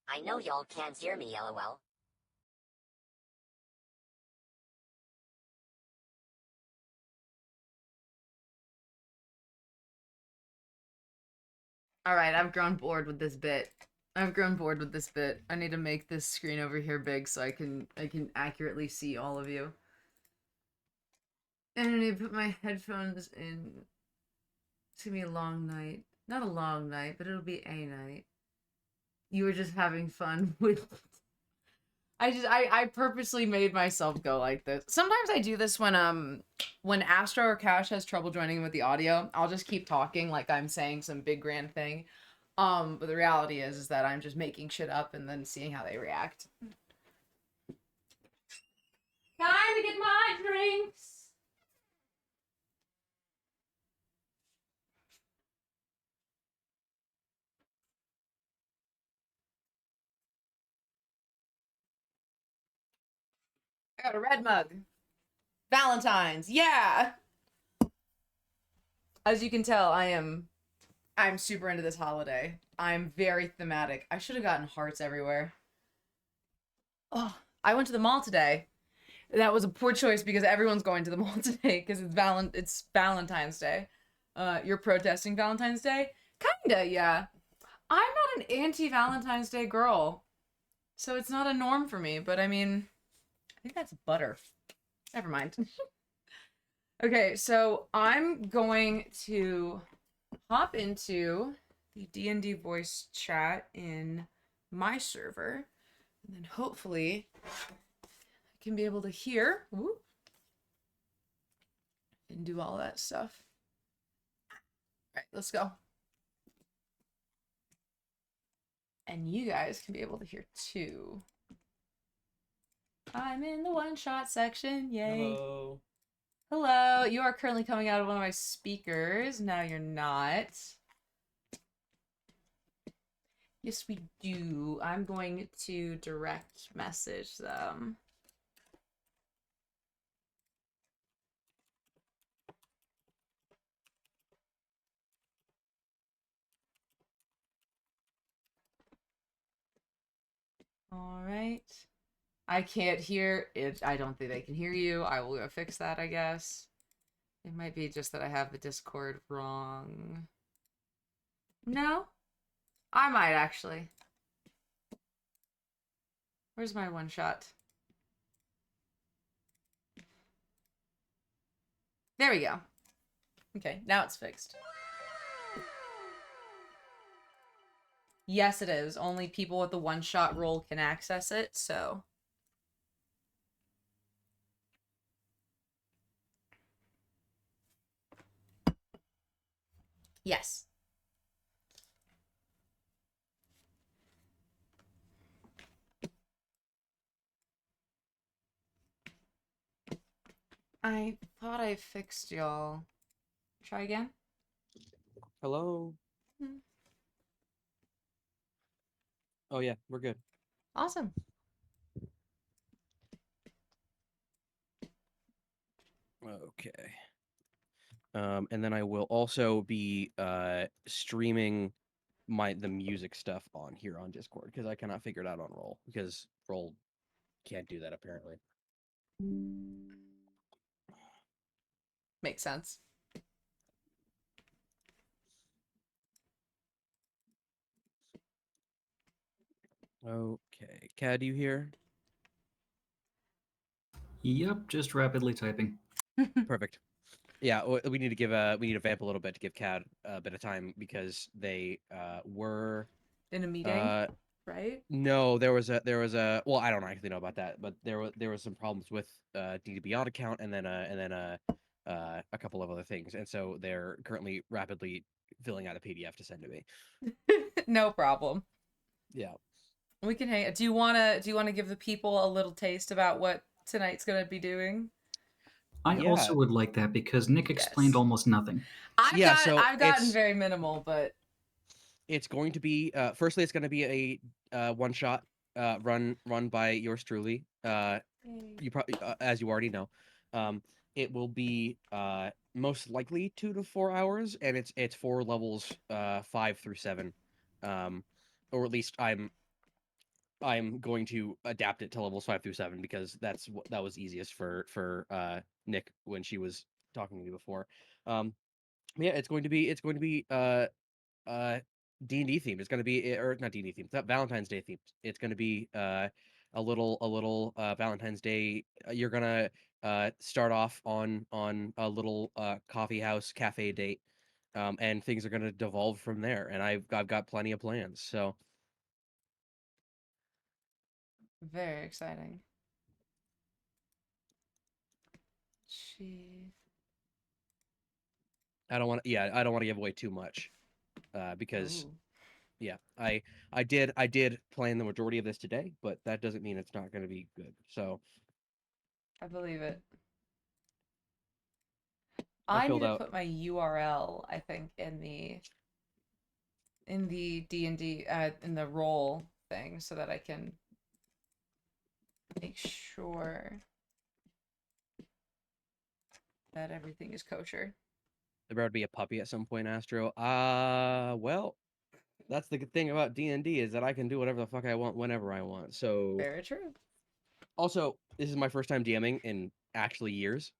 I know y'all can't hear me, lol. Alright, I've grown bored with this bit. I've grown bored with this bit. I need to make this screen over here big so I can accurately see all of you. And I need to put my headphones in. It's gonna be a long night. Not a long night, but it'll be a night. You were just having fun with... I purposely made myself go like this. Sometimes I do this when Astro or Cash has trouble joining with the audio. I'll just keep talking like I'm saying some big grand thing. But the reality is that I'm just making shit up and then seeing how they react. Time to get my drinks. I got a red mug. Valentines, yeah. As you can tell, I'm super into this holiday. I'm very thematic. I should have gotten hearts everywhere. Oh, I went to the mall today. That was a poor choice because everyone's going to the mall today because it's Valentine's Day. You're protesting Valentine's Day? Kinda, yeah. I'm not an anti-Valentine's Day girl, so it's not a norm for me, but I mean, I think that's butter. Never mind. Okay, so I'm going to hop into the D&D voice chat in my server, and then hopefully I can be able to hear whoop, and do all that stuff. All right, let's go. And you guys can be able to hear too. I'm in the one-shot section, yay. Hello. Hello, you are currently coming out of one of my speakers. Now you're not. Yes, we do. I'm going to direct message them. All right. I can't hear it. I don't think they can hear you. I will go fix that, I guess. It might be just that I have the Discord wrong. No? I might actually. Where's my one shot? There we go. Okay, now it's fixed. Yes, it is. Only people with the one-shot role can access it, so... Yes. I thought I fixed y'all. Try again. Hello. Hmm. Oh yeah, we're good. Awesome. Okay. And then I will also be streaming the music stuff on here on Discord because I cannot figure it out on Roll because Roll can't do that apparently. Makes sense. Okay, Cad, you here? Yep, just rapidly typing. Perfect. Yeah, we need to vamp a little bit to give Cad a bit of time because they were In a meeting, right? no, there was a well, I don't actually know about that, but there was some problems with D Beyond account and then a couple of other things, and so they're currently rapidly filling out a PDF to send to me. No problem. Yeah. We can hang. Do you wanna give the people a little taste about what tonight's gonna be doing? I Yeah. also would like that because Nick explained Yes. almost nothing. So I've gotten very minimal, but it's going to be firstly it's going to be a one shot run by yours truly. You probably as you already know. It will be most likely 2 to 4 hours, and it's for levels 5 through 7, or at least I'm going to adapt it to levels 5 through 7 because that was easiest for Nick when she was talking to me before. Yeah, it's going to be D&D themed. It's going to be or not D&D themed. It's not Valentine's Day themed. It's going to be a little Valentine's Day. You're going to start off on a little coffee house cafe date. And things are going to devolve from there, and I've got plenty of plans. So very exciting. She. I don't want to give away too much because Ooh. yeah, I did plan the majority of this today, but that doesn't mean it's not going to be good. So I believe it. I I need filled to out. put my URL, I think, in the D&D in the role thing so that I can make sure that everything is kosher. There better be a puppy at some point, Astro. Well, that's the good thing about D&D is that I can do whatever the fuck I want whenever I want. So Very true. also, this is my first time DMing in actually years.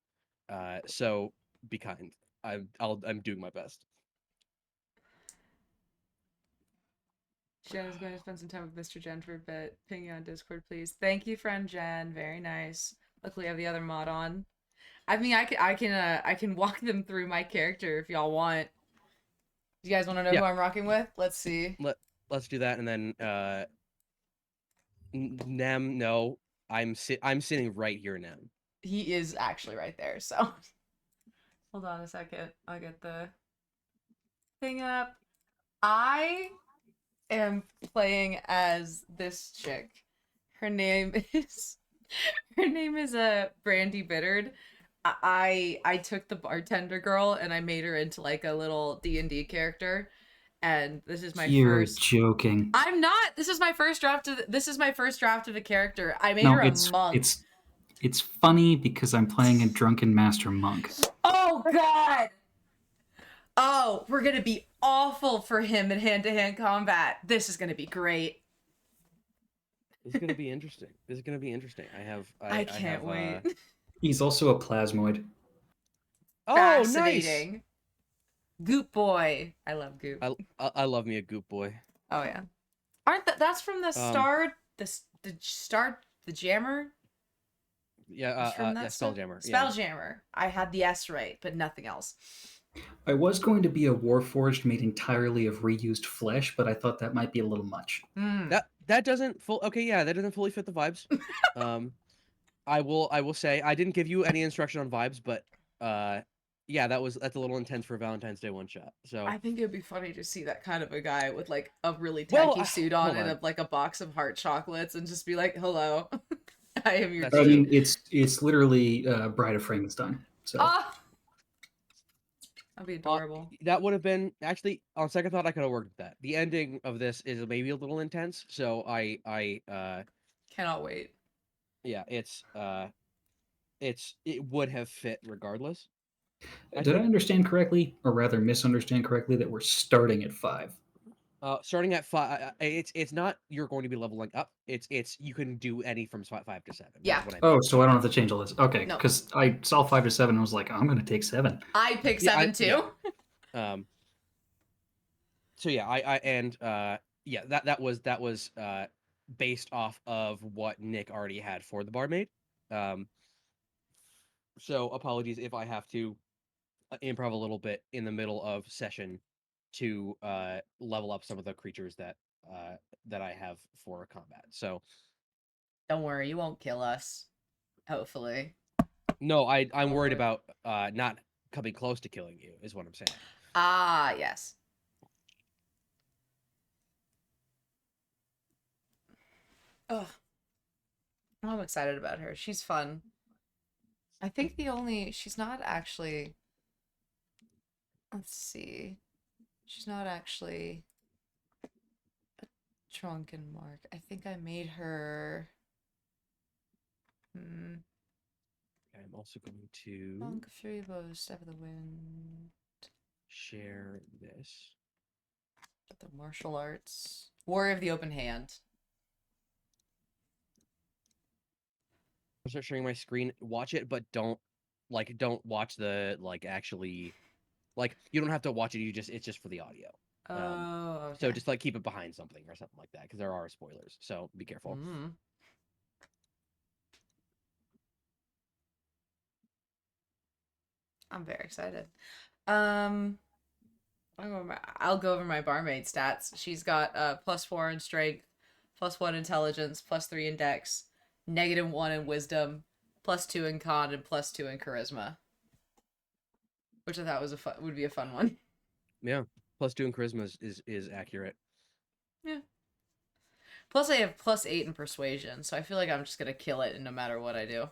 So be kind. I'm doing my best. Jen is going to spend some time with Mr. Jen for a bit. Ping you on Discord, please. Thank you, friend Jen. Very nice. Luckily, I have the other mod on. I mean, I can walk them through my character if y'all want. Do you guys want to know Yeah. who I'm rocking with? Let's see. Let's do that, and then Nem. No, I'm sitting right here, Nem. He is actually right there. So, hold on a second. I'll get the thing up. I am playing as this chick. Her name is Brandy Bittard. I took the bartender girl and I made her into like a little D&D character. And this is my You're first. joking. I'm not. This is my first draft of a character. I made No, her a it's monk. it's funny because I'm playing a drunken master monk. Oh god. Oh, we're gonna be awful for him in hand-to-hand combat. This is gonna be great. This is gonna be interesting. I can't have, wait. He's also a plasmoid. Oh, nice. Fascinating. Goop boy. I love Goop. I love me a goop boy. Oh yeah. That's from the the Jammer? Yeah, It's from that yeah, stuff? Spelljammer. Spelljammer. I had the S right, but nothing else. I was going to be a warforged made entirely of reused flesh, but I thought that might be a little much. That doesn't that doesn't fully fit the vibes. I will say I didn't give you any instruction on vibes, but yeah, that's a little intense for a Valentine's Day one shot. So I think it'd be funny to see that kind of a guy with like a really Well, tacky suit on hold and on. like a box of heart chocolates and just be like, "Hello, I am your That's I true. mean, it's literally Bride of Frankenstein. So Oh, that'd be adorable. That would have been actually on second thought I could have worked with that. The ending of this is maybe a little intense, so Cannot wait. yeah, it would have fit regardless. I did I think. understand correctly, or rather misunderstand correctly, that we're starting at 5? Starting at 5, it's not you're going to be leveling up. It's you can do any from 5 to 7. Yeah. That's what I Oh, meant. so I don't have to change all this. Okay, No. because I saw 5 to 7 and was like, I'm going to take 7. I pick Yeah, 7 too. So yeah, I and yeah, that was based off of what Nick already had for the barmaid. Um, so apologies if I have to improv a little bit in the middle of session to level up some of the creatures that I have for combat. So Don't worry, you won't kill us. Hopefully. no, I'm worried Or- about not coming close to killing you is what I'm saying. Ah, yes. Ugh. I'm excited about her. She's fun. I think she's not actually, let's see. She's not actually a drunken mark. I think I made her, I'm also going to Monk, Fury Bow, Step of the Wind, share this. the martial arts, Warrior of the Open Hand. I'll start sharing my screen. Watch it, but don't watch the actually you don't have to watch it. It's just for the audio. Oh, okay. So just keep it behind something or something like that because there are spoilers. So be careful. Mm. I'm very excited. I'll go over my barmaid stats. She's got +4 in strength, +1 intelligence, +3 in dex, -1 in wisdom, +2 in con, and +2 in charisma. Which I thought would be a fun one. Yeah, +2 in charisma is accurate. Yeah. Plus I have +8 in persuasion, so I feel like I'm just gonna kill it no matter what I do.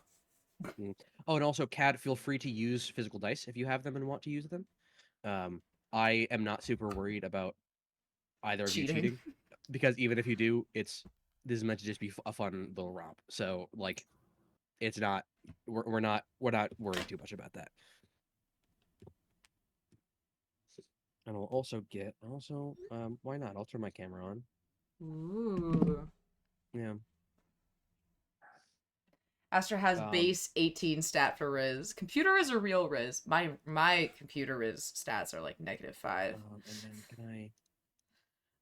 Oh, and also, Cat, feel free to use physical dice if you have them and want to use them. I am not super worried about either of you cheating because even if you do, this is meant to just be a fun little romp. So it's not we're not worried too much about that. And I'll also why not? I'll turn my camera on. Ooh. Yeah. Astra has base 18 stat for Riz. Computer is a real Riz. My computer Riz stats are like -5. And then can I?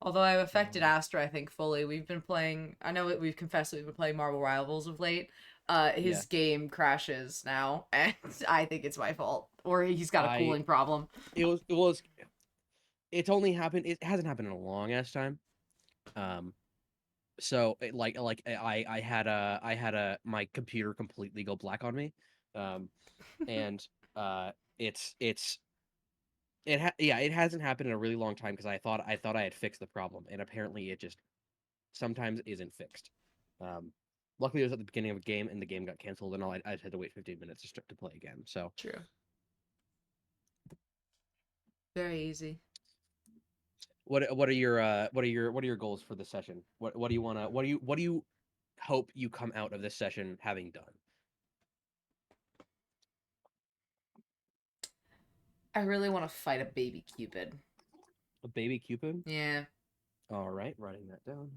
Although I've affected Astra, I think fully. We've been playing. I know we've confessed that we've been playing Marvel Rivals of late. His game crashes now, and I think it's my fault, or he's got a cooling problem. It's only happened. It hasn't happened in a long ass time. So I had my computer completely go black on me, and it hasn't happened in a really long time because I thought I had fixed the problem, and apparently it just sometimes isn't fixed. Luckily it was at the beginning of a game and the game got canceled, and I just had to wait 15 minutes to start to play again. So True. Very easy. what are your goals for the session? What do you hope you come out of this session having done? I really want to fight a baby Cupid. A baby Cupid? Yeah. All right, writing that down.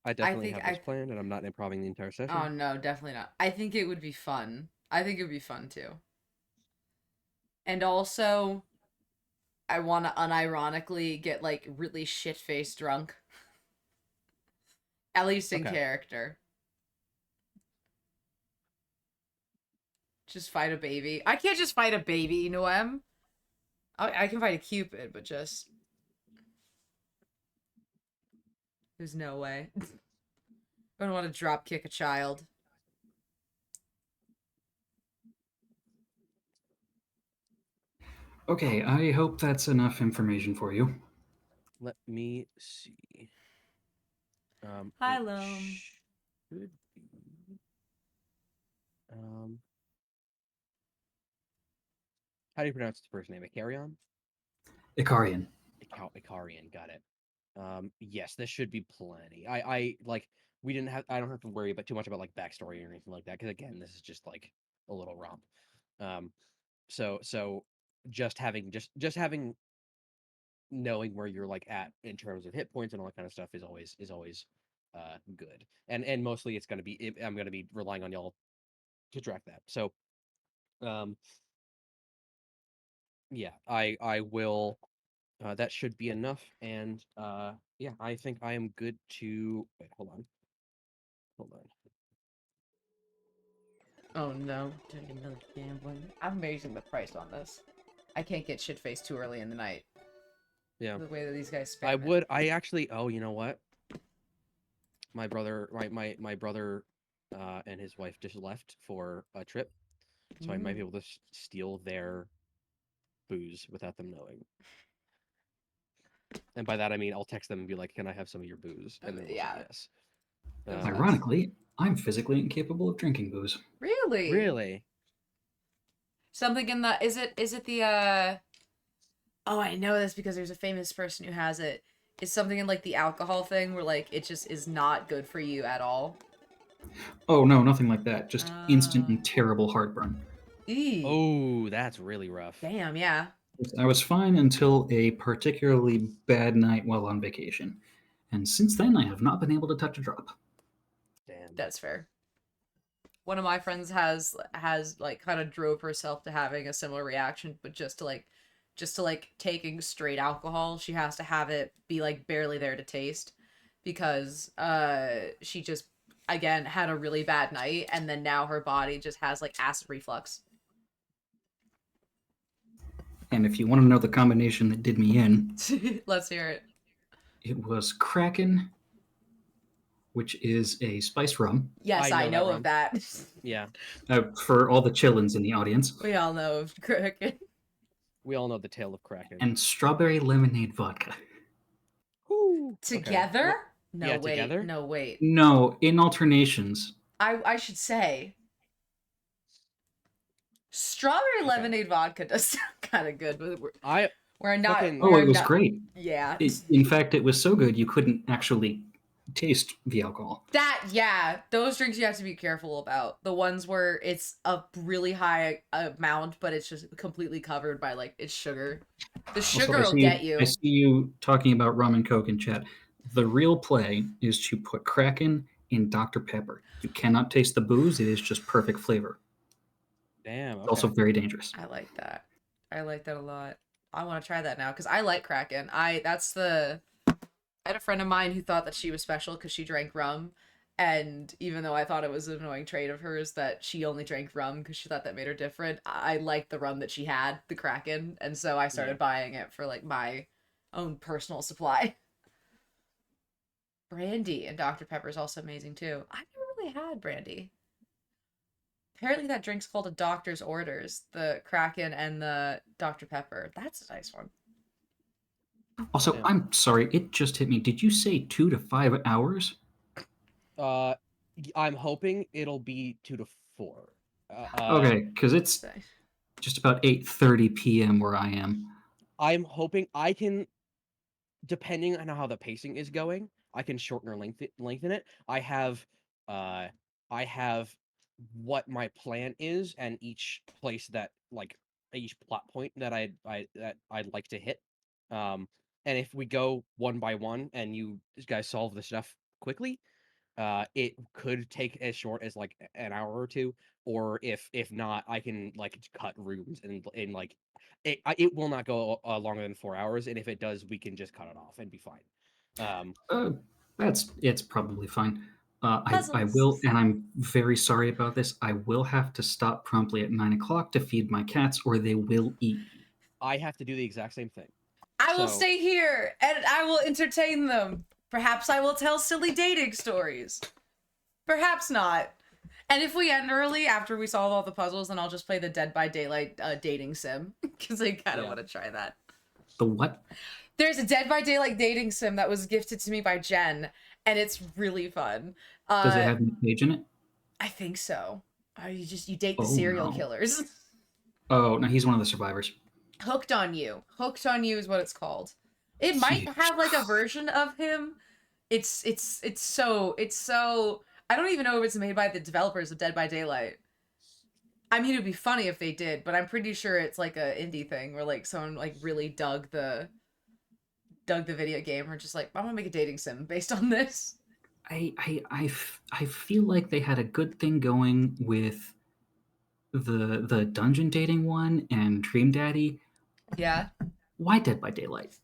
I definitely have this planned, and I'm not improving the entire session. Oh no, definitely not. I think it would be fun. I think it would be fun too. And also, I want to unironically get like really shit-faced drunk. At least in character. Just fight a baby. I can't just fight a baby, Noem. I can fight a Cupid, but just... There's no way. I don't want to drop kick a child. Okay, I hope that's enough information for you. Let me see. Hi, Loam. Should be... How do you pronounce his first name? Ikarion? Ikarian. Ikarian, got it. Yes, this should be plenty. I like I don't have to worry about too much about like backstory or anything like that, because again, this is just like a little romp. So just having knowing where you're like at in terms of hit points and all that kind of stuff is always good. And mostly I'm gonna be relying on y'all to track that. So yeah, I will. That should be enough. And yeah, I think I am good to wait. Hold on. Oh no, doing another gambling. I'm amazing the price on this. I can't get shit faced too early in the night. Yeah, The way that these guys spam I it. would. I actually. Oh, you know what? My brother, my brother, and his wife just left for a trip, so I might be able to steal their booze without them knowing. And by that I mean I'll text them and be like, "Can I have some of your booze?" And then they'll say yes. Ironically, I'm physically incapable of drinking booze. Really? Really? Something in the is it the oh, I know this because there's a famous person who has it. It's something in like the alcohol thing where like it just is not good for you at all. Oh no, nothing like that. Just instant and terrible heartburn. Oh, that's really rough. Damn, yeah. I was fine until a particularly bad night while on vacation. And since then, I have not been able to touch a drop. Damn. That's fair. One of my friends has like kind of drove herself to having a similar reaction, but just to like taking straight alcohol, she has to have it be like barely there to taste because she just again had a really bad night and then now her body just has like acid reflux. And if you want to know the combination that did me in, Let's hear it. it was Kraken, which is a spiced rum. Yes, I know of that. Yeah. For all the chillins in the audience. We all know of Kraken. We all know the tale of Kraken. And strawberry lemonade vodka. Ooh, together? Okay. No, yeah, wait. together? No, wait. No, in alternations. I should say strawberry lemonade vodka does sound kind of good, but we're not. fucking- Oh, we're it was not- great. Yeah. In fact, it was so good you couldn't actually taste the alcohol. Those drinks you have to be careful about. The ones where it's a really high amount, but it's just completely covered by like it's sugar. The sugar Also, will get you. I see you talking about rum and Coke in chat. The real play is to put Kraken in Dr. Pepper. You cannot taste the booze. It is just perfect flavor. Damn. Okay. It's also very dangerous. I like that. I like that a lot. I want to try that now because I like Kraken. I had a friend of mine who thought that she was special because she drank rum, and even though I thought it was an annoying trait of hers that she only drank rum because she thought that made her different, I liked the rum that she had, the Kraken, and so I started buying it for like my own personal supply. Brandy and Dr. Pepper is also amazing too. I've never really had brandy. Apparently that drink's called a doctor's orders, the Kraken and the Dr. Pepper. That's a nice one. Also, Yeah. I'm sorry, it just hit me. Did you say 2 to 5 hours? I'm hoping it'll be 2 to 4. Okay, because it's just about 8:30 p.m. where I am. I'm hoping I can, depending on how the pacing is going, I can shorten or lengthen it. I have what my plan is, and each place that like each plot point that I'd like to hit. And if we go one by one and you guys solve the stuff quickly, it could take as short as like an hour or two, or if not, I can like cut rooms and like it will not go longer than 4 hours, and if it does, we can just cut it off and be fine. It's probably fine. I will, and I'm very sorry about this. I will have to stop promptly at 9 o'clock to feed my cats, or they will eat me. I have to do the exact same thing. I will stay here and I will entertain them. Perhaps I will tell silly dating stories. Perhaps not. And if we end early after we solve all the puzzles, then I'll just play the Dead by Daylight dating sim because I kind of want to try that. The what? There's a Dead by Daylight dating sim that was gifted to me by Jen, and it's really fun. Does it have any page in it? I think so. You date the Oh, serial no. killers. Oh, no, he's one of the survivors. Hooked on You. Hooked on You is what it's called. It might have like a version of him. It's so I don't even know if it's made by the developers of Dead by Daylight. I mean, it'd be funny if they did, but I'm pretty sure it's like a indie thing where like someone like really dug the video game or just like, I'm gonna make a dating sim based on this. I feel like they had a good thing going with the dungeon dating one and Dream Daddy. Yeah. Why Dead by Daylight?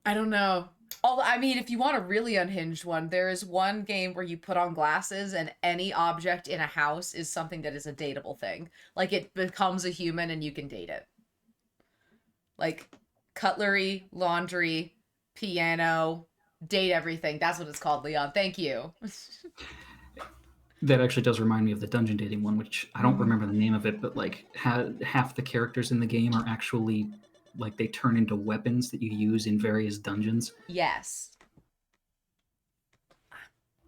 I don't know. I mean, if you want a really unhinged one, there is one game where you put on glasses and any object in a house is something that is a dateable thing. Like it becomes a human and you can date it. Like cutlery, laundry, piano, date everything. That's what it's called, Leon. Thank you. That actually does remind me of the dungeon dating one, which I don't remember the name of it, but like half the characters in the game are actually like they turn into weapons that you use in various dungeons. Yes.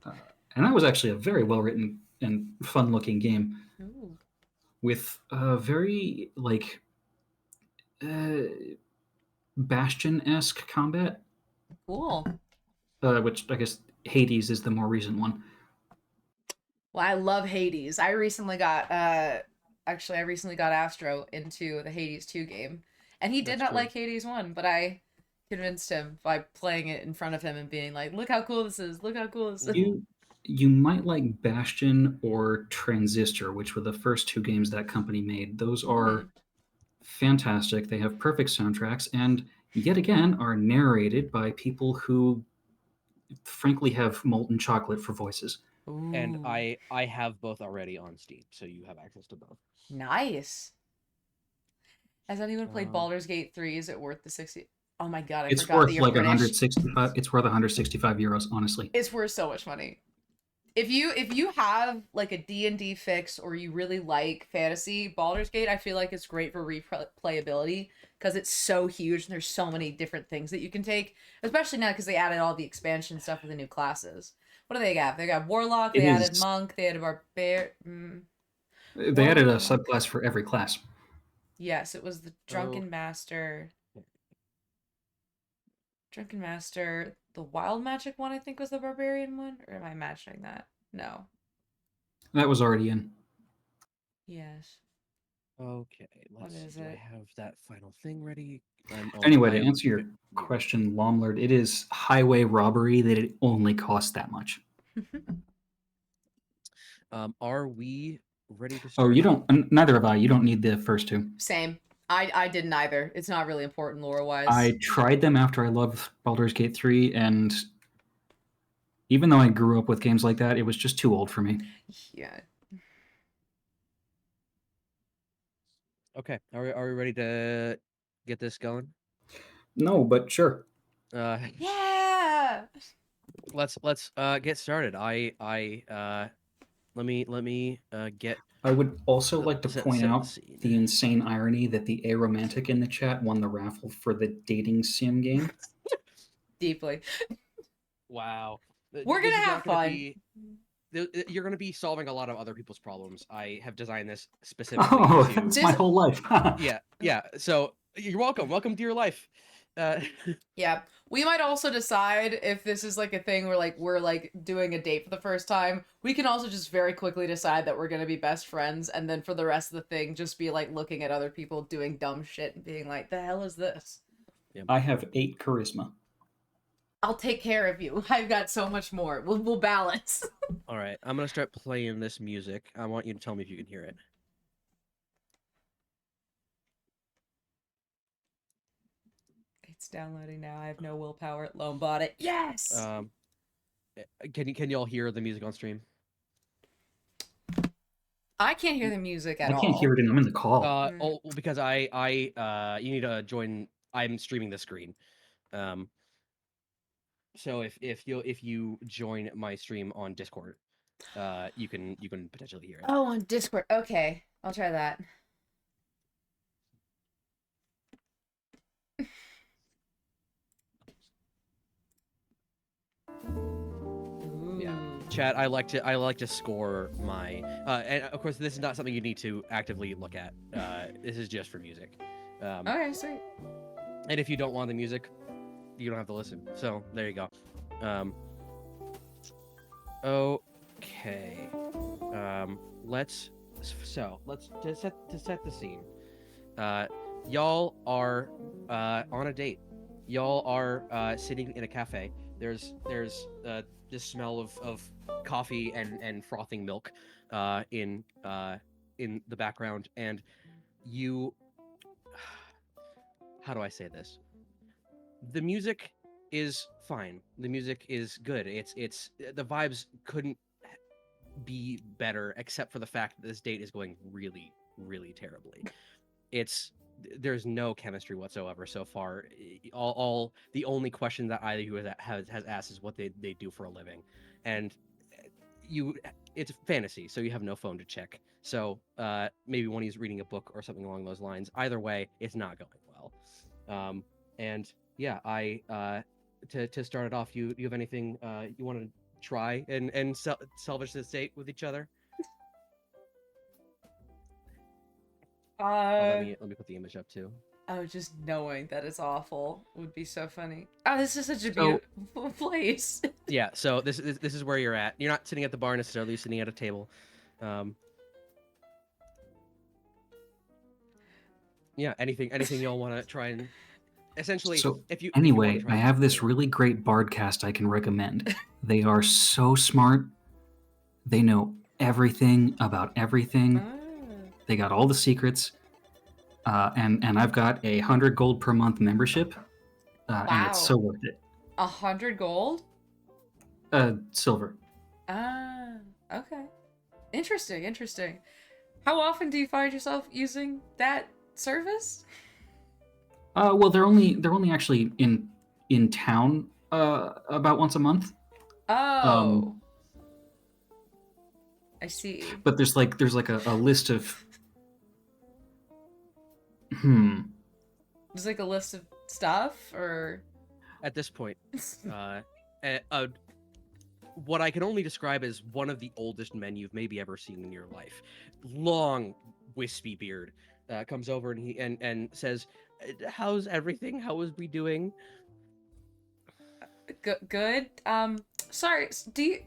And that was actually a very well written and fun looking game Ooh. with a very like Bastion esque combat, Cool. which I guess Hades is the more recent one. Well, I love Hades. I recently got Astro into the Hades 2 game. And he did That's not cool. like Hades 1, but I convinced him by playing it in front of him and being like, "Look how cool this is. Look how cool this is." You might like Bastion or Transistor, which were the first two games that company made. Those are fantastic. They have perfect soundtracks and yet again are narrated by people who frankly have molten chocolate for voices. And Ooh. I have both already on Steam, so you have access to both. Nice. Has anyone played Baldur's Gate 3? Is it worth the 60? Oh my god, I It's forgot that worth you're like British. 165. It's worth 165 euros, honestly. It's worth so much money. If you have like a D&D fix or you really like fantasy, Baldur's Gate I feel like it's great for replayability because it's so huge and there's so many different things that you can take, especially now because they added all the expansion stuff with the new classes. What do they got? They got Warlock, they added Monk, they added They added a subclass for every class. Yes, it was the Drunken Master. Drunken Master, the Wild Magic one I think was the Barbarian one, or am I imagining that? No. That was already in. Yes. Okay, let's What is see. Do I it? have that final thing ready? Anyway, to answer your question, Lomlord, it is highway robbery that it only costs that much. Are we ready to start? Oh, you don't. Neither have I. You don't need the first two. Same. I didn't either. It's not really important lore-wise. I tried them after I loved Baldur's Gate 3, and even though I grew up with games like that, it was just too old for me. Yeah. Okay, are we ready to get this going? No, but sure. Yeah. Let's get started. Let me get. I would also like to point out the insane irony that the Aromantic in the chat won the raffle for the dating sim game. Deeply. Wow. We're This gonna is have not gonna fun. be- You're going to be solving a lot of other people's problems. I have designed this specifically to... That's my whole life. Yeah. So you're welcome. Welcome to your life. Yeah. We might also decide if this is like a thing where we're like doing a date for the first time. We can also just very quickly decide that we're gonna be best friends, and then for the rest of the thing, just be like looking at other people doing dumb shit and being like, "The hell is this?" Yep. I have 8 charisma. I'll take care of you. I've got so much more. We'll balance. All right, I'm gonna start playing this music. I want you to tell me if you can hear it. It's downloading now. I have no willpower. Lone bought it. Yes. Can you all hear the music on stream? I can't hear the music at all. I can't hear it, and I'm in the call. Oh, because you need to join. I'm streaming the screen. So if you join my stream on Discord, you can potentially hear it. Oh, on Discord. Okay, I'll try that. Yeah, chat, I like to score my and of course this is not something you need to actively look at. This is just for music. Okay, sweet. And if you don't want the music, you don't have to listen. So there you go. Okay. Let's to set the scene. Y'all are on a date. Y'all are sitting in a cafe. There's this smell of coffee and frothing milk in the background, and you. How do I say this? The music is fine. The music is good. It's the vibes couldn't be better, except for the fact that this date is going really, really terribly. There's no chemistry whatsoever so far. All the only question that either of you has asked is what they do for a living, and it's fantasy, so you have no phone to check. So maybe one of you's reading a book or something along those lines. Either way, it's not going well. And yeah, to start it off, you have anything you want to try and salvage this date with each other? Let me put the image up too. Oh, just knowing that it's awful would be so funny. Oh, this is such a beautiful place. Yeah, so this is where you're at. You're not sitting at the bar necessarily. You're sitting at a table. Yeah, anything y'all want to try and essentially. So if you anyway, I have this really great bardcast I can recommend. They are so smart. They know everything about everything. They got all the secrets. And I've got 100 gold per month membership, and it's so worth it. 100 gold? Silver. Ah, okay. Interesting. How often do you find yourself using that service? Well, they're only actually in town about once a month. Oh, I see. But there's like a list of. There's like a list of stuff, or at this point, what I can only describe as one of the oldest men you've maybe ever seen in your life. Long, wispy beard comes over and he says, "How's everything? How is we doing?" Good. Sorry. Do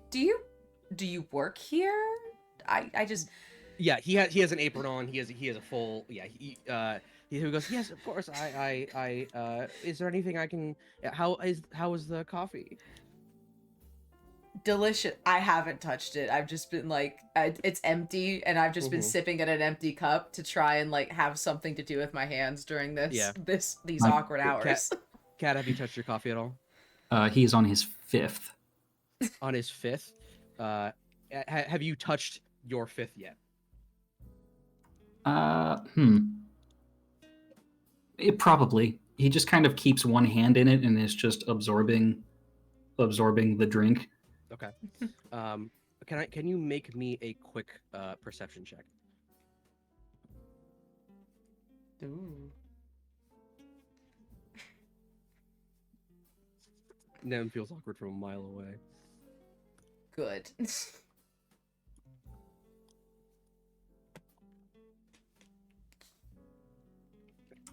you work here? I just. Yeah, he has an apron on. He has a full. Yeah, he goes, "Yes, of course. I is there anything I can? How is the coffee?" Delicious. I haven't touched it. I've just been like, it's empty, and I've just been sipping at an empty cup to try and like have something to do with my hands during these awkward hours. Kat, have you touched your coffee at all? He's on his 5th. On his 5th, have you touched your 5th yet? It probably. He just kind of keeps one hand in it and is just absorbing the drink. Okay. Can you make me a quick perception check? Ooh. Nem feels awkward from a mile away. Good.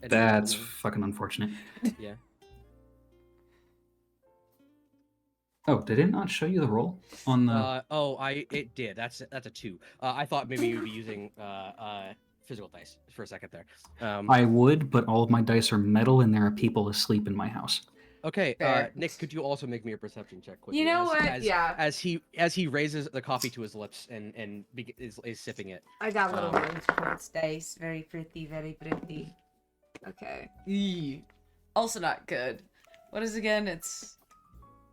That's fucking unfortunate. Yeah. Oh, did it not show you the roll on the? It did. That's a 2. I thought maybe you'd be using physical dice for a second there. I would, but all of my dice are metal, and there are people asleep in my house. Okay, Nick, could you also make me a perception check quickly? You know what? Yeah. As he raises the coffee to his lips and is sipping it. I got little rose quartz dice. Very pretty, very pretty. Okay. Eee. Also not good. What is it again?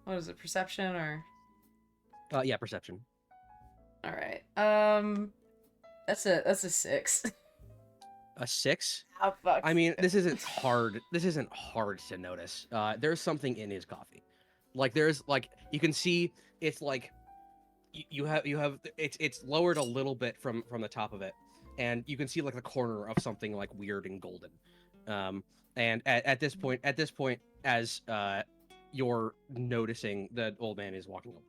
What is it? Perception or? Yeah, perception. All right. That's a 6. A 6? Oh, fuck. I mean, this isn't hard. This isn't hard to notice. There's something in his coffee. Like there's like you can see it's like you have it's lowered a little bit from the top of it, and you can see like the corner of something like weird and golden. And at this point, as you're noticing, the old man is walking away.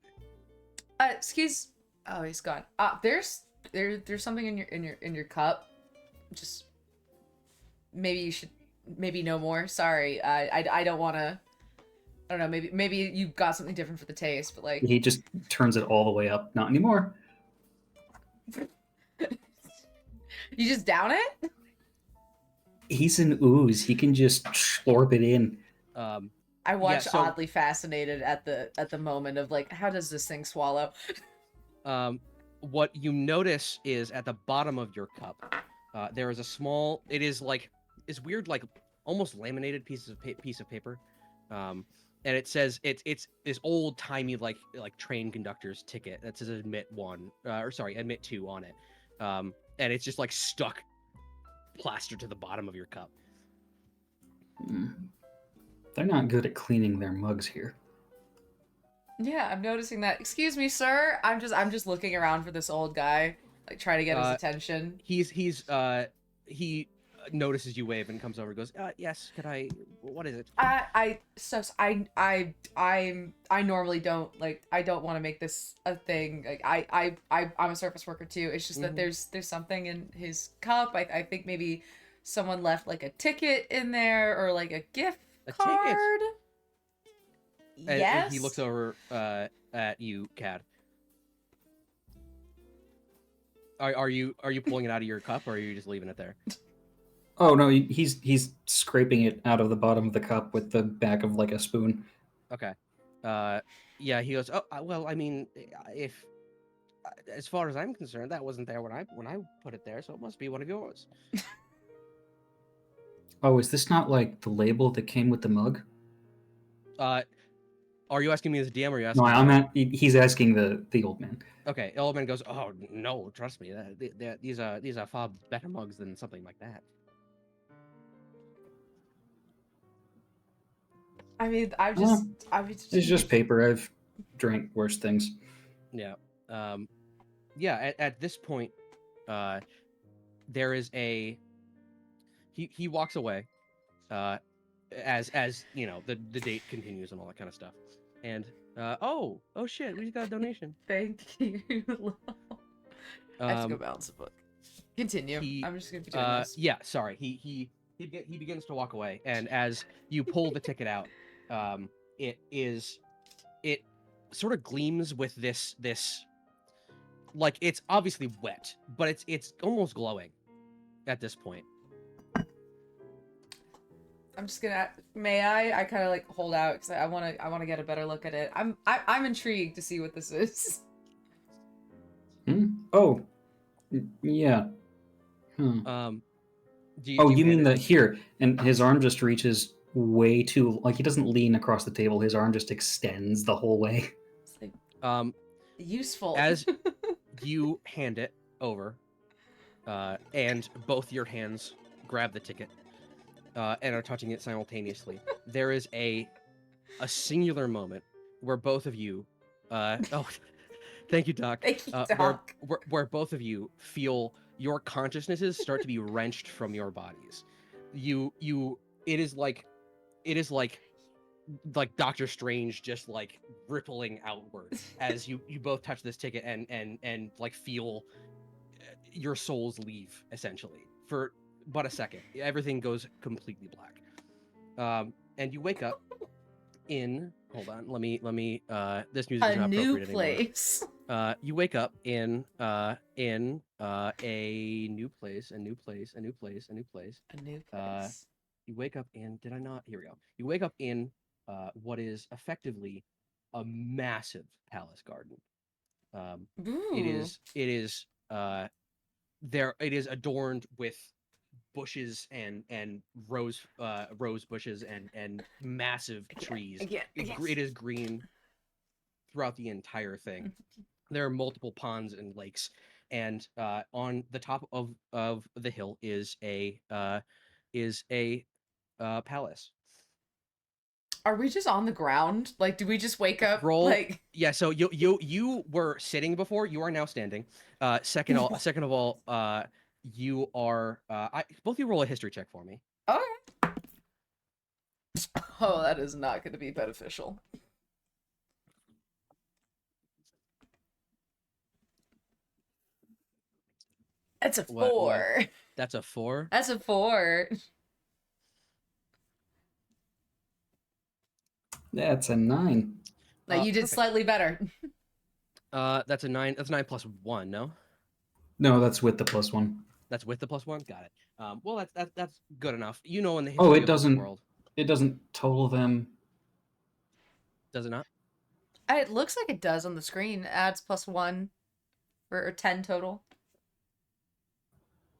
Excuse. Oh, he's gone. There's something in your cup. Just maybe you should no more. Sorry. I don't want to. I don't know. Maybe you got something different for the taste, but like He just turns it all the way up. Not anymore. you just down it. He's an ooze. He can just slurp it in. I watch so- oddly fascinated at the moment of like, how does this thing swallow? What you notice is at the bottom of your cup, there is a small. It is like it's weird, like almost laminated piece of paper, and it says it's this old timey like train conductor's ticket that says admit 2 on it, and it's just like stuck plastered to the bottom of your cup. They're not good at cleaning their mugs here. Yeah, I'm noticing that. Excuse me, sir. I'm just looking around for this old guy, like trying to get his attention. He notices you wave and comes over and goes, yes, could I, what is it? I normally don't like, I don't want to make this a thing. Like I'm a surface worker too. It's just that there's something in his cup. I think maybe someone left like a ticket in there or like a gift card. Ticket? Yes. And he looks over at you, Cad. Are you pulling it out of your cup, or are you just leaving it there? Oh no, he's scraping it out of the bottom of the cup with the back of like a spoon. Okay. Yeah. He goes, oh, well, I mean, if as far as I'm concerned, that wasn't there when I put it there, so it must be one of yours. Oh, is this not like the label that came with the mug? Are you asking me as a DM, or are you asking? No, he's asking the old man. Okay, the old man goes, oh no, trust me, these are far better mugs than something like that. I mean, It's just paper. I've drank worse things. Yeah. Yeah. At this point, there is a. He walks away, as you know the date continues and all that kind of stuff, and oh shit, we just got a donation. Thank you. I have to go balance the book. Continue. I'm just gonna be doing this. Yeah, sorry. He begins to walk away, and as you pull the ticket out, it sort of gleams with this like it's obviously wet, but it's almost glowing at this point. I'm just gonna. May I? I kind of like hold out because I wanna get a better look at it. I'm intrigued to see what this is. Oh, yeah. You mean the here? And his arm just reaches way too. Like he doesn't lean across the table. His arm just extends the whole way. It's like useful. As you hand it over, and both your hands grab the ticket. And are touching it simultaneously. There is a singular moment where both of you, thank you, Doc. Thank you, Doc. Where both of you feel your consciousnesses start to be wrenched from your bodies. It is like Doctor Strange just like rippling outward as you both touch this ticket and like feel your souls leave essentially for but a second. Everything goes completely black. And you wake up in hold on, let me this music is not appropriate anymore. Place. You wake up in a new place. You wake up in here we go. You wake up in what is effectively a massive palace garden. It is adorned with bushes and rose bushes and massive trees. It is green throughout the entire thing. There are multiple ponds and lakes, and on the top of the hill is a palace. Are we just on the ground? Like, do we just wake up? Roll. Like, yeah. So you were sitting before. You are now standing. Second of all, you are. Both of you roll a history check for me. okay. Oh, that is not going to be beneficial. That's a What- 4. That's a 4. That's a 4. That's a 9. Like you did Perfect. slightly better. That's a 9. That's 9 plus 1. No, No, that's with the +1. that's with the +1. Got it. Well, that's good enough. You know, in the Oh, history it of this doesn't. world, It doesn't total them. does it not? It looks like it does on the screen. It adds +1 for 10 total.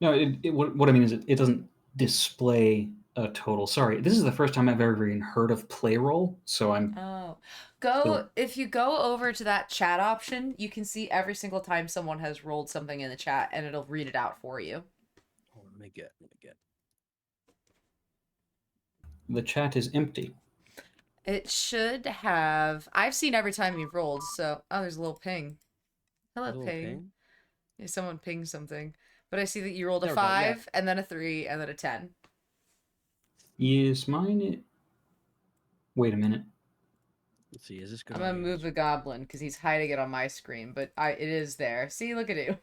No, what I mean is it doesn't display a total. Sorry, this is the first time I've ever even heard of play roll, so I'm Oh. still. If you go over to that chat option, you can see every single time someone has rolled something in the chat and it'll read it out for you. Hold on, let me get. The chat is empty. It should have. I've seen every time you've rolled, so. Oh, there's a little ping. A Hello, little ping. ping. Yeah, someone pinged something. But I see that you rolled a There we go, yeah. 5, and then a 3, and then a 10. Is mine? Wait a minute. Let's see. Is this good? I'm gonna audio? move the goblin because he's hiding it on my screen, but it is there. See, look at you.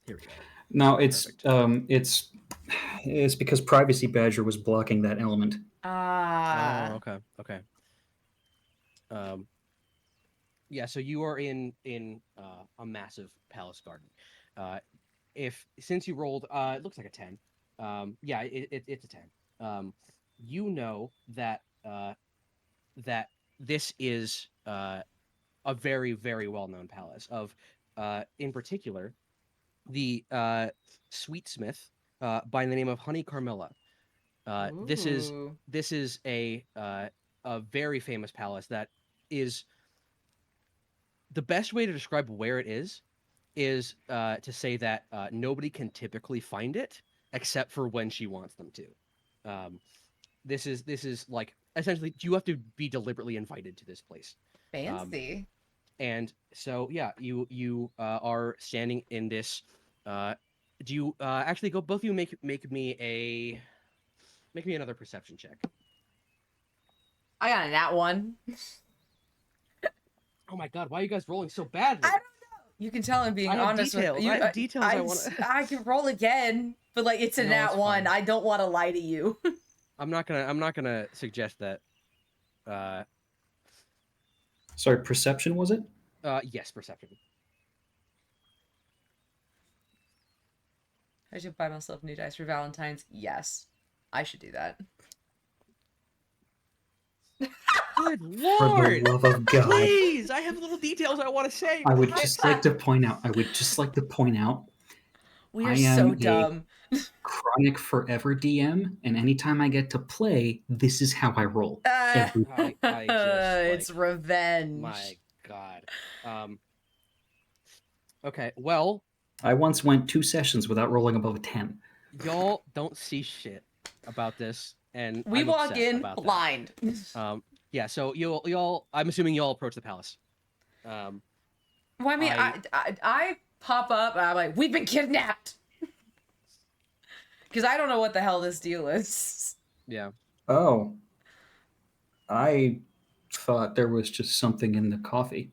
Here we go. No, it's Perfect. it's because Privacy Badger was blocking that element. Ah. Oh, okay. Yeah. So you are in a massive palace garden. Since you rolled, it looks like a 10. Yeah, it's a 10. You know that that this is a very, very well-known palace of, in particular, the sweetsmith by the name of Honey Carmilla. This is Ooh. a very famous palace that is the best way to describe where it is to say that nobody can typically find it except for when she wants them to. This is like essentially you have to be deliberately invited to this place. Fancy. And so yeah, you are standing in this. Do you actually go? Both of you make me another perception check. I got a nat 1. Oh my god, why are you guys rolling so badly? I don't know. You can tell I'm being I have honest details. with you. I have details I wanna- I can roll again, but like it's a No, nat it's 1. fine. I don't want to lie to you. I'm not gonna suggest that. Sorry, perception was it? Yes, perception. I should buy myself new dice for Valentine's. Yes, I should do that. Good For lord! the love of God. Please, I have little details I want to say. I but would can't just say. like to point out. We I are am so a dumb. chronic forever DM, and anytime I get to play, this is how I roll. Every time. I just, It's like, revenge. My god. Okay, well, I once went 2 sessions without rolling above a 10. y'all don't see shit about this, and We I'm walk upset in about blind. that. Yeah, so y'all I'm assuming y'all approach the palace. Well, I mean, I- I pop up and I'm like, we've been kidnapped. Because I don't know what the hell this deal is. Yeah. Oh. I thought there was just something in the coffee.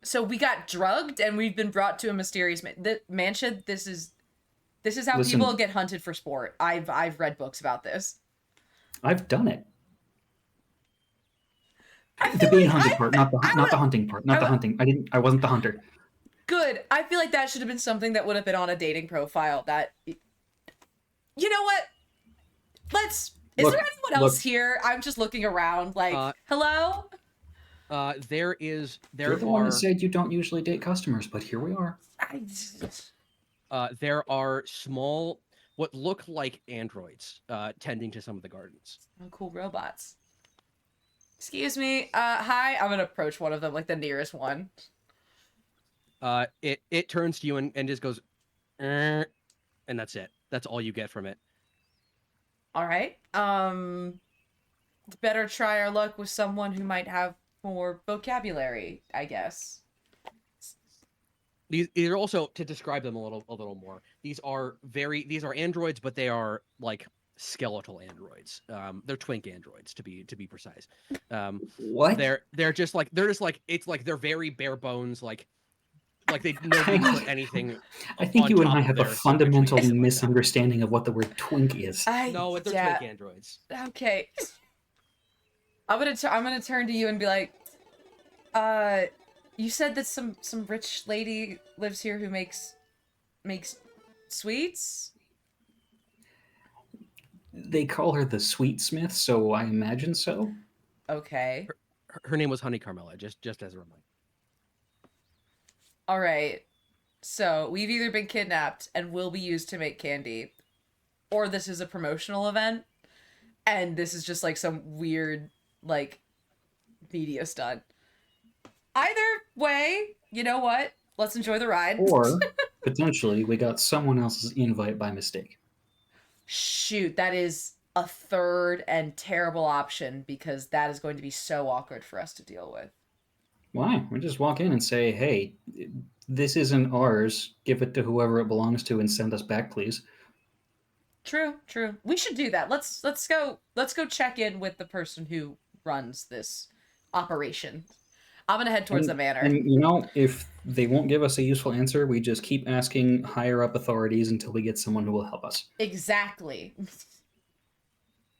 So we got drugged and we've been brought to a mysterious mansion. This is how Listen. people get hunted for sport. I've read books about this. I've done it. I The feel being like hunted part, not the hunting part. Not the hunting. I wasn't the hunter. Good. I feel like that should have been something that would have been on a dating profile. That, you know what? Is there anyone else here? I'm just looking around. Like, hello. There You're the one who said you don't usually date customers, but here we are. There are small, what look like androids, tending to some of the gardens. Oh, cool robots. Excuse me. Hi. I'm gonna approach one of them, like the nearest one. It turns to you and just goes, and that's it. That's all you get from it. All right. Better try our luck with someone who might have more vocabulary, I guess. These are also, to describe them a little more. These are androids, but they are like skeletal androids. They're twink androids to be precise. What? They're just like it's like they're very bare bones, like like nobody put anything. I think on you and top I of have a their circuitry, fundamental something like that. misunderstanding of what the word twink is. No, they're yeah. twink androids. Okay. I'm gonna turn to you and be like, you said that some rich lady lives here who makes sweets? They call her the Sweet Smith, so I imagine so. Okay. Her name was Honey Carmela, just as a reminder. All right. So, we've either been kidnapped and will be used to make candy, or this is a promotional event, and this is just like some weird, like, media stunt. Either way, you know what? Let's enjoy the ride. Or potentially, we got someone else's invite by mistake. Shoot, that is a third and terrible option because that is going to be so awkward for us to deal with. Why? We just walk in and say, "Hey, this isn't ours. Give it to whoever it belongs to, and send us back, please." True, true. We should do that. Let's go check in with the person who runs this operation. I'm gonna head towards the manor. And you know, if they won't give us a useful answer, we just keep asking higher up authorities until we get someone who will help us. Exactly.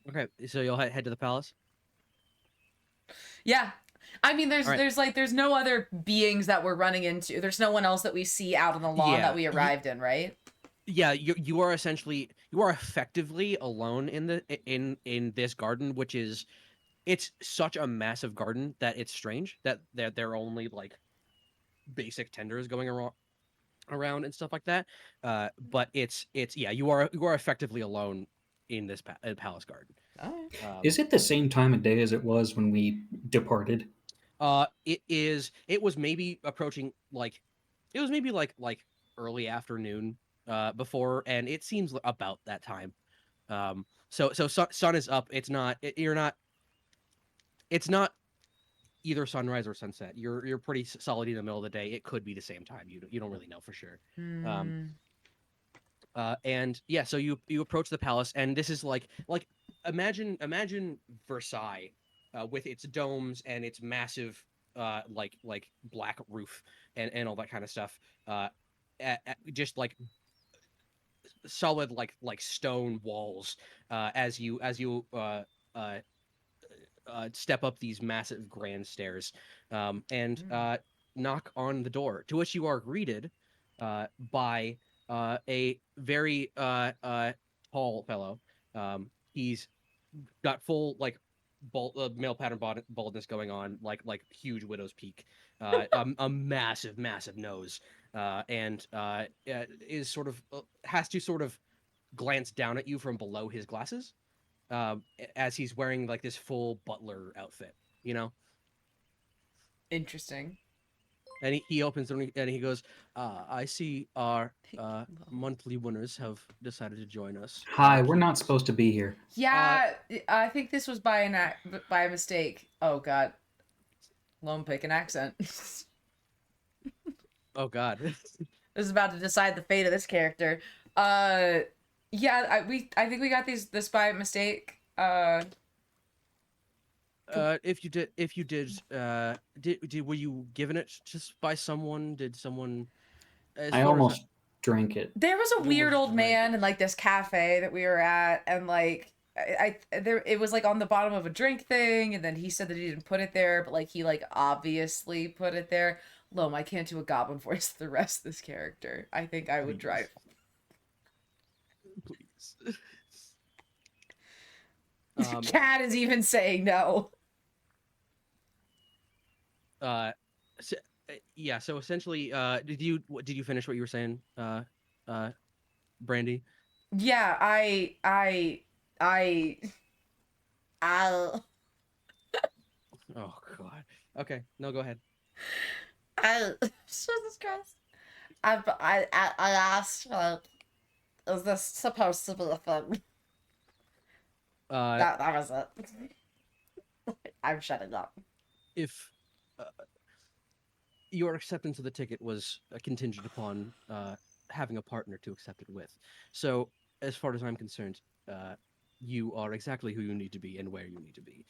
Okay, so you'll head to the palace. Yeah. I mean, All right. there's no other beings that we're running into. There's no one else that we see out on the lawn Yeah, that we arrived in, right? Yeah, you are effectively alone in this garden, which is it's such a massive garden that it's strange that there are only like basic tenders going around and stuff like that. But it's yeah, you are effectively alone in this palace garden. Is it the same time of day as it was when we departed? It was maybe approaching like it was maybe like early afternoon before, and it seems about that time. So sun is up. It's not either sunrise or sunset. You're pretty solid in the middle of the day. It could be the same time. You don't really know for sure. And yeah, so you approach the palace, and this is like imagine Versailles with its domes and its massive like black roof and all that kind of stuff. Just like solid like stone walls as you step up these massive grand stairs and knock on the door, to which you are greeted by a very tall fellow. He's got full like male pattern baldness going on, like huge widow's peak, a massive nose, and is sort of has to sort of glance down at you from below his glasses, as he's wearing like this full butler outfit, you know. Interesting. And he opens and he goes, I see our monthly winners have decided to join us. Hi, we're not supposed to be here. Yeah, I think this was by a mistake. Oh god. Lone pick an accent. Oh god. This is about to decide the fate of this character. Yeah, I think we got this by mistake. If you did were you given it just by someone? Did someone? I almost drank it. There was a You weird almost old drank man it. in like this cafe that we were at, and like it was like on the bottom of a drink thing, and then he said that he didn't put it there, but like he like obviously put it there. Loam, I can't do a goblin voice the rest of this character. I think I would drive. Please. Cat is even saying no. So, yeah. So essentially, did you finish what you were saying, Brandy? Yeah, I'll Oh god. Okay. No, go ahead. Jesus Christ. I asked, is this supposed to be a thing? That was it. I'm shutting up. If your acceptance of the ticket was contingent upon having a partner to accept it with, so as far as I'm concerned, you are exactly who you need to be and where you need to be.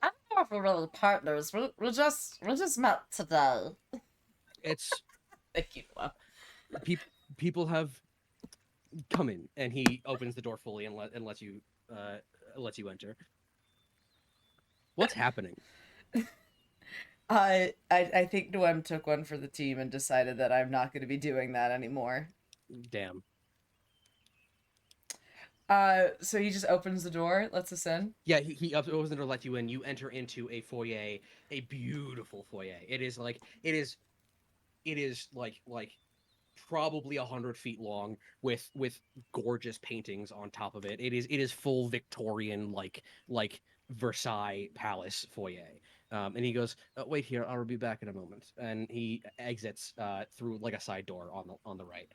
I don't know if we're really partners. We just met today. It's Thank you. Noah. people have come in, and he opens the door fully and lets you enter. What's happening? I think Noem took one for the team and decided that I'm not going to be doing that anymore. Damn. So he just opens the door, lets us in. Yeah, he opens the door, lets you in. You enter into a foyer, a beautiful foyer. It is like probably 100 feet long with gorgeous paintings on top of it. It is full Victorian like Versailles palace foyer. And he goes, "Wait here, I'll be back in a moment." And he exits through like a side door on the right.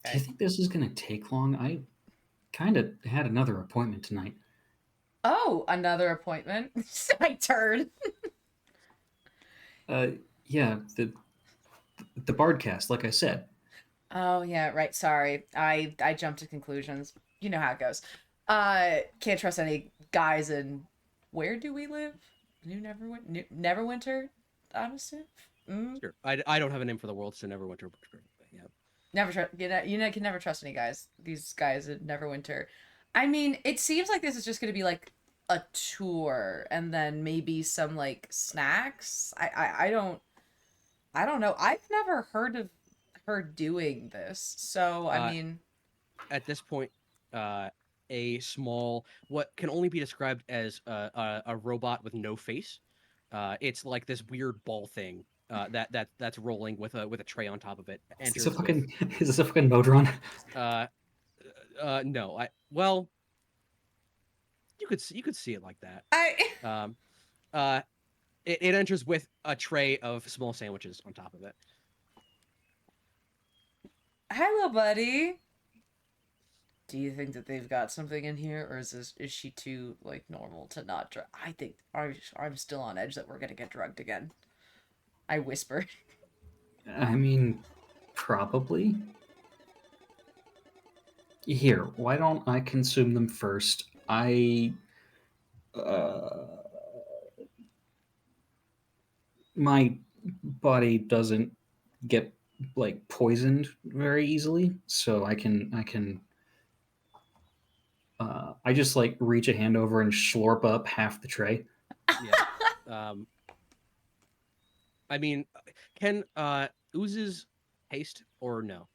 Do you think this is going to take long? I kind of had another appointment tonight. Oh, another appointment. I turn. Yeah, the Bardcast, like I said. Oh yeah, right. Sorry, I jumped to conclusions. You know how it goes. Can't trust any guys in. Where do we live? Neverwinter. Honestly, Sure. I don't have a name for the world, so Neverwinter. Yeah. never trust. Can never trust any guys. These guys at Neverwinter. I mean, it seems like this is just going to be like a tour, and then maybe some like snacks. I don't know. I've never heard of her doing this, so I mean. At this point, a small, what can only be described as a robot with no face. It's like this weird ball thing that's rolling with a tray on top of it. Is this a Enters fucking is this a fucking Modron? uh, no, well, you could see it like that. I Um, uh, it enters with a tray of small sandwiches on top of it. Hello, buddy. Do you think that they've got something in here, or is she too like normal to not drug? I think I'm still on edge that we're gonna get drugged again. I whispered. I mean, probably. Here, why don't I consume them first? Uh, my body doesn't get like poisoned very easily, so I just like reach a hand over and slurp up half the tray. Yeah. I mean, can oozes taste or no?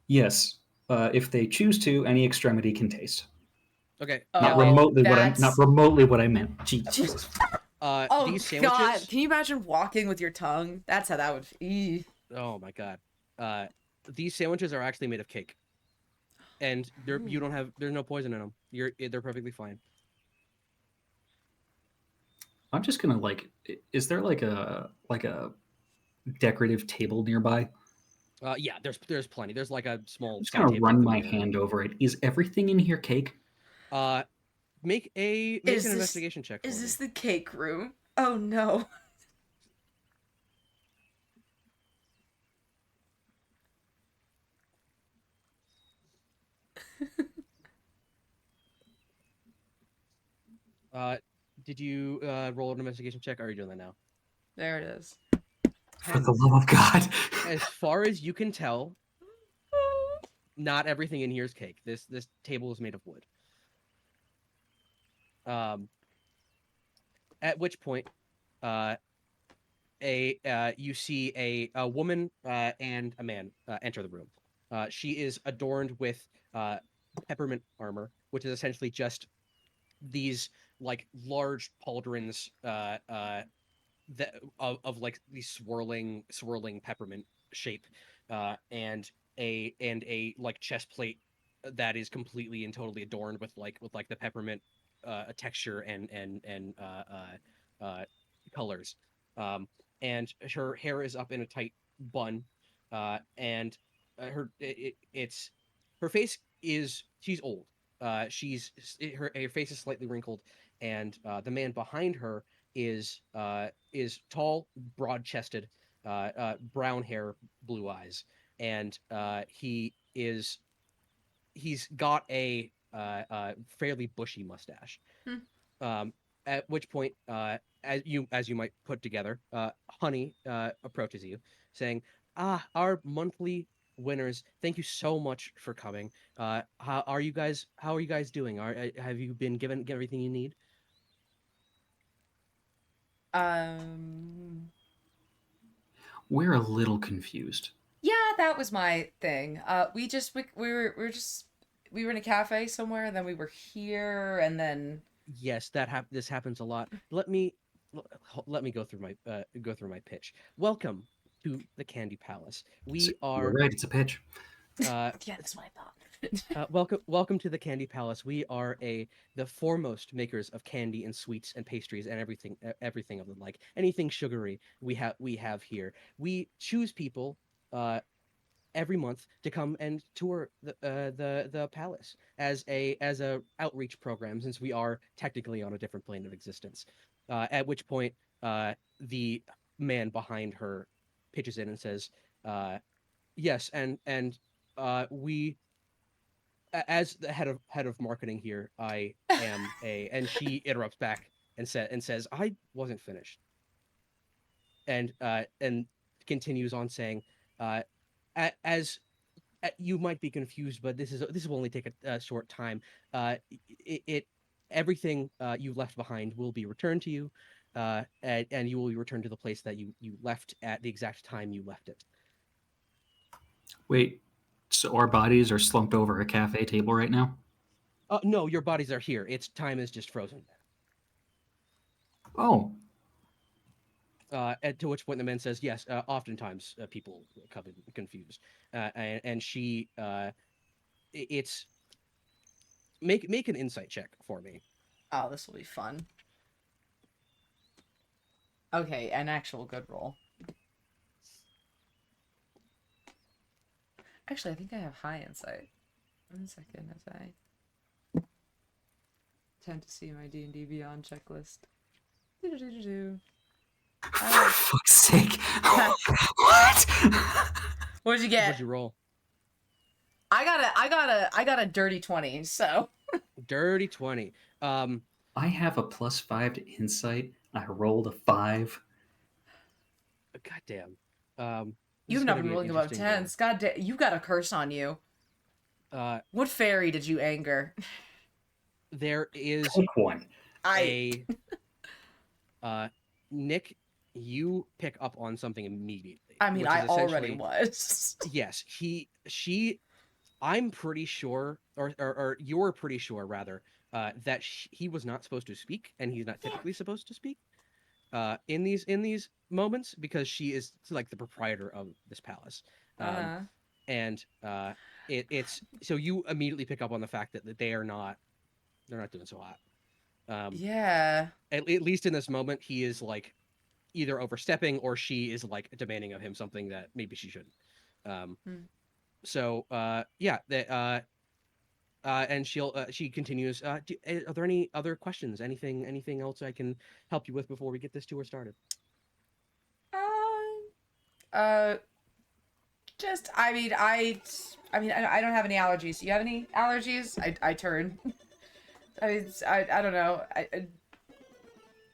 Yes, if they choose to, any extremity can taste. Okay. Not Yeah. remotely what I that's. not remotely what I meant. Jesus. Oh These God! sandwiches. Can you imagine walking with your tongue? That's how that would. Oh my god. These sandwiches are actually made of cake, and you don't have there's no poison in them. They're perfectly fine. I'm just gonna like. Is there like a decorative table nearby? Yeah. There's plenty. There's like a small I'm just side gonna table run with a my mirror. hand over it. Is everything in here cake? Make Is an this- investigation check. Is for this me. the cake room? Oh no. Did you roll an investigation check? Or are you doing that now? There it is. For the love of God! As far as you can tell, not everything in here is cake. This table is made of wood. At which point, you see a woman and a man enter the room. She is adorned with peppermint armor, which is essentially just these like large pauldrons of like these swirling peppermint shape, and a like chest plate that is completely and totally adorned with like the peppermint texture and colors. And her hair is up in a tight bun, and it's her face is she's old. Her face is slightly wrinkled, and the man behind her is tall, broad chested, brown hair, blue eyes, and he's got a fairly bushy mustache. Hmm. Um, At which point, as you might put together, Honey approaches you, saying, "Ah, our monthly winners, thank you so much for coming. How are you guys? How are you guys doing? Have you been given everything you need?" Um, We're a little confused. yeah, that was my thing. We were in a cafe somewhere, and then we were here, and then Yes, this happens a lot. Let me go through my pitch. Welcome to the Candy Palace. So We you're are right, it's a pitch. uh, yeah, that's what I thought. welcome to the Candy Palace. We are the foremost makers of candy and sweets and pastries and everything of the like. Anything sugary we have here. We choose people every month to come and tour the palace as a outreach program, since we are technically on a different plane of existence. At which point, the man behind her pitches in and says, "Yes, and we, as the head of marketing here, I am a." And she interrupts back and says, "I wasn't finished," and continues on saying, uh, "As you might be confused, but this will only take a short time. It everything you left behind will be returned to you, and you will be returned to the place that you left at the exact time you left it." Wait, so our bodies are slumped over a cafe table right now? No, your bodies are here. Its time is just frozen. Oh, And to which point the man says, "Yes, oftentimes people come in confused," and she, it's make an insight check for me. Oh, this will be fun. Okay, an actual good roll. Actually, I think I have high insight. 1 second, as I tend to see my D&D Beyond checklist. Do-do-do-do-do. for fuck's sake. What? What'd you get? What'd you roll? I got a dirty 20. So Dirty 20. I have a +5 to insight. I rolled a 5. Goddamn. This is you've not gonna been be an rolling above interesting game. tens. God damn, you got a curse on you. Uh, What fairy did you anger? there is Pick one. a Nick, you pick up on something immediately, I mean, which I is already essentially, was. yes, she I'm pretty sure, or you're pretty sure rather, that he was not supposed to speak, and he's not typically supposed to speak in these moments, because she is like the proprietor of this palace. Um, Uh-huh. and it's so you immediately pick up on the fact that they're not doing so hot. Um, Yeah. at least in this moment, he is like either overstepping, or she is like demanding of him something that maybe she shouldn't. Um, Hmm. so yeah, and she continues. Are there any other questions? Anything else I can help you with before we get this tour started? Uh, just I don't have any allergies. You have any allergies? I turn. I don't know.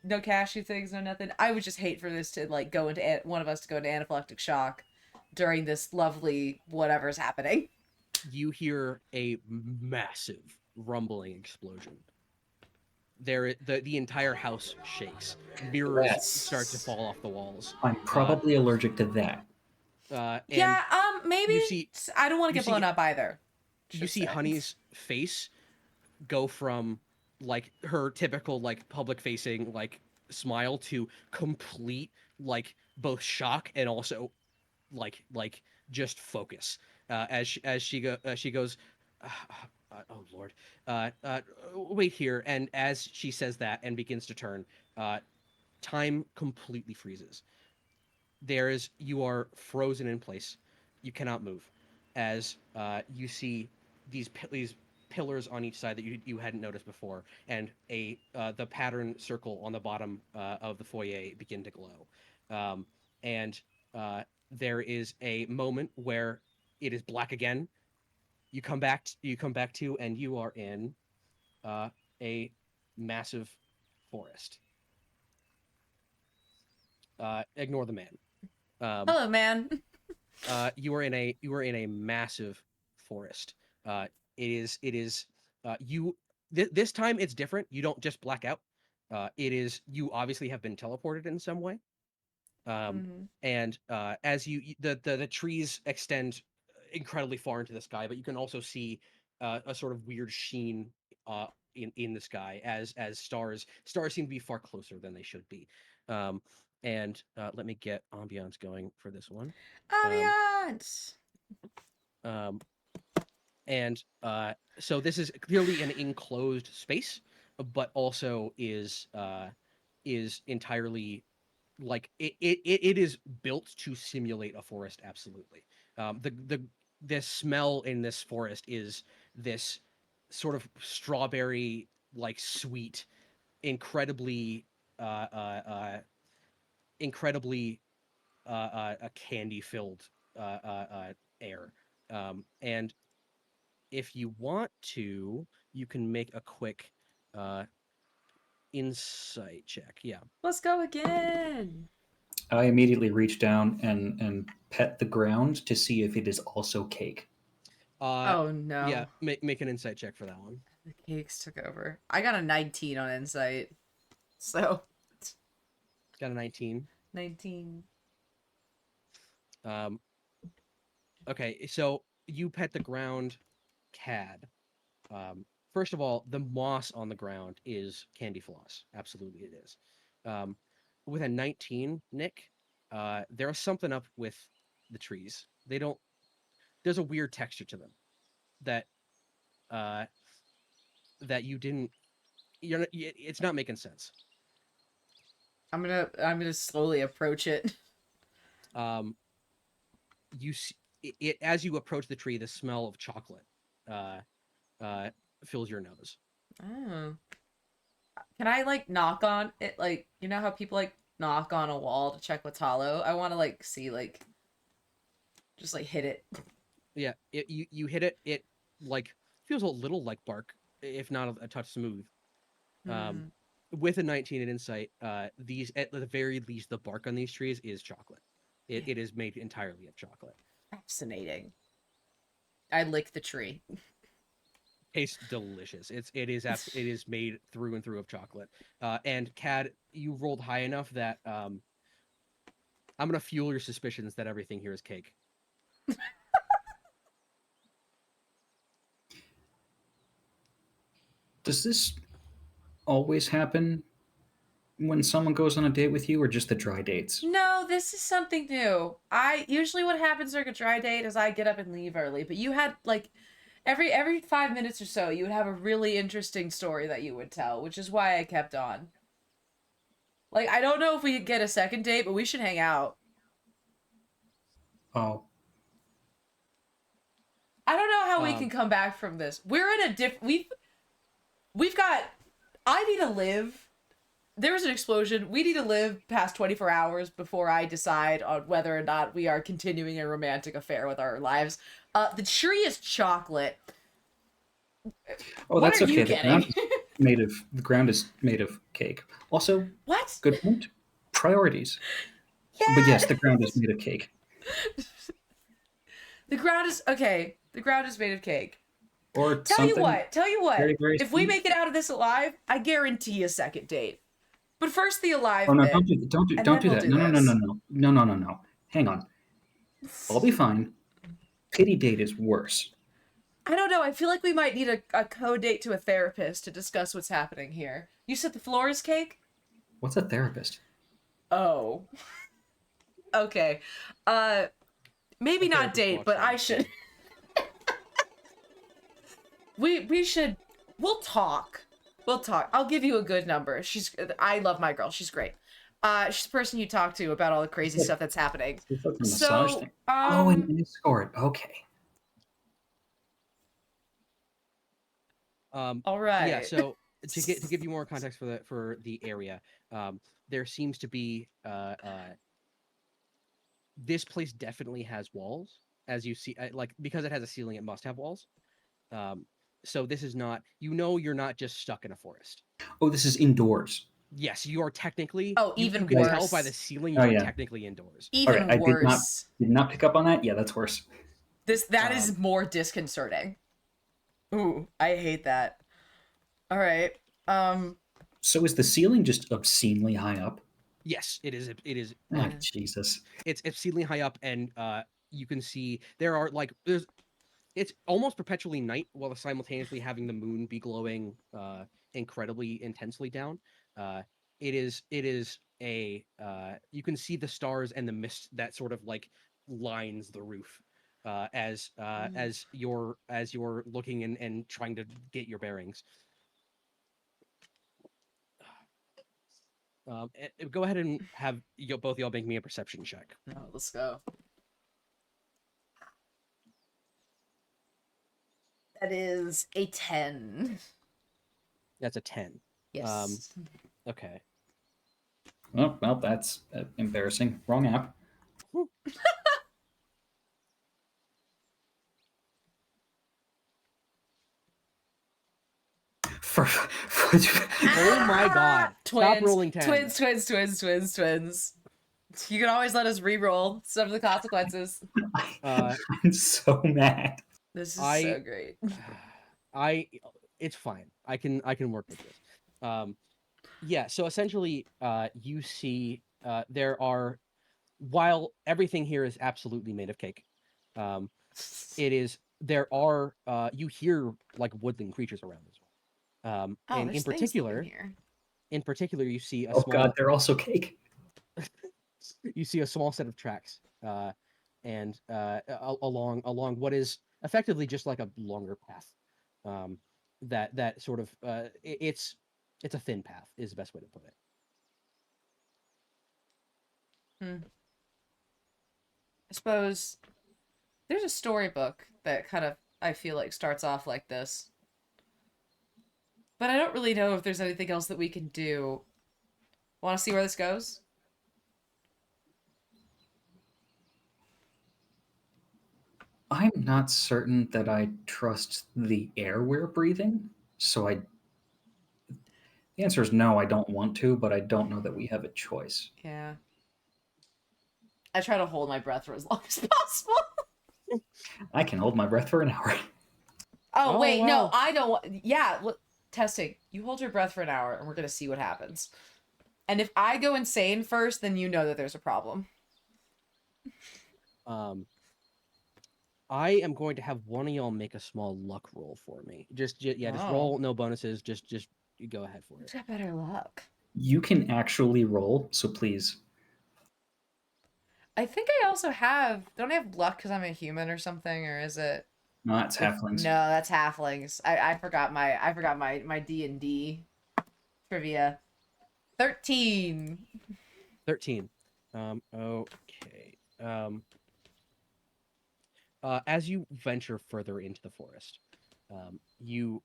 No cashew things, no nothing. I would just hate for this to like go into one of us to go into anaphylactic shock during this lovely whatever's happening. You hear a massive rumbling explosion. The entire house shakes. Mirrors start to That's. fall off the walls. I'm Uh, probably allergic to that. and Yeah, maybe you see I don't want to you get blown see up either. you Should see say. Honey's face go from like her typical like public facing like smile to complete like both shock and also like just focus, she goes, oh Lord, wait here. And as she says that and begins to turn, uh time completely freezes. You are frozen in place. You cannot move, as you see these pillars on each side that you hadn't noticed before, and the pattern circle on the bottom of the foyer begin to glow. And there is a moment where it is black again. You come back to, and you are in a massive forest. Ignore the man. Hello, man. You are in a massive forest. It is you this time it's different. You don't just black out. It is you obviously have been teleported in some way. And as the trees extend incredibly far into the sky, but you can also see a sort of weird sheen in the sky as stars seem to be far closer than they should be. And let me get ambiance going for this one. Ambiance. And so this is clearly an enclosed space, but also is entirely like it is built to simulate a forest. Absolutely. The smell in this forest is this sort of strawberry like sweet, incredibly incredibly a candy filled air. And if you want to, you can make a quick insight check. Yeah. Let's go again. I immediately reach down and pet the ground to see if it is also cake. Oh no. Yeah, make an insight check for that one. The cakes took over. I got a 19 on insight. So Got a 19. 19. Okay, so you pet the ground, Cad. First of all, the moss on the ground is candy floss. Absolutely, it is. With a 19, Nick, there's something up with the trees. They don't. There's a weird texture to them that that you didn't. You're not, it's not making sense. I'm gonna slowly approach it. You see, it as you approach the tree, the smell of chocolate fills your nose. Oh. Can I like knock on it? Like, you know how people like knock on a wall to check what's hollow? I want to like see like just like hit it. Yeah, you hit it. It like feels a little like bark, if not a touch smooth. With a 19 in insight, these at the very least, the bark on these trees is chocolate. It is made entirely of chocolate. Fascinating. I lick the tree. Tastes delicious. It is made through and through of chocolate. And Cad, you rolled high enough that I'm gonna fuel your suspicions that everything here is cake. Does this always happen when someone goes on a date with you, or just the dry dates? No, this is something new. I usually what happens during a dry date is I get up and leave early, but you had like every 5 minutes or so you would have a really interesting story that you would tell, which is why I kept on. Like I don't know if we could get a second date, but we should hang out. Oh, I don't know how we can come back from this. We're in a we've got I need to live. There was an explosion. We need to live past 24 hours before I decide on whether or not we are continuing a romantic affair with our lives. The tree is chocolate. oh, What that's are okay. you The getting? the ground is made of cake. Also, What? good point. Priorities. Yeah. But yes, the ground is made of cake. The ground is okay. The ground is made of cake. Or Tell something you what. very, very If we sweet. make it out of this alive, I guarantee a second date. But first the alive Oh no! bit. Don't and don't then do we'll that! do No, no, no, this. no, no, no, no, no, no! Hang on. I'll be fine. Pity date is worse. I don't know. I feel like we might need a co-date to a therapist to discuss what's happening here. You said the floor is cake? What's a therapist? Oh. Okay. Maybe A not therapist date, walks but around I the should. we should. We'll talk. We'll talk. I'll give you a good number. I love my girl. She's great. She's the person you talk to about all the crazy stuff that's happening. It's like a massage So, thing. Oh, an escort. Okay. all right. Yeah, so to give you more context for the area, there seems to be this place definitely has walls, as you see, like because it has a ceiling, it must have walls. So this is not, you're not just stuck in a forest. Oh, this is indoors. Yes, you are technically. Oh, you even can tell by the worse. ceiling Oh, you are yeah. technically indoors. Even Okay, I worse. did not pick up on that. Yeah, that's worse. That is more disconcerting. Ooh, I hate that. All right. So is the ceiling just obscenely high up? Yes, it is. It is Oh, like Jesus. it's exceedingly high up, and you can see there are like there's it's almost perpetually night while simultaneously having the moon be glowing incredibly intensely down. Uh, it is a you can see the stars and the mist that sort of like lines the roof as you're looking and trying to get your bearings. Go ahead and have both y'all make me a perception check. No, let's go. That is a 10. That's a 10. Yes. Okay. Oh, well, that's embarrassing. Wrong app. Oh my god. Stop Twins. rolling 10s. Twins. You can always let us re-roll. Suffer the consequences. I'm so mad. This is I- so great. It's fine. I can work with this. Yeah, so essentially you see there are, while everything here is absolutely made of cake, there are you hear like woodland creatures around as well. Oh, And there's things living here. in particular you see a Oh small God, they're also cake. you see a small set of tracks and along what is effectively just like a longer path that sort of it's a thin path is the best way to put it. I suppose there's a storybook that kind of, I feel like, starts off like this. But I don't really know if there's anything else that we can do. Want to see where this goes? I'm not certain that I trust the air we're breathing, so the answer is no, I don't want to, but I don't know that we have a choice. Yeah. I try to hold my breath for as long as possible. I can hold my breath for an hour. Oh, Oh, wait, no, wow. I don't want. Yeah, testing. You hold your breath for an hour, and we're gonna see what happens. And if I go insane first, then you know that there's a problem. I am going to have one of y'all make a small luck roll for me. Just Oh. roll, no bonuses. Just go ahead for Who's it. got better luck? You can actually roll, so please. I think I also have. Don't I have luck because I'm a human or something, or is it? No, that's halflings. No, that's halflings. I forgot my D&D trivia. 13. 13. Okay. As you venture further into the forest, you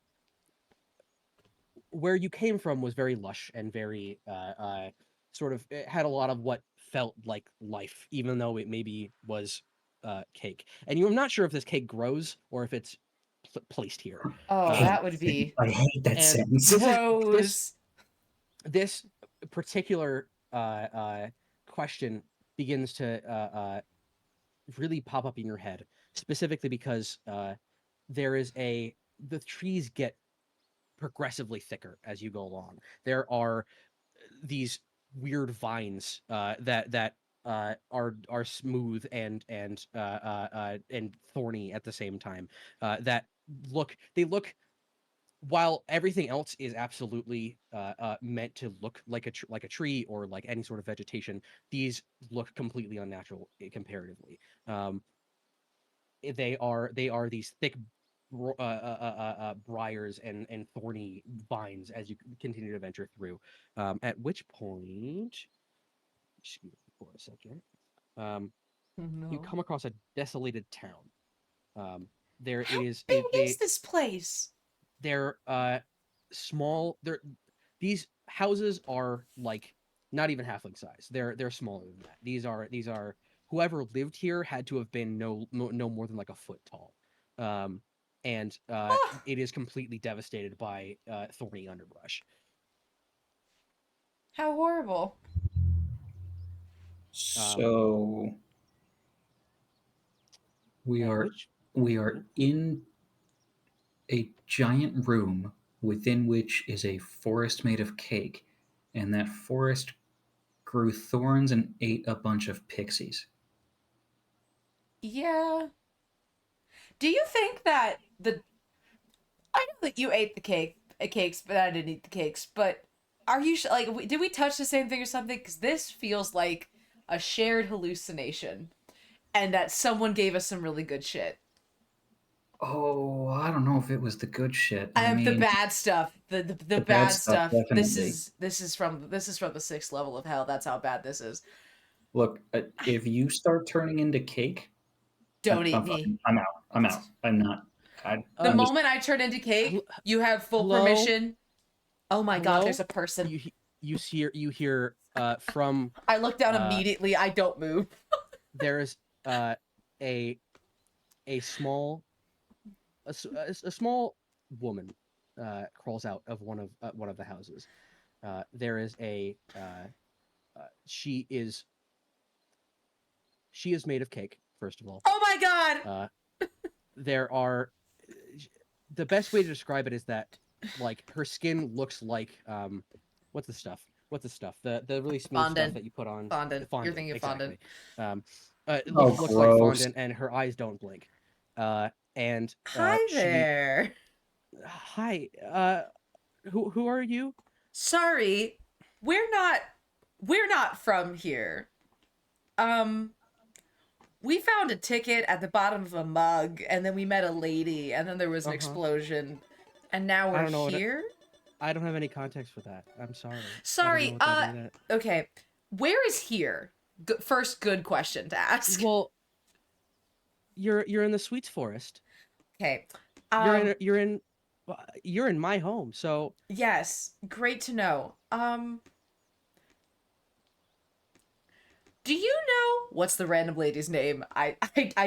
where you came from was very lush and very sort of it had a lot of what felt like life, even though it maybe was cake. And you're not sure if this cake grows or if it's placed here. Oh, that would be I hate that And sentence. gross. this particular question begins to really pop up in your head, specifically because the trees get progressively thicker as you go along. There are these weird vines are smooth and thorny at the same time. That look while everything else is absolutely meant to look like like a tree or like any sort of vegetation. These look completely unnatural comparatively. Um, they are these thick briars and thorny vines as you continue to venture through. At which point, excuse me for a second, you No. come across a desolated town. There it How is. big is this place? They're small. These houses are like not even halfling size. They're smaller than that. These are whoever lived here had to have been no more than like a foot tall. Um, and Ah, it is completely devastated by thorny underbrush. How horrible. So we are Which in a giant room within which is a forest made of cake, and that forest grew thorns and ate a bunch of pixies. Yeah. Do you think that I know that you ate the cakes, but I didn't eat the cakes, but are you like did we touch the same thing or something? Because this feels like a shared hallucination and that someone gave us some really good shit. Oh, I don't know if it was the good shit. I I have the mean, bad stuff. The the bad bad stuff, stuff. definitely. This is from the sixth level of hell. That's how bad this is. Look, if you start turning into cake, Don't eat me. I'm out. I'm out. I'm not. The uh I'm just. moment I turn into cake, hel- you have full hello permission. Oh my god, there's hello a person. you hear from I look down uh immediately. I don't move. there's a a small a small woman crawls out of one of the houses. There is a she is made of cake, first of all. Oh my god. Uh, there are the best way to describe it is that like her skin looks like what's the stuff? What's the stuff? The really smooth stuff Fondant. that you put on Fondant. You're thinking of fondant. exactly. Um, it Oh, looks like gross. fondant, and her eyes don't blink. And Hi she there. hi who are you? Sorry, we're not we're not from here. Um, we found a ticket at the bottom of a mug, and then we met a lady, and then there was an Uh-huh. explosion, and now I we're don't know what here. I don't have any context for that. I'm sorry. I don't know Sorry. what that. Okay. Where is here? First, good question to ask. Well, you're in the Sweets Forest. Okay. Well, you're in my home, so Yes. Great to know. Do you know what's the random lady's name? I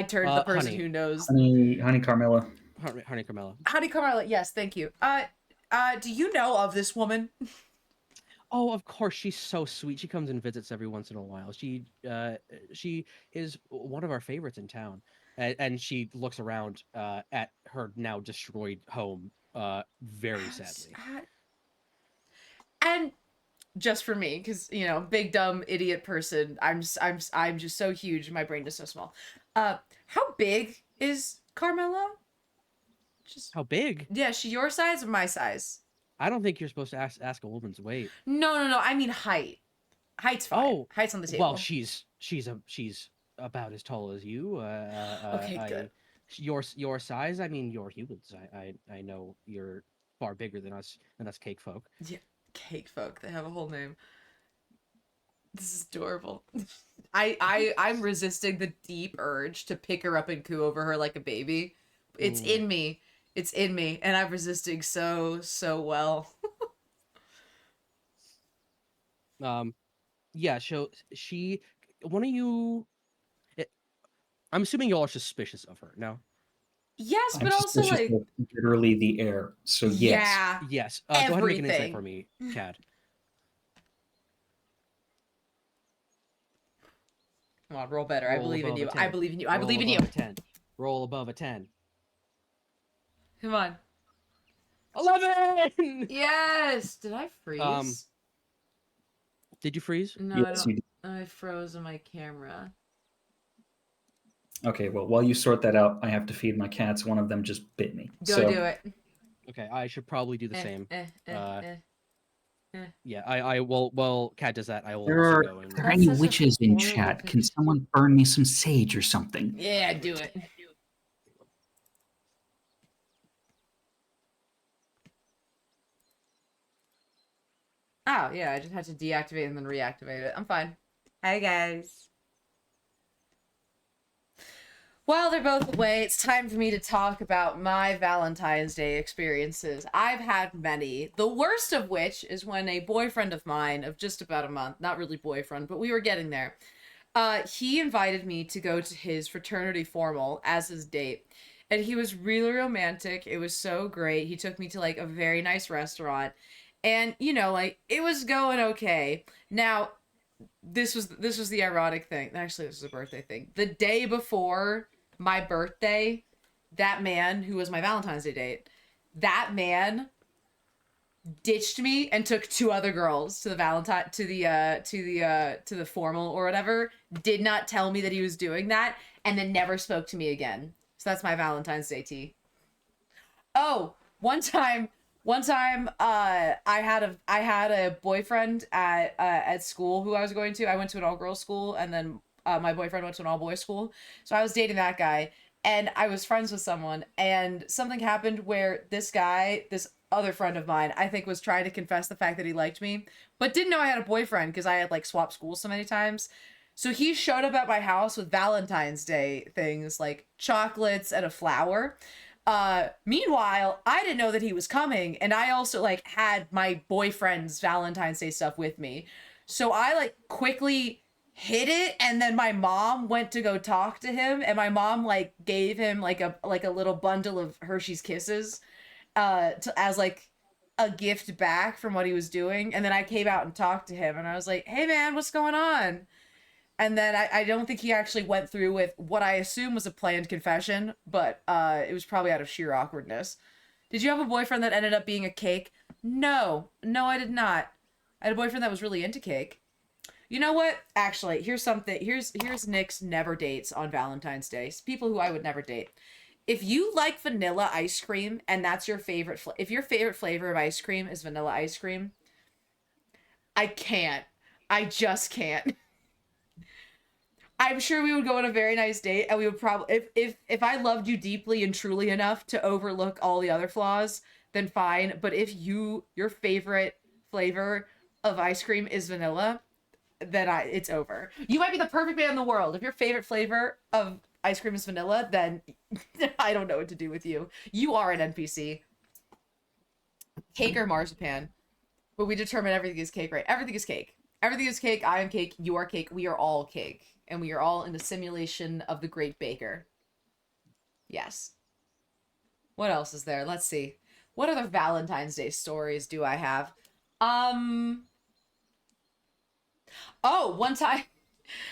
turned to the person honey, who knows. Honey Carmela. honey Carmela. Howdy, Carmela. Yes, thank you. Do you know of this woman? Oh, of course, she's so sweet. She comes and visits every once in a while. She is one of our favorites in town, and she looks around at her now destroyed home very sadly. And just for me, because big dumb idiot person. I'm just so huge. My brain is so small. How big is Carmela? Just How big? yeah, she your size or my size? I don't think you're supposed to ask a woman's weight. No. I mean height. Height's fine. Oh, Height's on the table. well, she's about as tall as you. Okay, good. Your size. I mean, you're humans. I know you're far bigger than us cake folk. Yeah, cake folk. They have a whole name. This is adorable. I'm resisting the deep urge to pick her up and coo over her like a baby. It's Ooh. in me. It's in me, and I'm resisting so well. Yeah. So she. One of you. I'm assuming y'all are suspicious of her. No. Yes, I'm but also suspicious like of literally the air. So yes. yeah, Yes. Go ahead and make an insight everything. for me, Cad. Come on, roll better. I Roll believe in above a you. 10. I believe in you. I Roll believe in you. above a 10. Roll above a 10. Come on. 11. Yes. Did I freeze? Did you freeze? No, I Yes, don't. you did. I froze on my camera. Okay, well, while you sort that out, I have to feed my cats. One of them just bit me. Go do it. Okay, I should probably do the same. Eh. Yeah, I will. Well, Cat does that. I will There also are, go and. there That's any such a witches in horrible chat? thing. Can someone burn me some sage or something? Yeah, do it. Oh, yeah, I just had to deactivate and then reactivate it. I'm fine. Hi, guys. While they're both away, it's time for me to talk about my Valentine's Day experiences. I've had many, the worst of which is when a boyfriend of mine of just about a month, not really boyfriend, but we were getting there, he invited me to go to his fraternity formal as his date. And he was really romantic. It was so great. He took me to like a very nice restaurant. And you know, like it was going okay. Now, this was the ironic thing. Actually, this was a birthday thing. The day before my birthday, that man who was my Valentine's Day date, that man ditched me and took two other girls to the to the formal or whatever. Did not tell me that he was doing that, and then never spoke to me again. So that's my Valentine's Day tea. Oh, one time, I had a boyfriend at school who I was going to. I went to an all girls school, and then my boyfriend went to an all boys school. So I was dating that guy, and I was friends with someone, and something happened where this guy, this other friend of mine, I think was trying to confess the fact that he liked me, but didn't know I had a boyfriend because I had like swapped schools so many times. So he showed up at my house with Valentine's Day things like chocolates and a flower. Meanwhile, I didn't know that he was coming, and I also like had my boyfriend's Valentine's Day stuff with me. So I like quickly hid it, and then my mom went to go talk to him, and my mom like gave him like a little bundle of Hershey's Kisses as like a gift back from what he was doing. And then I came out and talked to him, and I was like, "Hey man, what's going on?" And then I don't think he actually went through with what I assume was a planned confession, but it was probably out of sheer awkwardness. Did you have a boyfriend that ended up being a cake? No. No, I did not. I had a boyfriend that was really into cake. You know what? Actually, here's something. Here's Nick's never dates on Valentine's Day. People who I would never date. If you like vanilla ice cream and that's your favorite if your favorite flavor of ice cream is vanilla ice cream, I can't. I just can't. I'm sure we would go on a very nice date, and we would probably, if I loved you deeply and truly enough to overlook all the other flaws, then fine. But if your favorite flavor of ice cream is vanilla, then it's over. You might be the perfect man in the world. If your favorite flavor of ice cream is vanilla, then I don't know what to do with you. You are an NPC. Cake or marzipan? But we determine everything is cake, right? Everything is cake. Everything is cake. I am cake. You are cake. We are all cake. And we are all in the simulation of the great baker. Yes. What else is there? Let's see. What other Valentine's Day stories do I have? Oh, one time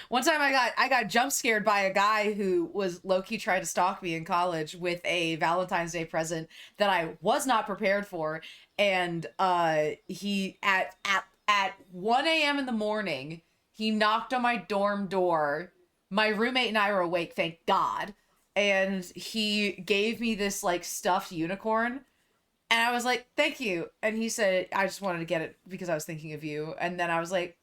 I got jump scared by a guy who was low-key trying to stalk me in college with a Valentine's Day present that I was not prepared for. And he at 1 a.m. in the morning, he knocked on my dorm door. My roommate and I were awake, thank God. And he gave me this like stuffed unicorn. And I was like, thank you. And he said, I just wanted to get it because I was thinking of you. And then I was like,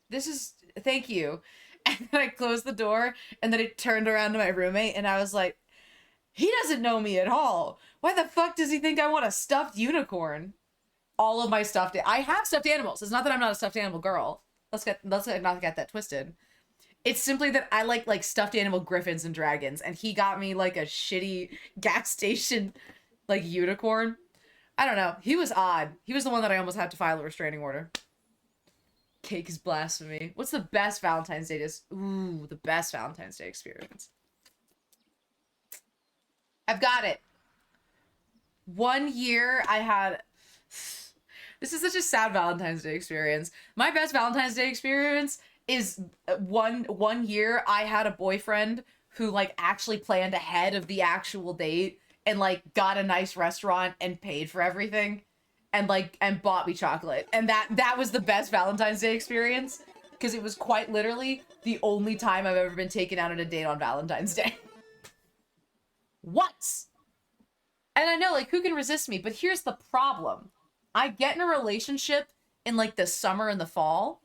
thank you. And then I closed the door, and then I turned around to my roommate, and I was like, he doesn't know me at all. Why the fuck does he think I want a stuffed unicorn? All of my I have stuffed animals. It's not that I'm not a stuffed animal girl. Let's not get that twisted. It's simply that I like stuffed animal griffins and dragons, and he got me like a shitty gas station like unicorn. I don't know. He was odd. He was the one that I almost had to file a restraining order. Cake is blasphemy. What's the best Valentine's Day? Ooh, the best Valentine's Day experience. I've got it. One year I had... This is such a sad Valentine's Day experience. My best Valentine's Day experience is one year I had a boyfriend who like actually planned ahead of the actual date and like got a nice restaurant and paid for everything and bought me chocolate. And that was the best Valentine's Day experience because it was quite literally the only time I've ever been taken out on a date on Valentine's Day. Once. And I know, like, who can resist me? But here's the problem. I get in a relationship in, like, the summer and the fall,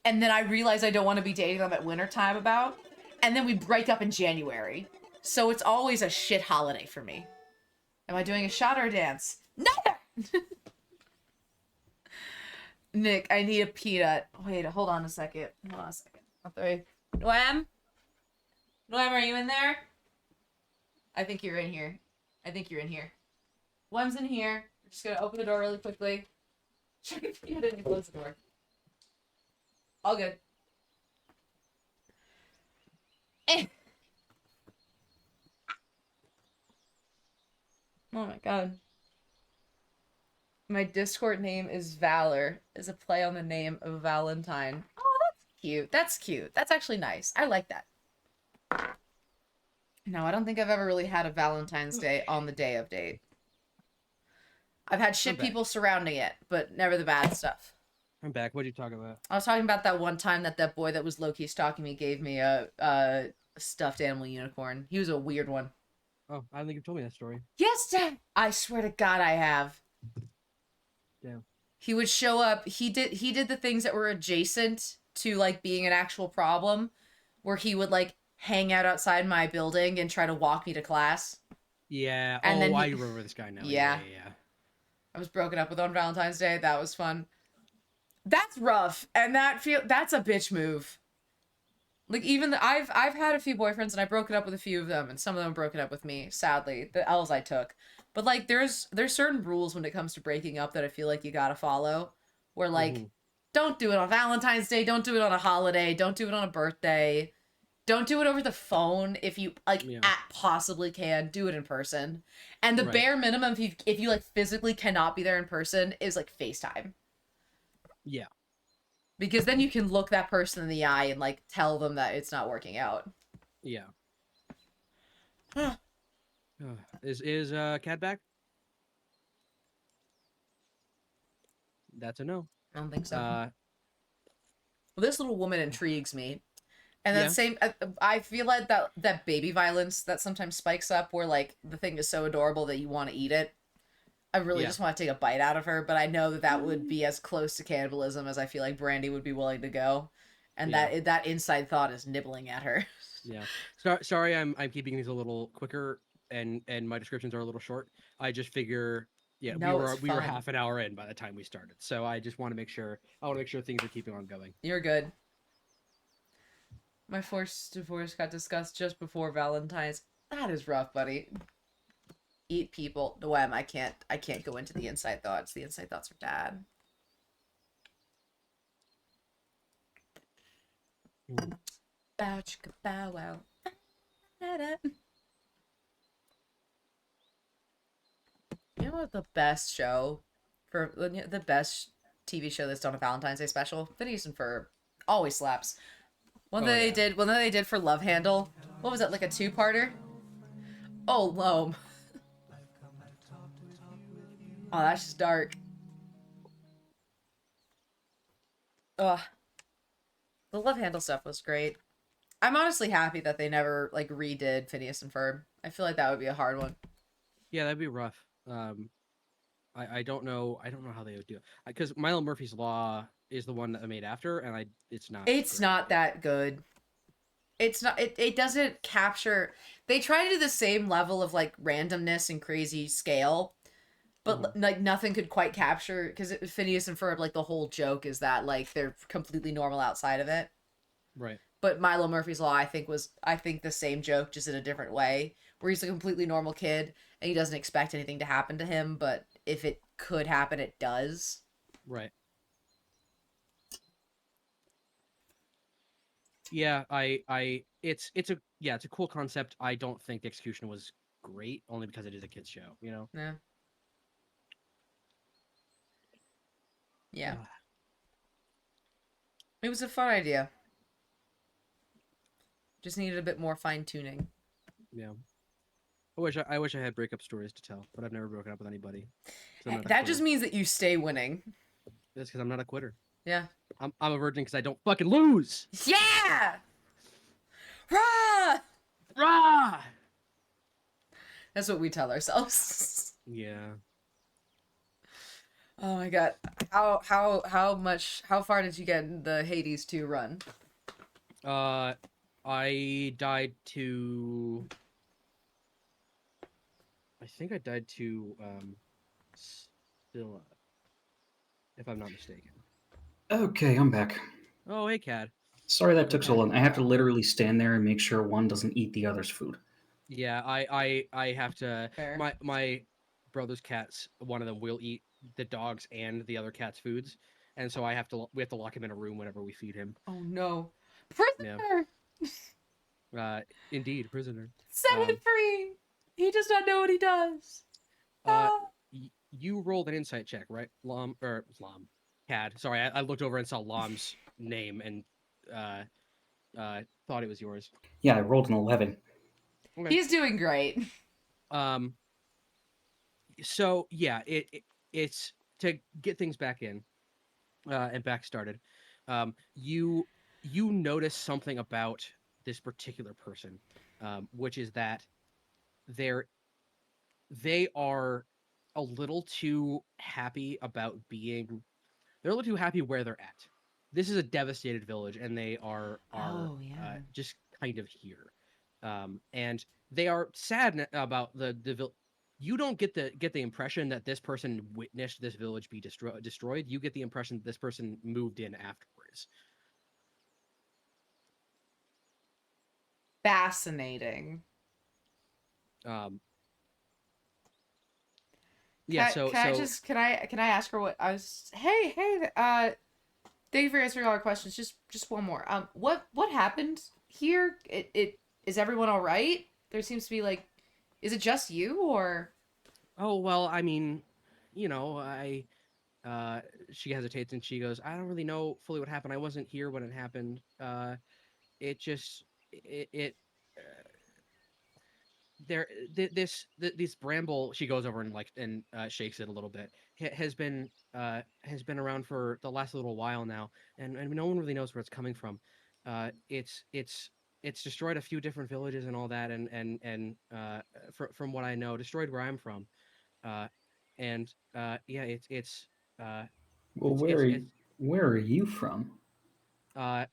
and then I realize I don't want to be dating them at wintertime and then we break up in January. So it's always a shit holiday for me. Am I doing a shot or a dance? Neither! Nick, I need a peanut. Wait, hold on a second. Hold on a second. Noam? Noam, are you in there? I think you're in here. Noam's in here. We're just gonna open the door really quickly. You didn't close the door. All good. Oh my god. My Discord name is Valor, is a play on the name of Valentine. Oh, that's cute. That's cute. That's actually nice. I like that. No, I don't think I've ever really had a Valentine's Day on the day of date. I've had shit back. people surrounding it, but never the bad stuff. I'm back. What are you talking about? I was talking about that one time that boy that was low-key stalking me gave me a stuffed animal unicorn. He was a weird one. Oh, I don't think you've told me that story. Yes, Dad! I swear to God I have. Damn. He would show up. He did the things that were adjacent to like being an actual problem, where he would like hang out outside my building and try to walk me to class. Yeah. And then I he- remember this guy now. Yeah. Yeah. I was broken up with on Valentine's Day. That was fun. That's rough, and that's a bitch move. Like I've had a few boyfriends and I've broken up with a few of them, and some of them have broken up with me. Sadly, the L's I took. But like, there's certain rules when it comes to breaking up that I feel like you gotta follow. Where like, don't do it on Valentine's Day. Don't do it on a holiday. Don't do it on a birthday. Don't do it over the phone if you like possibly can. Do it in person. And the bare minimum, if you like physically cannot be there in person, is like FaceTime. Yeah. Because then you can look that person in the eye and like tell them that it's not working out. Yeah. Is Cat back? That's a no. I don't think so. Uh, Well, this little woman intrigues me. And that Yeah. same, I feel like that baby violence that sometimes spikes up where like the thing is so adorable that you want to eat it. I really Yeah. just want to take a bite out of her, but I know that would be as close to cannibalism as I feel like Brandy would be willing to go. And Yeah. that inside thought is nibbling at her. Yeah. Sorry, I'm keeping these a little quicker and my descriptions are a little short. I just figure No, we it's were fine. half an hour in by the time we started. So I just want to make sure things are keeping on going. You're good. My forced divorce got discussed just before Valentine's. That is rough, buddy. Eat people. No, I can't go into the inside thoughts. The inside thoughts are bad. Bow chicka bow wow. You know what the best show for the best TV show that's done a Valentine's Day special? Phineas and Ferb always slaps. One that they did for Love Handle. What was it, like a two-parter? Oh, Loam. Oh, that's just dark. Ugh. The Love Handle stuff was great. I'm honestly happy that they never like redid Phineas and Ferb. I feel like that would be a hard one. Yeah, that'd be rough. I don't know how they would do it because Milo Murphy's Law is the one that I made after, and it's not. It's great. not that good. It's not. It doesn't capture. They try to do the same level of like randomness and crazy scale, but like nothing could quite capture because Phineas and Ferb, like the whole joke is that like they're completely normal outside of it. Right. But Milo Murphy's Law, I think the same joke, just in a different way, where he's a completely normal kid and he doesn't expect anything to happen to him, but if it could happen, it does. Right. Yeah, it's a cool concept. I don't think the execution was great, only because it is a kids show, you know. Yeah. Yeah. It was a fun idea. Just needed a bit more fine tuning. Yeah. I wish I had breakup stories to tell, but I've never broken up with anybody. So I'm not a That just quitter. means that you stay winning. That's because I'm not a quitter. Yeah. I'm a virgin because I don't fucking lose. Yeah! Rah! Rah! That's what we tell ourselves. Yeah. Oh my god. How far did you get in the Hades 2 run? I died to. I think I died to Scylla, if I'm not mistaken. Okay, I'm back. Oh, hey, Cad. Sorry that took so long. I have to literally stand there and make sure one doesn't eat the other's food. Yeah, I have to. Fair. My brother's cats. One of them will eat the dogs and the other cat's foods, and so we have to lock him in a room whenever we feed him. Oh no. Prisoner! Indeed, prisoner. Set him free! He does not know what he does. Ah. you rolled an insight check, right? Lom, Cad. Sorry, I looked over and saw Lom's name and uh thought it was yours. Yeah, I rolled an 11. Okay. He's doing great. Um. So yeah, it's to get things back in, and back started. You notice something about this particular person, which is that they're they are a little too happy about being they're a little too happy where they're at. This is a devastated village, and they are Oh yeah. just kind of here, and they are sad about You don't get the impression that this person witnessed this village be destroyed. You get the impression that this person moved in afterwards. Fascinating. Um, yeah. So Can I ask her what I was? Hey, thank you for answering all our questions. Just one more. What happened here? It is everyone all right? There seems to be like, is it just you or? oh well, I mean, I she hesitates and she goes, I don't really know fully what happened. I wasn't here when it happened. It just it there this bramble, she goes over and shakes it a little bit, has been around for the last little while now, and no one really knows where it's coming from. It's destroyed a few different villages and all that, from what I know, destroyed where I'm from. uh and yeah, uh Well, it's where are you from? uh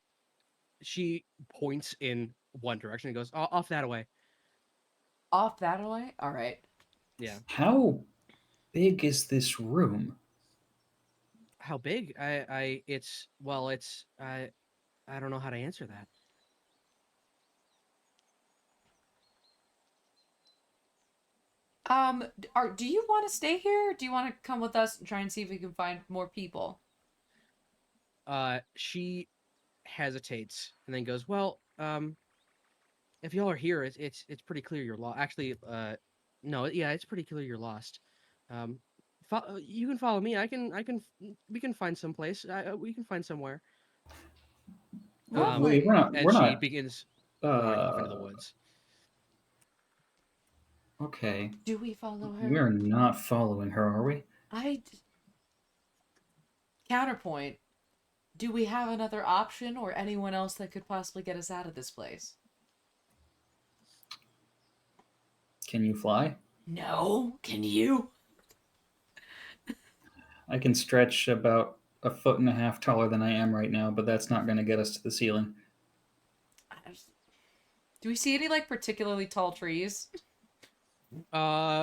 she points in one direction and goes, Off that way." Off that away? All right. Yeah. How big is this room? How big? I don't know how to answer that. Do you want to stay here? Or do you want to come with us and try and see if we can find more people? She hesitates and then goes, "Well, if y'all are here, it's pretty clear you're lost. Actually, no, yeah, it's pretty clear you're lost. Um, you can follow me. We can find some place. We can find somewhere." Wait, Lovely. And we're she not. begins wandering off into the Uh, woods. okay. Do we follow her? We're not following her, are we? I Counterpoint. Do we have another option or anyone else that could possibly get us out of this place? Can you fly? No. Can you? I can stretch about a foot and a half taller than I am right now, but that's not going to get us to the ceiling. Do we see any like particularly tall trees?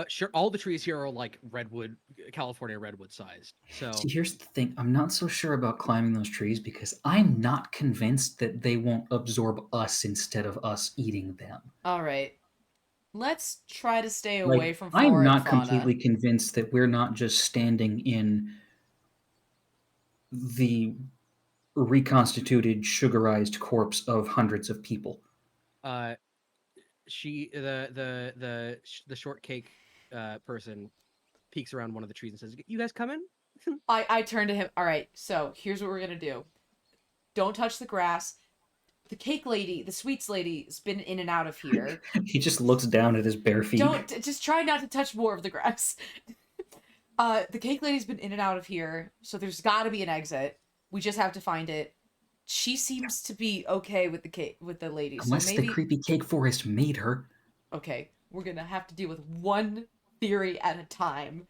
Sure. All the trees here are like redwood, California redwood sized. So See, here's the thing. I'm not so sure about climbing those trees because I'm not convinced that they won't absorb us instead of us eating them. All right. Let's try to stay away Like, from I'm flora and not fauna. completely convinced that we're not just standing in the reconstituted, sugarized corpse of hundreds of people. uh she the short cake person peeks around one of the trees and says, "You guys coming?" I turn to him. All right. So here's what we're gonna do. Don't touch the grass. The cake lady, the sweets lady, has been in and out of here. He just looks down at his bare feet. Don't just try not to touch more of the grass. The cake lady's been in and out of here, so there's got to be an exit. We just have to find it. She seems to be okay with the lady, so Unless the maybe creepy cake forest made her. okay. We're gonna have to deal with one theory at a time.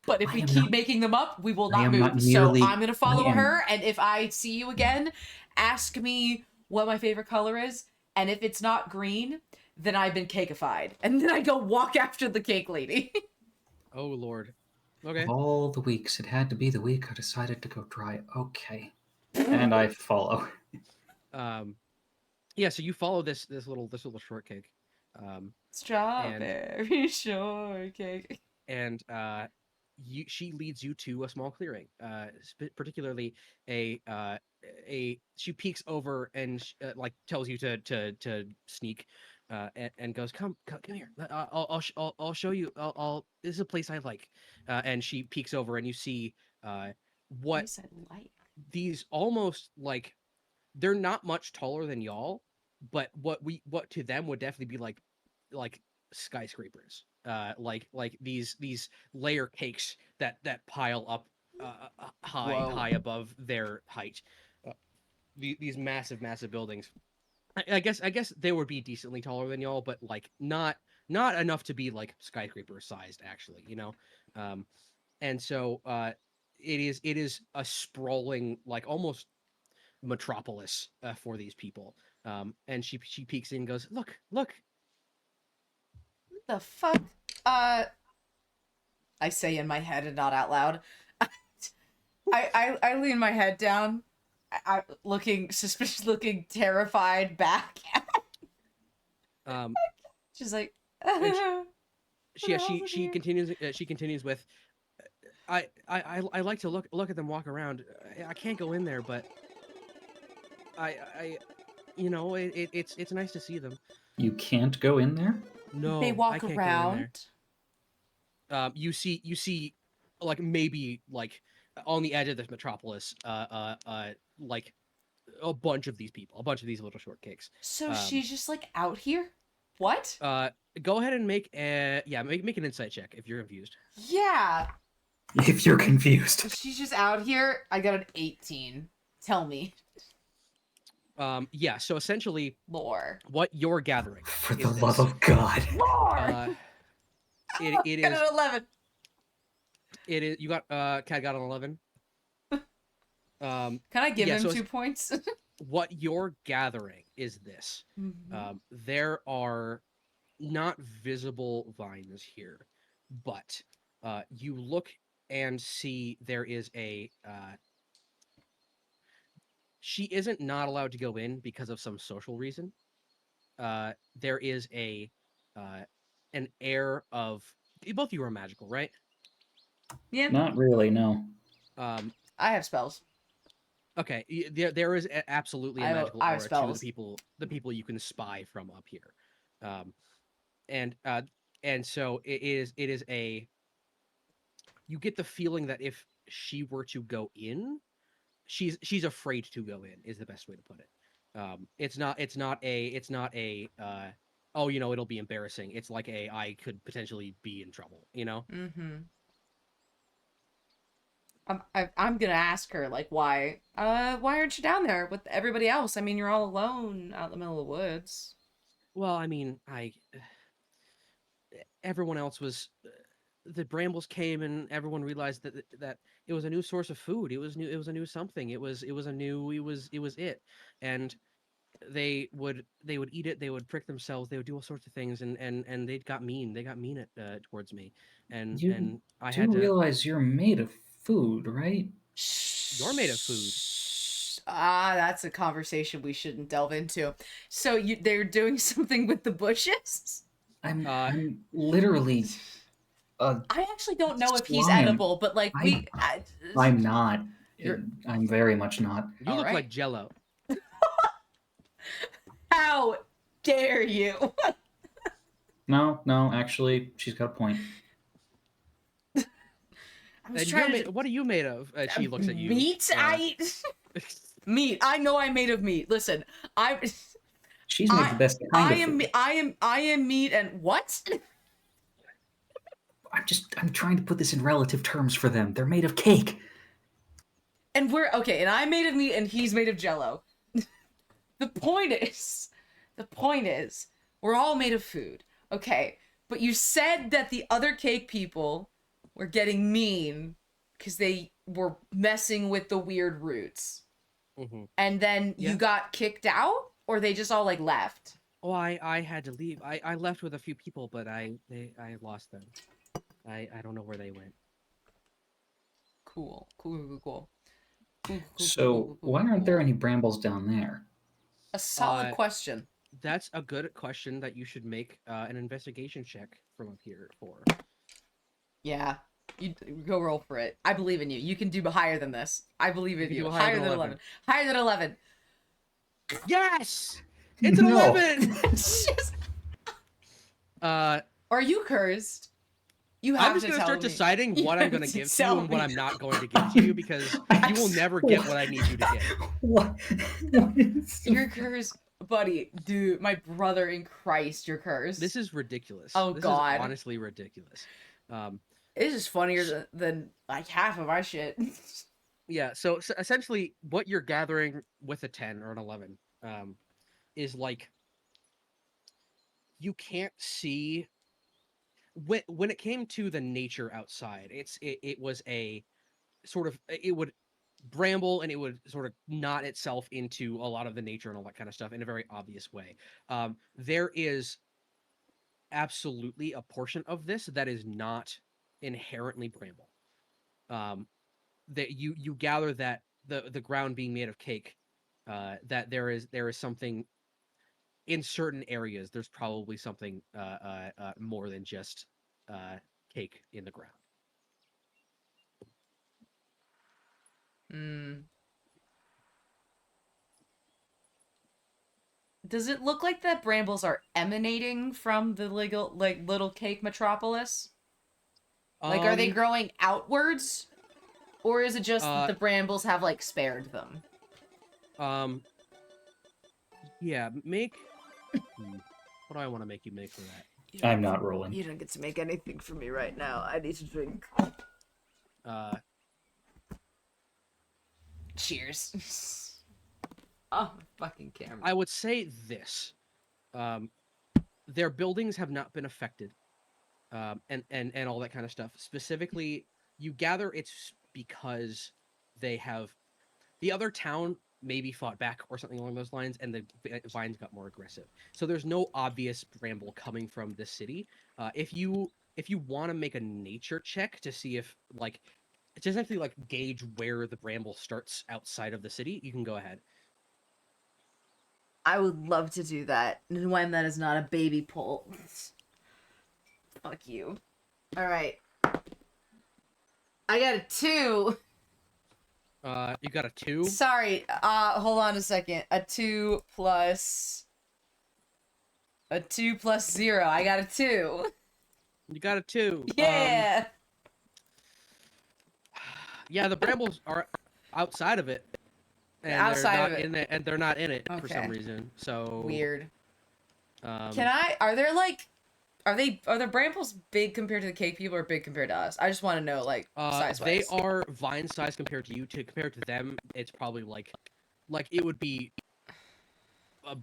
But if I we am keep not. making them up, we will I not am move. not So nearly. I'm gonna I follow am. her, and if I see you again, ask me what my favorite color is, and if it's not green, then I've been cakeified, and then I go walk after the cake lady. Oh Lord. Of Okay. all the weeks, it had to be the week I decided to go dry. Okay. And I follow. Um. Yeah. So you follow this little shortcake, and Strawberry shortcake. and she leads you to a small clearing, particularly a she peeks over and tells you to sneak, and goes, come here. I'll show you. This is a place I like. And she peeks over, and you see what Place I like. these almost like they're not much taller than y'all, but what to them would definitely be like skyscrapers. Like these layer cakes that pile up Whoa. high above their height. These massive buildings. I guess they would be decently taller than y'all, but like not enough to be like skyscraper sized actually, you know. And so it is a sprawling like almost metropolis for these people. And she peeks in and goes, look. The fuck? I say in my head and not out loud. I lean my head down, looking suspicious, looking terrified back. She's like, she continues with, I like to look at them walk around. I can't go in there, but I you know it's nice to see them. You can't go in there? No, they walk I can't around. Go in there. You see like maybe like on the edge of this metropolis like a bunch of these people, a bunch of these little short cakes. So she's just like out here? What? Go ahead and make make an insight check if you're confused. Yeah. If you're confused. She's just out here. I got an 18. Tell me. Yeah, so essentially Lore. what you're gathering. For the love of God. Lore! It got is an 11. It is you got Cat got an 11. Can I give him 2 points? What you're gathering is this. There are not visible vines here, but you look and see there is a she isn't not allowed to go in because of some social reason. There is a an air of both of you are magical, right? Yeah. Not really, no. I have spells. Okay, there is absolutely a magical I aura have to spells. the people you can spy from up here, and so it is a. You get the feeling that if she were to go in, she's afraid to go in is the best way to put it. It's not a oh, you know, it'll be embarrassing. It's like I could potentially be in trouble, you know. I'm gonna ask her like why aren't you down there with everybody else? I mean, you're all alone out in the middle of the woods. Well, I mean, everyone else was the brambles came and everyone realized that it was a new source of food. It was a new something. It was it. And they would eat it, they would prick themselves, they would do all sorts of things, and they got mean towards me. And I had to realize you're made of food, right? You're made of food. That's a conversation we shouldn't delve into. So they're doing something with the bushes? I'm literally I actually don't know if he's slime. edible, but like I'm not. I'm very much not. You look like Jello. How dare you? No, actually, she's got a point. What are you made of? She looks at you. Meat? Meat. I know I'm made of meat. Listen, She's made the best kind of food. I am meat and what? I'm trying to put this in relative terms for them. They're made of cake. And and I'm made of meat and he's made of Jello. The point is, we're all made of food. Okay, but you said that the other cake people were getting mean because they were messing with the weird roots. And then you got kicked out, or they just all like left? Oh, I had to leave. I left with a few people, but I lost them. I don't know where they went. Cool. So why aren't there any brambles down there? A solid question. That's a good question that you should make an investigation check from up here for. Yeah, you go roll for it. I believe in you. You can do higher than this. I believe in you. Higher than 11. Higher than 11. Yes! It's an 11! Uh, Or are you cursed? You have I'm just to gonna tell start me. deciding You what I'm have gonna to give to tell you and what me. I'm not going to give to you because you will never get what I need you to get. What? What is You're cursed, buddy. Dude, my brother in Christ, you're cursed. This is ridiculous. Oh, this God. is honestly ridiculous. It's just funnier than like half of my shit. Yeah. So essentially, what you're gathering with a 10 or an 11 is like you can't see when it came to the nature outside. It was a sort of it would bramble and it would sort of knot itself into a lot of the nature and all that kind of stuff in a very obvious way. There is absolutely a portion of this that is not inherently bramble. That you gather that the ground being made of cake, that there is something in certain areas. There's probably something more than just cake in the ground. Hmm. Does it look like that brambles are emanating from the little cake metropolis? Like, are they growing outwards? Or is it just that the brambles have, like, spared them? Yeah, make. What do I want to make you make for that? I'm not rolling. You don't get to make anything for me right now. I need to drink. Cheers. Oh, my fucking camera. I would say this. Their buildings have not been affected. And all that kind of stuff. Specifically, you gather it's because they have the other town maybe fought back or something along those lines, and the vines got more aggressive. So there's no obvious bramble coming from the city. If you want to make a nature check to see if like it's essentially like gauge where the bramble starts outside of the city, you can go ahead. I would love to do that when that is not a baby pull. Fuck you. Alright. I got a 2. You got a 2? Sorry, hold on a second. A 2 plus 0. I got a 2. You got a 2. Yeah. Yeah, the brambles are outside of it. And Outside they're of not it. in it, and they're not in it for some Okay. reason. So Weird. Can Are the brambles big compared to the cake people or big compared to us? I just want to know, like, size-wise. They are vine size compared to you. Compared to them, it's probably like it would be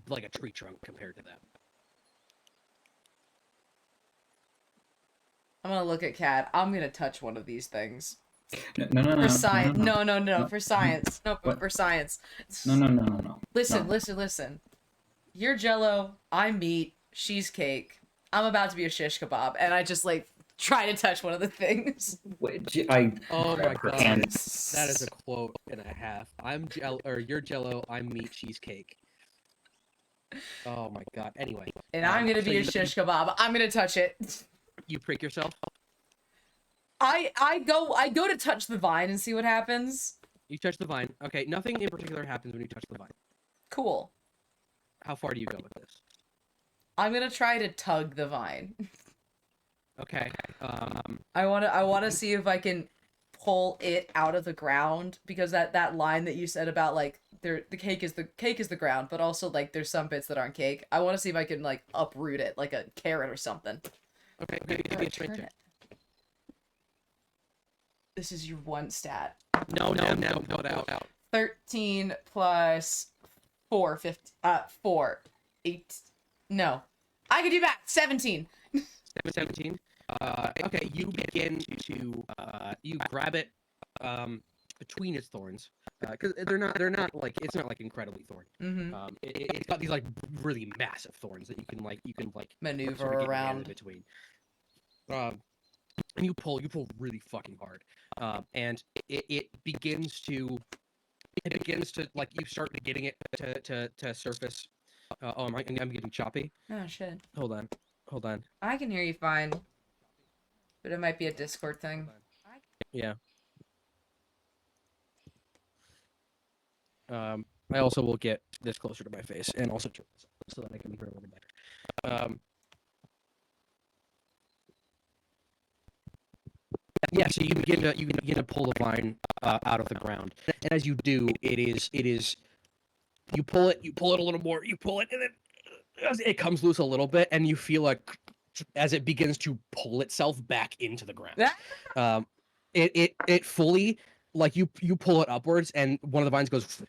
like a tree trunk compared to them. I'm gonna look at Cat. I'm gonna touch one of these things. No. For science. No. No. For science. No, What? for science. No. Listen. You're Jello. I'm meat. She's cake. I'm about to be a shish kebab, and I just like try to touch one of the things. Oh my god, And that is a quote and a half. You're Jello. I'm meat. She's cake. Oh my god. Anyway. And I'm gonna be a shish kebab. I'm gonna touch it. You prick yourself. I go to touch the vine and see what happens. You touch the vine. Okay, nothing in particular happens when you touch the vine. Cool. How far do you go with this? I'm gonna try to tug the vine. Okay. I wanna see if I can pull it out of the ground, because that line that you said about like the cake is the ground, but also like there's some bits that aren't cake. I want to see if I can like uproot it like a carrot or something. Okay. Give me a strength check. This is your one stat. No, pull it out. 13 plus 4, 4, 8. No. I can do math. 17. 17. Okay, you begin to you grab it between its thorns, because they're not like, it's not like incredibly thorny. Mm-hmm. It's got these like really massive thorns that you can Maneuver sort of get your hands around in between. And you pull really fucking hard, and it begins to like, you start getting it to surface. I'm getting choppy. Oh shit. Hold on. I can hear you fine, but it might be a Discord thing. Yeah. I also will get this closer to my face and also turn this up so that I can hear a little better. Yeah, so you begin to pull the vine out of the ground, and as you do, it is you pull it a little more, you pull it, and then as it comes loose a little bit, and you feel like as it begins to pull itself back into the ground. Um, it fully, like, you pull it upwards, and one of the vines goes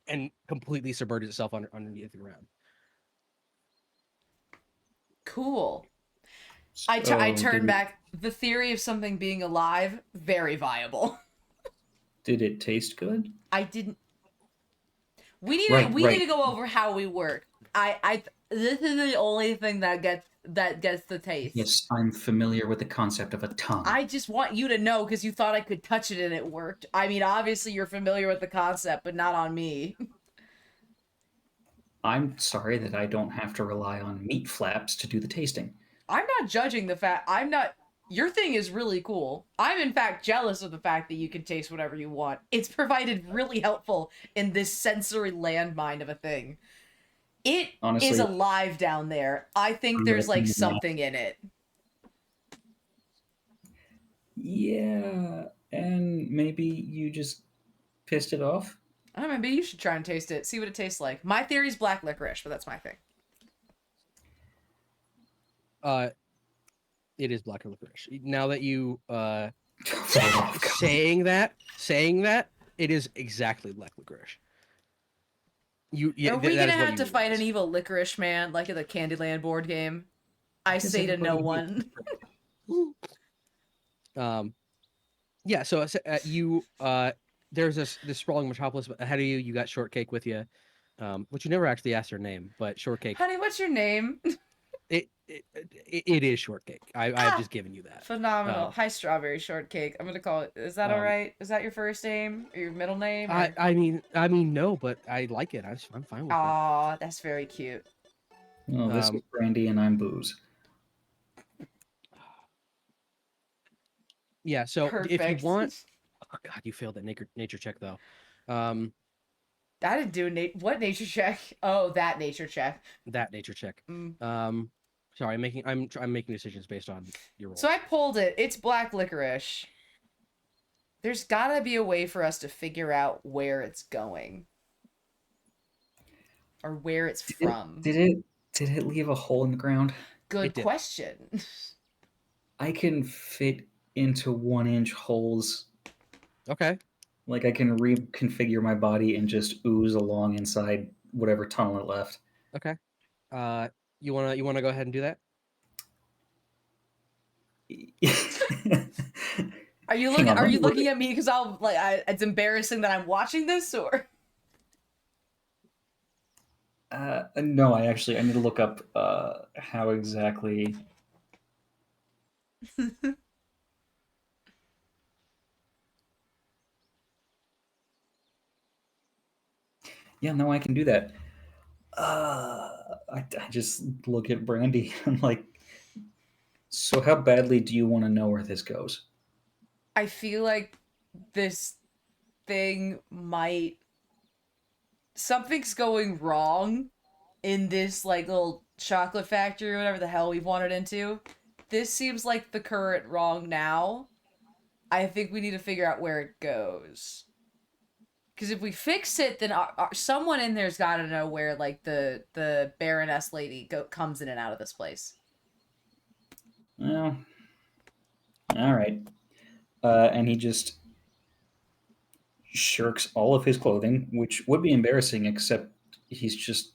and completely submerges itself underneath the ground. Cool. So, I turn did back. The theory of something being alive, very viable. did it taste good? I didn't. We need Right, we need to right. go over how we work. This is the only thing that gets the taste. Yes, I'm familiar with the concept of a tongue. I just want you to know because you thought I could touch it and it worked. I mean, obviously you're familiar with the concept, but not on me. I'm sorry that I don't have to rely on meat flaps to do the tasting. I'm not judging the fact. I'm not. Your thing is really cool. I'm in fact jealous of the fact that you can taste whatever you want. It's provided really helpful in this sensory landmine of a thing. It Honestly, is alive down there. I think I'm there's gonna like do the math. something in it. Yeah, and maybe you just pissed it off? I don't know, maybe you should try and taste it. See what it tastes like. My theory is black licorice, but that's my thing. It is black licorice. Now that you Oh, God. saying that, it is exactly black licorice. Are we that gonna is what have to you fight an realize. evil licorice man like in the Candyland board game? I Does say to no everybody one. Yeah, so you there's this sprawling metropolis ahead of you. You got Shortcake with you, which you never actually asked her name, but Shortcake. Honey, what's your name? It is Shortcake. I've just given you that. Phenomenal. Hi, Strawberry Shortcake. I'm gonna call it. Is that all Um, right? Is that your first name or your middle name? Or... I mean no, but I like it. I'm fine with it. Aw, that's very cute. Oh, this is brandy and I'm booze. Yeah, so if you Perfect. want, oh God, you failed that nature check though. Um, I didn't do what nature check? Oh, that nature check. that nature check. Mm. Sorry, I'm making decisions based on your roll. So I pulled it. It's black licorice. There's gotta be a way for us to figure out where it's going. Or where it's from. Did it leave a hole in the ground? Good question. I can fit into 1-inch holes. Okay. Like I can reconfigure my body and just ooze along inside whatever tunnel it left. Okay. You wanna go ahead and do that? Are you Hang looking? on, Are let me you look looking at me because I'll like? It's embarrassing that I'm watching this, or No, I need to look up how exactly. Yeah, no, I can do that. I just look at Brandy. I'm like, so how badly do you want to know where this goes? I feel like this thing might something's going wrong in this like little chocolate factory or whatever the hell we've wandered into. This seems like the current wrong now. I think we need to figure out where it goes. Because if we fix it, then someone in there's got to know where like the Baroness lady comes in and out of this place. Well, all right. And he just shirks all of his clothing, which would be embarrassing, except he's just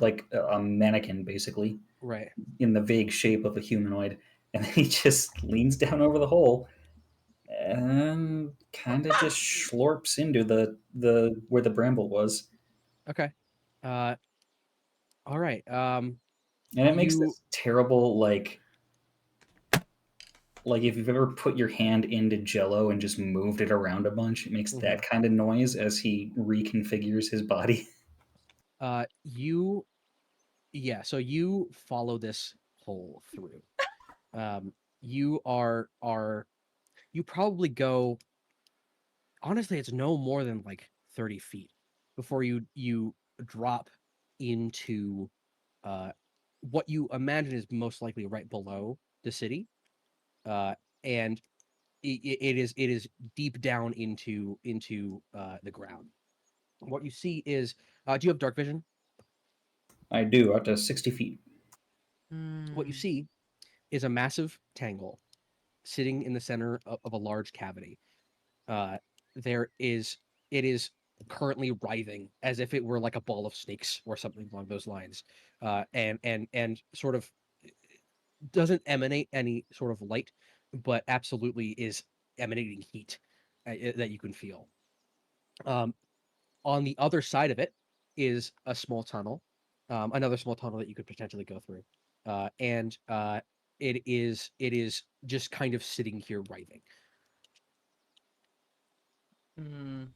like a mannequin, basically, Right. in the vague shape of a humanoid. And then he just leans down over the hole and kind of just slurps into the where the bramble was. Okay. All right. And it makes this terrible like if you've ever put your hand into jello and just moved it around a bunch, it makes that kind of noise as he reconfigures his body. So you follow this hole through. You you probably go, honestly, it's no more than like 30 feet before you drop into what you imagine is most likely right below the city. And it is deep down into the ground. What you see is, do you have dark vision? I do, up to 60 feet. What you Mm. see is a massive tangle sitting in the center of a large cavity. There is it is currently writhing as if it were like a ball of snakes or something along those lines, and sort of doesn't emanate any sort of light, but absolutely is emanating heat that you can feel. Um, on the other side of it is a small tunnel, another small tunnel that you could potentially go through, and it is just kind of sitting here writhing. Mm.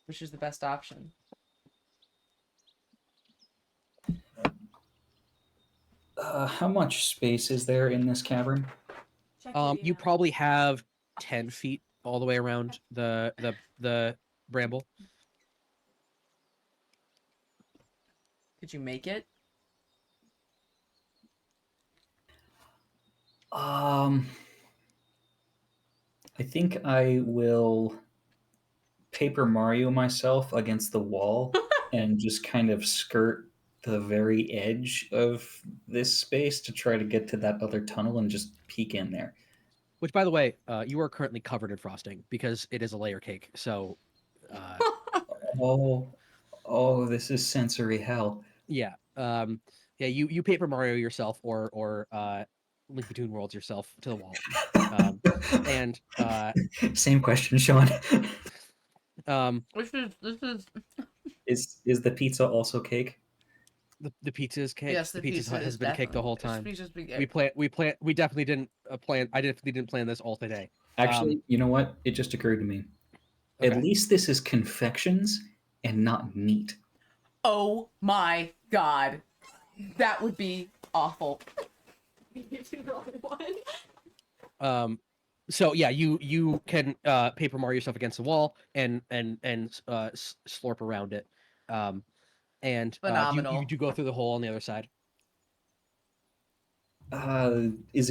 Which is the best option? How much space is there in this cavern? You probably have 10 feet all the way around the bramble. Could you make it? I think I will Paper Mario myself against the wall and just kind of skirt the very edge of this space to try to get to that other tunnel and just peek in there. Which, by the way, you are currently covered in frosting because it is a layer cake. So, uh, Oh, oh, this is sensory hell. yeah, yeah, you Paper Mario yourself, or Link Between Worlds yourself to the wall, and Same question, Sean. um, This is Is the pizza also cake? the pizza is cake. yes, The the pizza pizza has is been cake the definitely whole time. pizza's big. We definitely didn't plan. I definitely didn't plan this all today. Actually, you know what? It just occurred to me. At Okay. least this is confections and not meat. Oh my god, that would be awful. So yeah, you can Paper Mario yourself against the wall and slurp around it. And you Phenomenal. do go through the hole on the other side. Is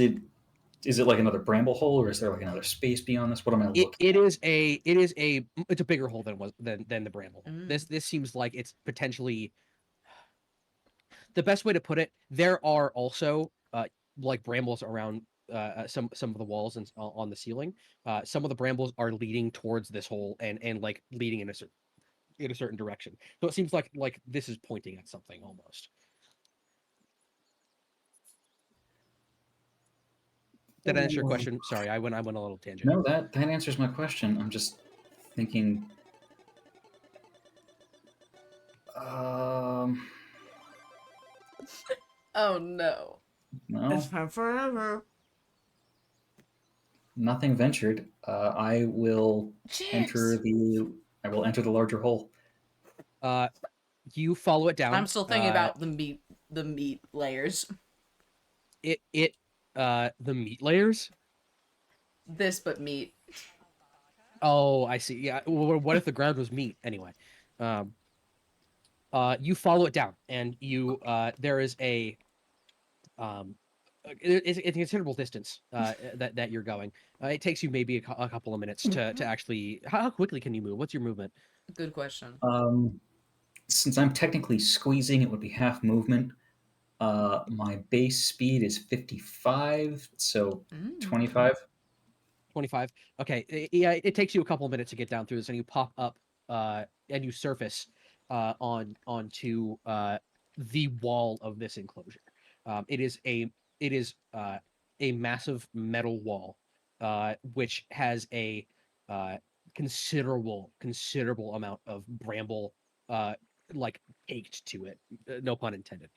it like another bramble hole, or is there like another space beyond this? What am I It looking? it is a it's a bigger hole than the bramble. Mm. This seems like it's potentially the best way to put it. There are also like brambles around some of the walls and on the ceiling. Some of the brambles are leading towards this hole and like leading in a certain direction. So it seems like this is pointing at something almost. Did I answer your at? question? Sorry, I went a little tangent. No, that answers my question. I'm just thinking. Um, Oh no. no, time forever. nothing ventured. I will enter Chips. the. I will enter the larger hole. You follow it down. I'm still thinking about the meat layers. The meat layers. This but meat. Oh, I see. Yeah. What if the ground was meat anyway? Um, you follow it down, and there is it's a considerable distance that you're going. It takes you maybe a couple of minutes to actually. How quickly can you move? What's your movement? Good question. Since I'm technically squeezing, it would be half movement. My base speed is 55, so Mm. 25. 25. Okay. Yeah, it takes you a couple of minutes to get down through this, and you pop up and you surface onto the wall of this enclosure. It is a massive metal wall, which has a considerable amount of bramble like caked to it. No pun intended.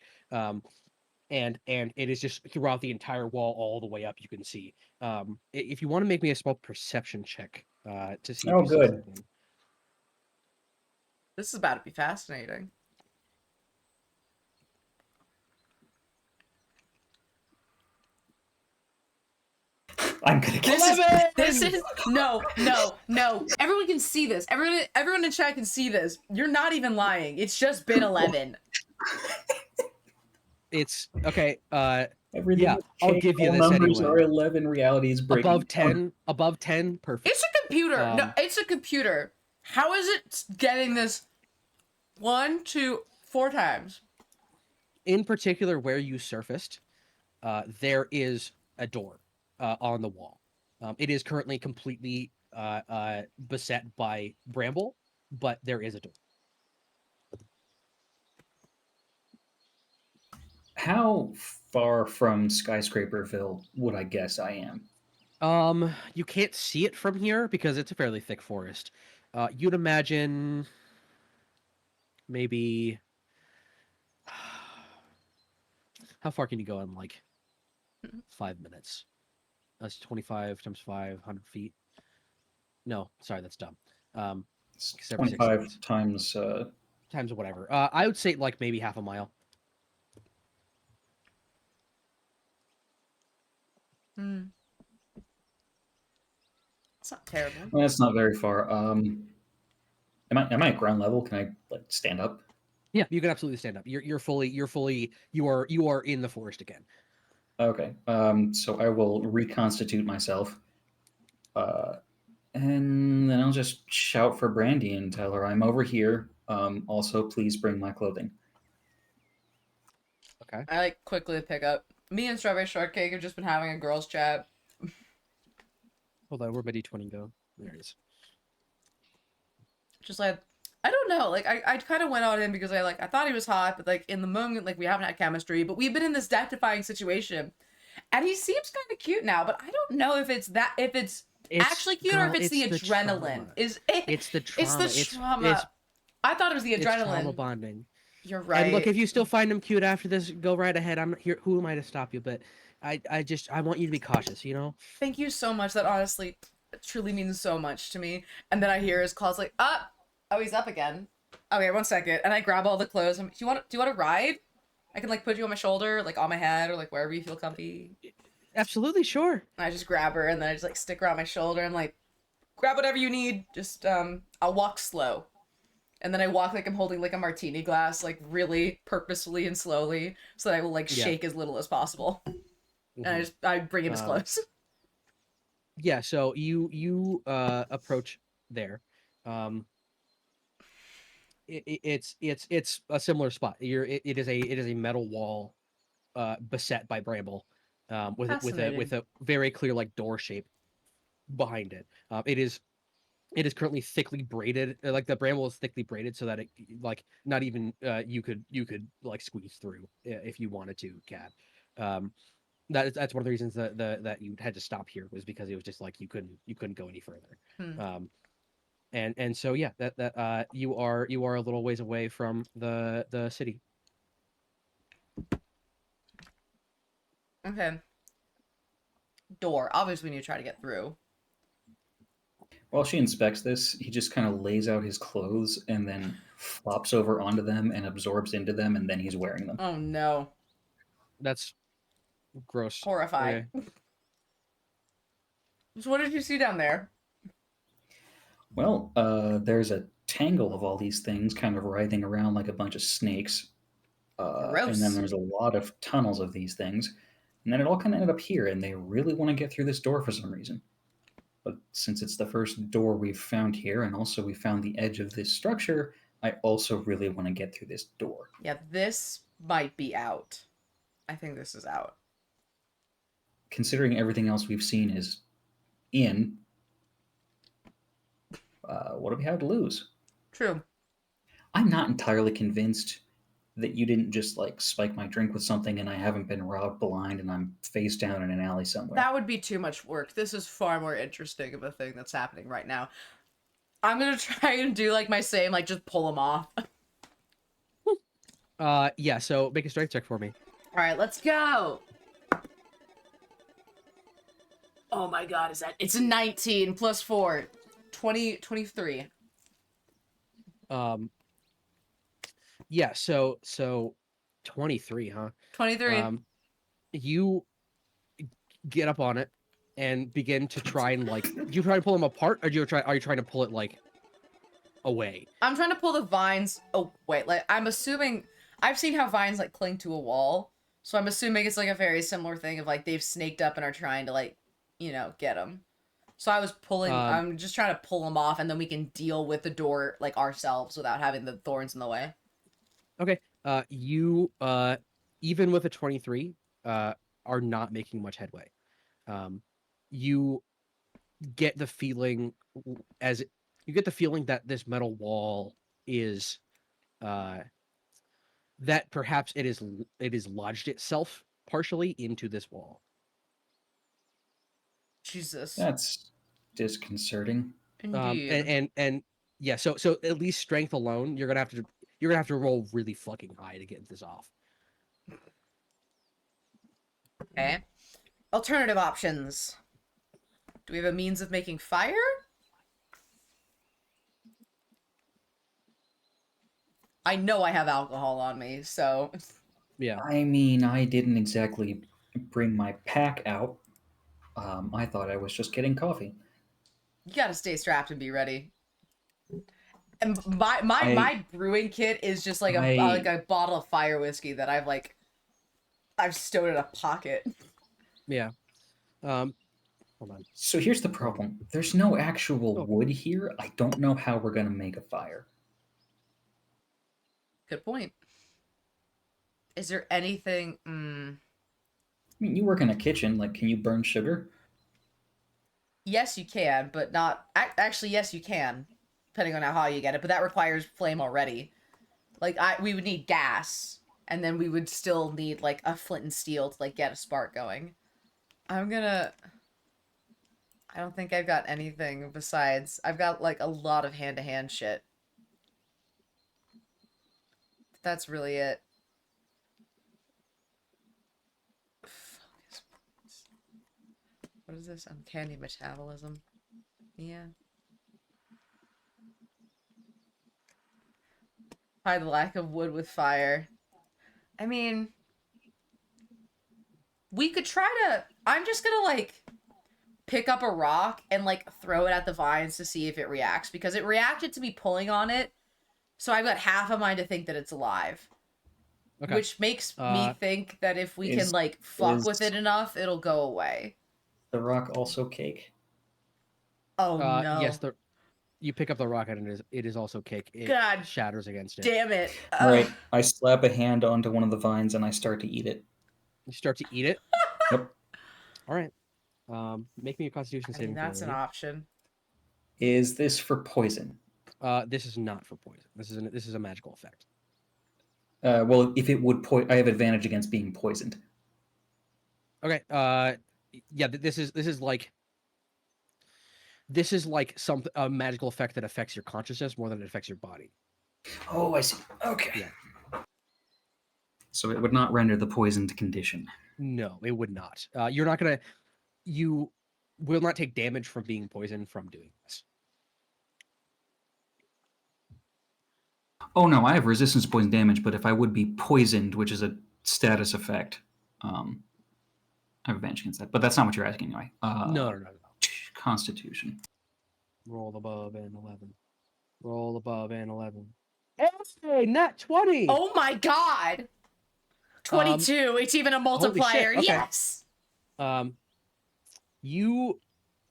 And it is just throughout the entire wall all the way up. You can see. If you want to make me a small perception check to see if Oh, you see good. something. This is about to be fascinating. I'm gonna get This is no. Everyone can see this. Everyone in chat can see this. You're not even lying. It's just been 11. It's okay. Everything Yeah, is I'll changed. give you All this numbers anyway. are 11. Reality is breaking down. Above 10, perfect. It's a computer. No, Um, it's a computer. How is it getting this 1, 2, 4 times? in particular, where you surfaced, there is a door on the wall. It is currently completely beset by bramble, but there is a door. How far from Skyscraperville would I guess I am? You can't see it from here because it's a fairly thick forest. You'd imagine maybe how far can you go in like 5 minutes? That's 25 times 500 feet. No, sorry, that's dumb. It's 76 25 seconds times. times whatever. I would say like maybe half a mile. Hmm. It's not terrible. Well, that's not very far. Am I at ground level? Can I like stand up? Yeah, you can absolutely stand up. You are in the forest again. Okay. So I will reconstitute myself, uh, and then I'll just shout for Brandy and tell her I'm over here. Also, please bring my clothing. Okay. I like quickly pick up. Me and Strawberry Shortcake have just been having a girls' chat. Hold on, where'd my D20 go? There it is. Just like, I don't know. Like, I kind of went on him because I thought he was hot, but like in the moment, like we haven't had chemistry, but we've been in this death-defying situation, and he seems kind of cute now. But I don't know if it's actually cute or if it's the adrenaline. It's the It's trauma. the trauma. I thought it was the It's trauma adrenaline. bonding. You're right. And look, if you still find him cute after this, go right ahead. I'm not here. Who am I to stop you? But I want you to be cautious. You know. Thank you so much. That honestly truly means so much to me. And then I hear his calls like, oh, he's up again. Okay, 1 second. And I grab all the clothes. Do you want to ride? I can like put you on my shoulder, like on my head, or like wherever you feel comfy. Absolutely, sure. And I just grab her and then I just like stick her on my shoulder and like grab whatever you need. Just I'll walk slow. And then I walk like I'm holding like a martini glass, like really purposefully and slowly, so that I will like Yeah. shake as little as possible. And Mhm. I bring him as close. Yeah. So you approach there. Um, it's a similar spot. It is a metal wall, beset by bramble, with a very clear like door shape behind it. It is currently thickly braided. Like the bramble is thickly braided so that it like not even you could like squeeze through if you wanted to, Cat. Um, that's one of the reasons that you had to stop here was because it was just like you couldn't go any further. Hmm. And so yeah, that you are a little ways away from the city. Okay. Door. Obviously, we need to try to get through. While she inspects this, he just kind of lays out his clothes and then flops over onto them and absorbs into them, and then he's wearing them. Oh no. That's gross. Horrifying. Okay. So what did you see down there? Well, there's a tangle of all these things kind of writhing around like a bunch of snakes. And then Gross. there's a lot of tunnels of these things. And then it all kind of ended up here, and they really want to get through this door for some reason. But since it's the first door we've found here, and also we found the edge of this structure, I also really want to get through this door. Yeah, this might be out. I think this is out. Considering everything else we've seen is in, what do we have to lose? True. I'm not entirely convinced that you didn't just like spike my drink with something and I haven't been robbed blind and I'm face down in an alley somewhere. That would be too much work. This is far more interesting of a thing that's happening right now. I'm gonna try and do like my same, like just pull him off. Yeah. So make a strength check for me. All right, let's go. Oh my god, is that? It's a 19 plus 4. 23. Yeah. So 23, huh? 23. You get up on it and begin to try and like. Do you try to pull them apart, or are you trying to pull it like away? I'm trying to pull the vines. Oh wait, like I'm assuming I've seen how vines like cling to a wall. So I'm assuming it's like a very similar thing of like they've snaked up and are trying to like, get them. So I'm just trying to pull them off, and then we can deal with the door like ourselves without having the thorns in the way. Okay. You even with a 23 are not making much headway. You get the feeling that this metal wall is that perhaps it is lodged itself partially into this wall. Jesus. That's disconcerting. Indeed. And yeah, so at least strength alone, you're gonna have to roll really fucking high to get this off. Okay. Alternative options. Do we have a means of making fire? I know I have alcohol on me, so Yeah. I mean, I didn't exactly bring my pack out. I thought I was just getting coffee. you gotta stay strapped and be ready. And my I brewing kit is just like I a bottle of fire whiskey that I've stowed in a pocket. Yeah. Hold on. So here's the problem. There's no actual Oh. wood here. I don't know how we're gonna make a fire. Good point. Is there anything? I mean, you work in a kitchen. Like, can you burn sugar? Yes, you can, but not actually. Yes, you can, depending on how you get it. But that requires flame already. Like we would need gas, and then we would still need like a flint and steel to like get a spark going. I don't think I've got anything besides. I've got like a lot of hand-to-hand shit. That's really it. Focus points. What is this? Uncanny metabolism. Yeah. By the lack of wood with fire. I mean, we could try to. I'm just gonna like pick up a rock and like throw it at the vines to see if it reacts, because it reacted to me pulling on it. So I've got half a mind to think that it's alive. Okay. Which makes me think that if we can like fuck with it enough, it'll go away. The rock also cake? Oh no. Yes, you pick up the rocket and it is also cake. It God shatters against it. damn it. All right. I slap a hand onto one of the vines and I start to eat it. You start to eat it. Yep. All right. Make me a Constitution saving throw. That's an option. Is this for poison? This is not for poison. This is a magical effect. Well, if it would I have advantage against being poisoned. Okay. Yeah. This is like some a magical effect that affects your consciousness more than it affects your body. Oh, I see. Okay. Yeah. So it would not render the poisoned condition. No, it would not. You will not take damage from being poisoned from doing this. Oh no, I have resistance to poison damage, but if I would be poisoned, which is a status effect, I have advantage against that. But that's not what you're asking anyway. No. Constitution. Roll above an 11. Roll above an 11. Hey, nat 20! Oh my god! 22. It's even a multiplier. Okay. Yes! You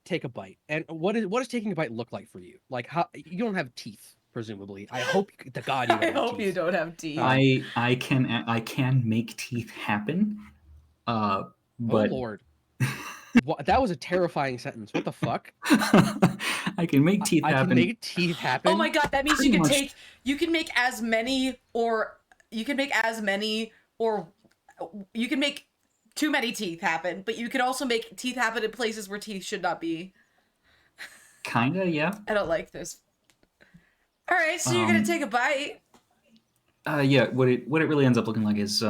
take a bite. And what does taking a bite look like for you? Like, how you don't have teeth, presumably. I hope to God you don't I have hope teeth. you don't have teeth. I can make teeth happen. But Oh Lord. That was a terrifying sentence. What the fuck? I can make teeth happen. I can make teeth happen. Oh my god, that means Pretty you can much. you can make as many or you can make too many teeth happen, but you can also make teeth happen in places where teeth should not be. Kinda, yeah. I don't like this. All right, so you're gonna take a bite. Yeah. What it really ends up looking like is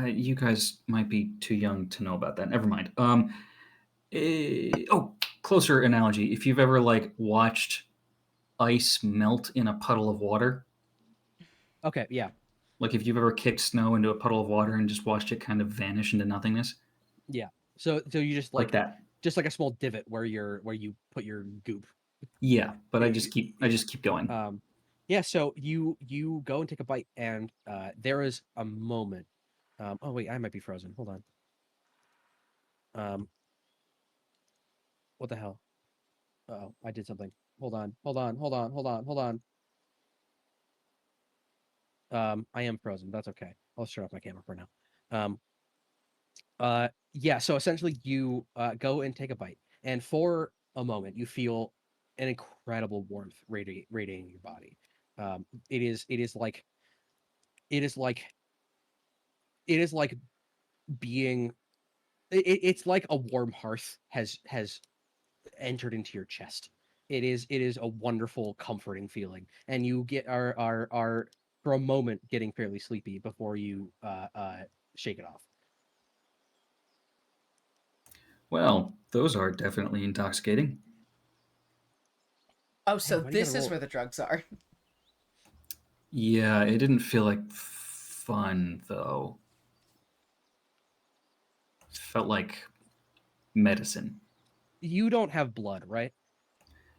you guys might be too young to know about that. Never mind. Closer analogy. If you've ever like watched ice melt in a puddle of water. Okay, yeah. Like if you've ever kicked snow into a puddle of water and just watched it kind of vanish into nothingness. Yeah. So you just like that. Just like a small divot where you put your goop. Yeah, but I just keep going. Yeah, so you go and take a bite, and there is a moment. Oh wait, I might be frozen. Hold on. What the hell? Oh, I did something. Hold on. Hold on. I am frozen. That's okay. I'll shut off my camera for now. Um, yeah. So essentially, you go and take a bite, and for a moment, you feel an incredible warmth radiating your body. It is like it is like it is like being it's like a warm hearth has entered into your chest. It is a wonderful, comforting feeling, and you get are for a moment getting fairly sleepy before you shake it off. Well, those are definitely intoxicating. Oh, so Man, why do you gotta this is roll? where the drugs are. Yeah, it didn't feel like fun though. Felt like medicine. You don't have blood, right?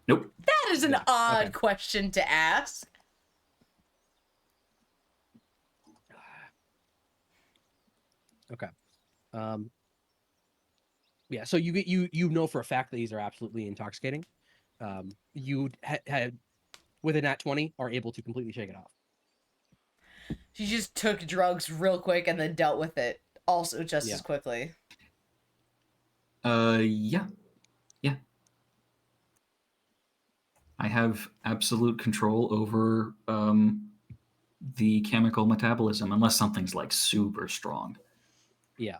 Nope. That is an Good. odd Okay. question to ask. Okay. Um. Yeah. So you know for a fact that these are absolutely intoxicating. You had with a nat 20 are able to completely shake it off. She just took drugs real quick and then dealt with it also just Yeah. as quickly. Yeah, yeah. I have absolute control over the chemical metabolism, unless something's like super strong. Yeah.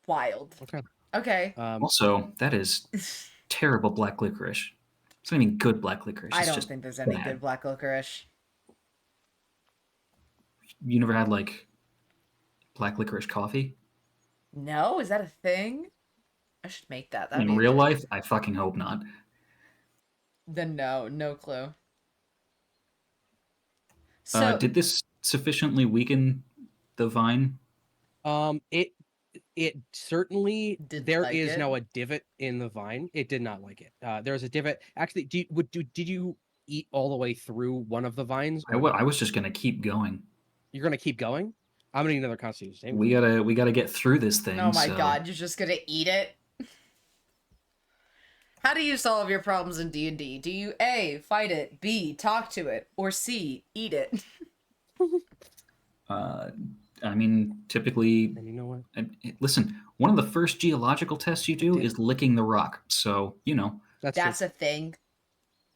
Wild. Okay. Okay. Also, that is terrible black licorice. It's not even good black licorice. I It's don't just think there's any good bad. black licorice. You never had like black licorice coffee? No, is that a thing? I should make that. That'd In be a real thing. life, I fucking hope not. Then no, no clue. So Did this sufficiently weaken the vine? It certainly didn't there like is it. now a divot in the vine. It did not like it. There's a divot. Actually, did you eat all the way through one of the vines or I no? was just gonna keep going. You're gonna keep going. I'm gonna need another Constitution saving We throw. gotta get through this Oh thing. my So god, you're just gonna eat it? How do you solve your problems in D&D? Do you A, fight it, B, talk to it, or C, eat it? uh, I mean, typically, And you know what? listen. One of the first geological tests you I do did. is licking the rock. So you know, That's true. That's a thing.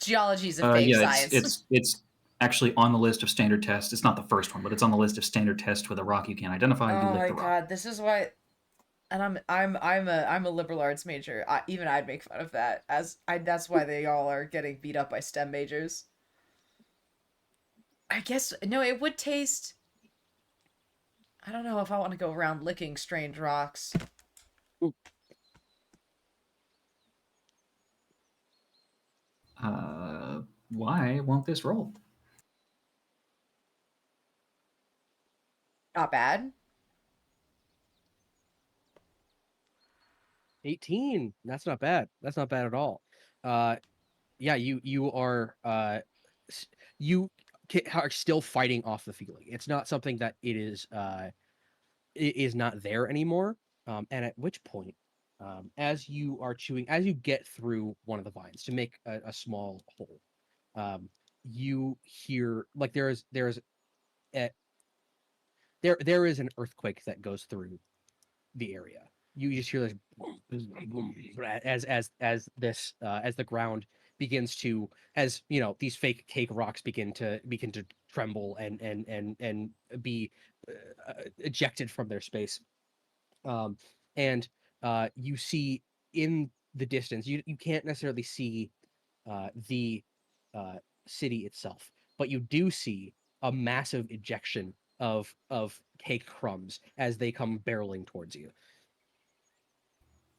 Geology is a fake yeah, science. it's actually on the list of standard tests. It's not the first one, but it's on the list of standard tests with a rock you can't identify. You Oh lick my the rock. god, this is why. And I'm a liberal arts major. Even I'd make fun of that. That's why they all are getting beat up by STEM majors. I guess no, it would taste. I don't know if I want to go around licking strange rocks. Ooh, Why won't this roll? Not bad. 18. That's not bad. That's not bad at all. Uh, yeah, you are you are still fighting off the feeling. It's not something that it is not there anymore. And at which point, as you are chewing, as you get through one of the vines to make a small hole, um, you hear like a, there is an earthquake that goes through the area. You just hear this as the ground begins to as you know these fake cake rocks begin to tremble and be ejected from their space. Um, and you see in the distance, you can't necessarily see the uh, city itself, but you do see a massive ejection of cake crumbs as they come barreling towards you.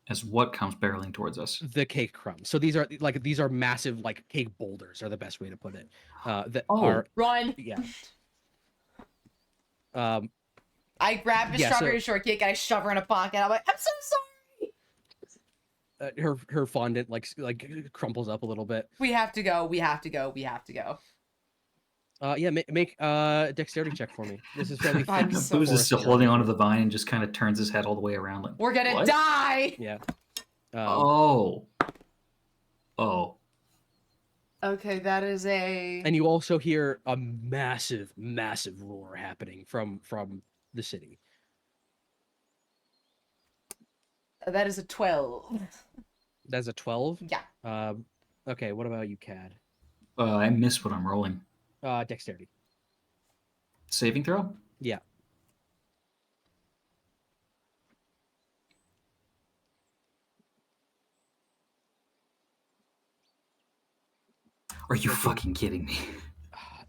As what comes barreling towards us? The cake crumbs. So these are massive like cake boulders are the best way to put it. That Oh, are Run! yeah. Um, I grabbed a yeah. So strawberry shortcake and I shove her in a pocket. I'm like, I'm so sorry. her fondant like crumples up a little bit. We have to go. We have to go. We have to go. Yeah, make a dexterity check for me. This is fairly thick. I'm so- Booze is still forest holding around onto here. the vine and just kind of turns his head all the way around like, We're gonna "What?" die. Yeah. Oh. Oh. Okay, that is a. And you also hear a massive roar happening from the city. That is a 12. That's a 12. Yeah. Okay. What about you, Cad? I missed what I'm rolling. Dexterity. Saving throw? Yeah. Are you 13. fucking kidding me?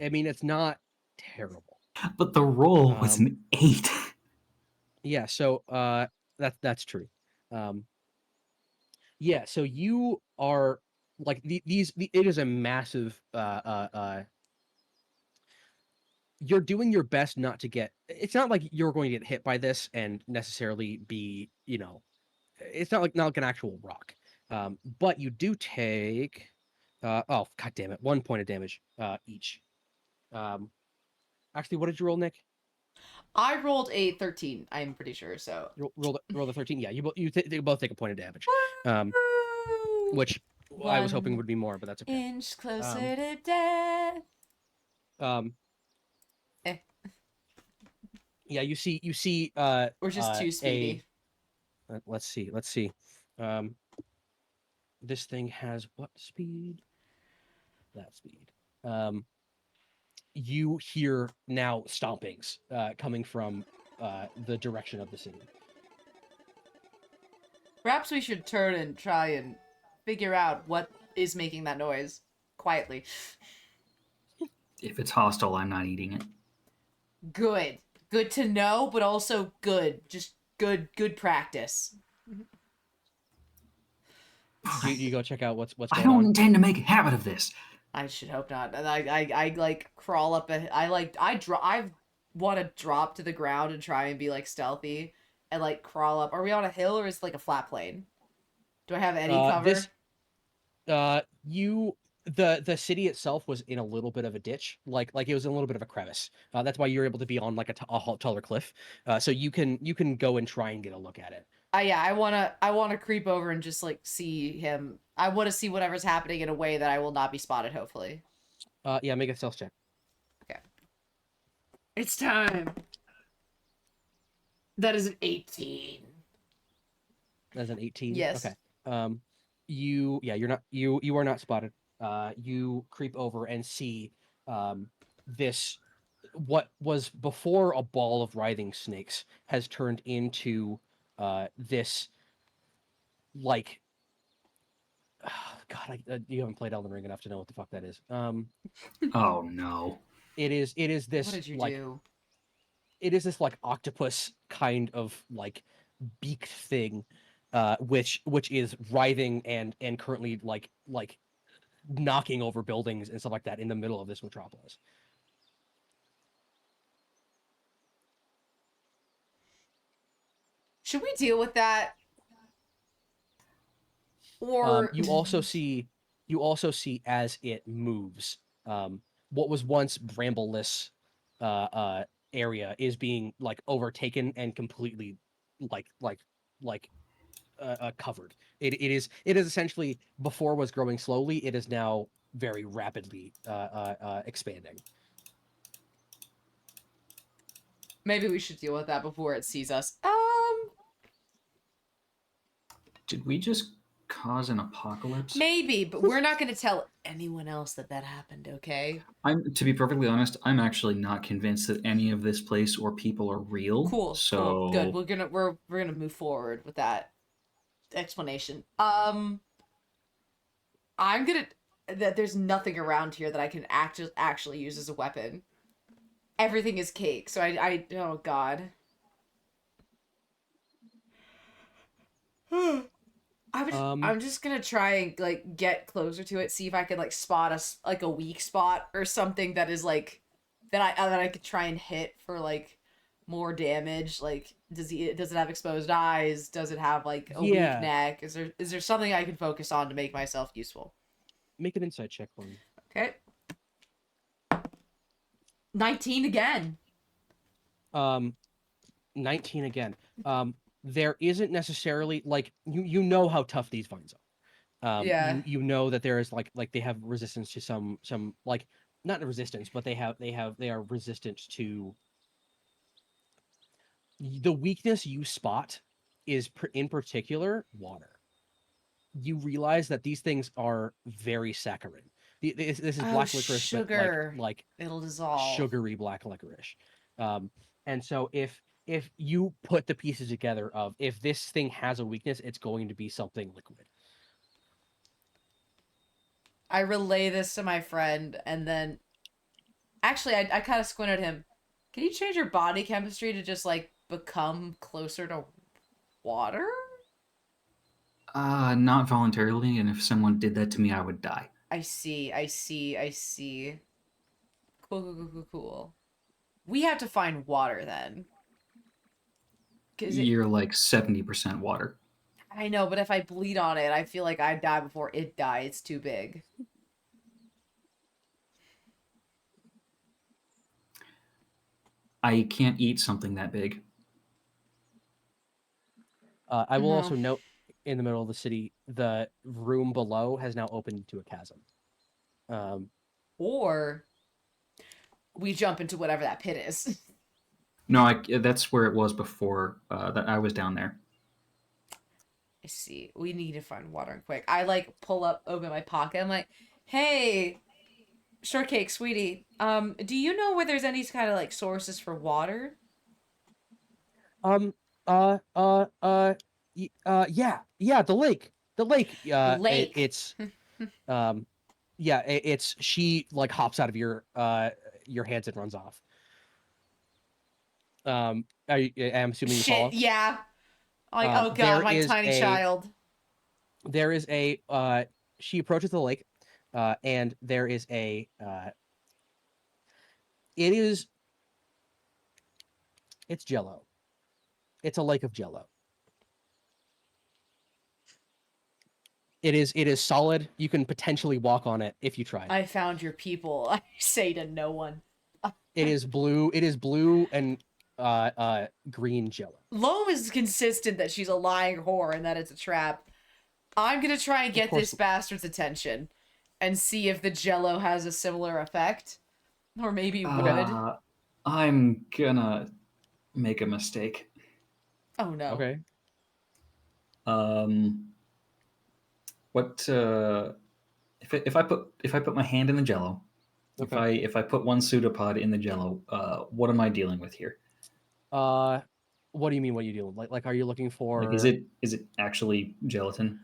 I mean, it's not terrible. But the roll was an 8. Yeah. So that's true. Yeah. So you are like it is a massive you're doing your best not to get, it's not like you're going to get hit by this and necessarily be, it's not like an actual rock. But you do take oh god damn it, 1 point of damage each. Um Actually, what did you roll, Nick? I rolled a 13, I'm pretty sure, so. Roll the 13. Yeah, they both take a point of damage. Which I was hoping would be more, but that's okay. Inch closer to death. Eh. Yeah, you see We're just too speedy. Let's see. This thing has what speed? That speed. You hear now stompings coming from the direction of the city. Perhaps we should turn and try and figure out what is making that noise quietly. If it's hostile, I'm not eating it. Good. Good to know, but also good. Just good practice. You go check out what's I going don't on. intend to make a habit of this. I should hope not. And I like crawl up I want to drop to the ground and try and be like stealthy and like crawl up. Are we on a hill or is it like a flat plane? Do I have any cover? The city itself was in a little bit of a ditch, like it was in a little bit of a crevice. That's why you're able to be on like a taller cliff. So you can go and try and get a look at it. Yeah, I wanna creep over and just like see him. I want to see whatever's happening in a way that I will not be spotted. Hopefully. Yeah, make a stealth check. Okay. It's time. That is an 18. As an 18. Yes. Okay. You are not spotted. You creep over and see this, what was before a ball of writhing snakes has turned into this like God, you haven't played Elden Ring enough to know what the fuck that is. Oh no. It is this What did you like do? it is this like octopus kind of like beaked thing, which is writhing and currently like knocking over buildings and stuff like that in the middle of this metropolis. Should we deal with that? Or You also see as it moves, what was once brambleless area is being like overtaken and completely covered. It is essentially, before was growing slowly, it is now very rapidly expanding. maybe we should deal with that before it sees us. Did we just cause an apocalypse? Maybe, but we're not going to tell anyone else that happened, okay? To be perfectly honest, I'm actually not convinced that any of this place or people are real. Cool. So Good. We're gonna move forward with that explanation. There's nothing around here that I can actually use as a weapon. Everything is cake, so I oh god. I'm just gonna try and like get closer to it, see if I could like spot a weak spot or something that is like that I could try and hit for like more damage? Like, does it have exposed eyes? Does it have like a weak Yeah. neck? Is there something I can focus on to make myself useful? Make an insight check for me. Okay. 19 again. 19 again. There isn't necessarily like you know how tough these vines are. Yeah. You know that there is like they have resistance to some like not resistance, but they are resistant to the weakness you spot is in particular water. You realize that these things are very saccharine. This is black licorice, sugar. but like It'll dissolve. sugary black licorice. And so if you put the pieces together of if this thing has a weakness, it's going to be something liquid. I relay this to my friend, and then actually I kind of squinted at him. Can you change your body chemistry to just like become closer to water? Not voluntarily, and if someone did that to me, I would die. I see. Cool. We have to find water then. You're like 70% water. I know, but if I bleed on it, I feel like I'd die before it dies. It's too big. I can't eat something that big. I will also note in the middle of the city, the room below has now opened into a chasm. Or we jump into whatever that pit is. No, that's where it was before that I was down there. I see. We need to find water quick. I like open my pocket. I'm like, hey, shortcake, sweetie. Do you know where there's any kind of like sources for water? Yeah, the lake. The lake. Lake. It's yeah, it's she like hops out of your hands and runs off. I'm assuming you follow. Yeah. Like, oh god, my tiny child. There is a she approaches the lake, and there is a it's Jello. It's a lake of Jello. It is solid. You can potentially walk on it if you try. I found your people. I say to no one. It is blue. It is blue and green Jello. Loam is consistent that she's a lying whore and that it's a trap. I'm gonna try and get this bastard's attention and see if the Jello has a similar effect, or maybe would. I'm gonna make a mistake. Oh no. Okay. What if I put my hand in the Jello? Okay. If I put one pseudopod in the Jello, what am I dealing with here? What do you mean? What are you dealing with? Like, are you looking for? Like, is it actually gelatin?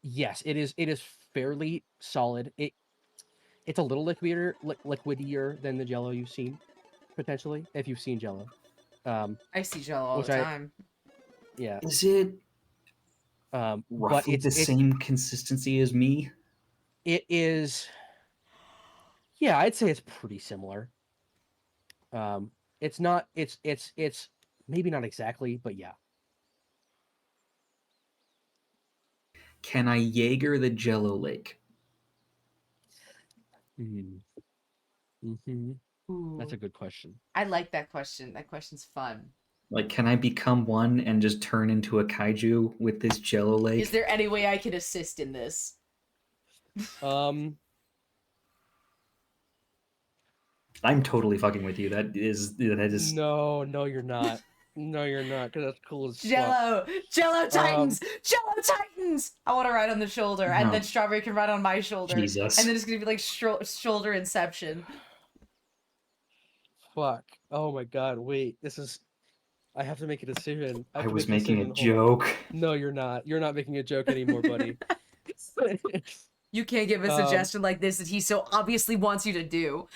Yes, it is. It is fairly solid. It's a little liquidier than the Jello you've seen, potentially, if you've seen Jello. I see Jello all the time. Yeah. Is it roughly the same consistency as me? It is. Yeah, I'd say it's pretty similar. It's not. It's maybe not exactly, but yeah. Can I Jaeger the Jello Lake? That's a good question. I like that question. That question's fun. Like, can I become one and just turn into a kaiju with this Jello Lake? Is there any way I could assist in this? I'm totally fucking with you. That is. No, you're not. No, you're not. Because that's cool as Jello Titans, Jello Titans. I want to ride on the shoulder, and then Strawberry can ride on my shoulder, Jesus. and then it's gonna be like shoulder inception. Fuck! Oh my god! Wait, this is. I have to make a decision. I was making a joke. No, you're not. You're not making a joke anymore, buddy. You can't give a suggestion like this that he so obviously wants you to do.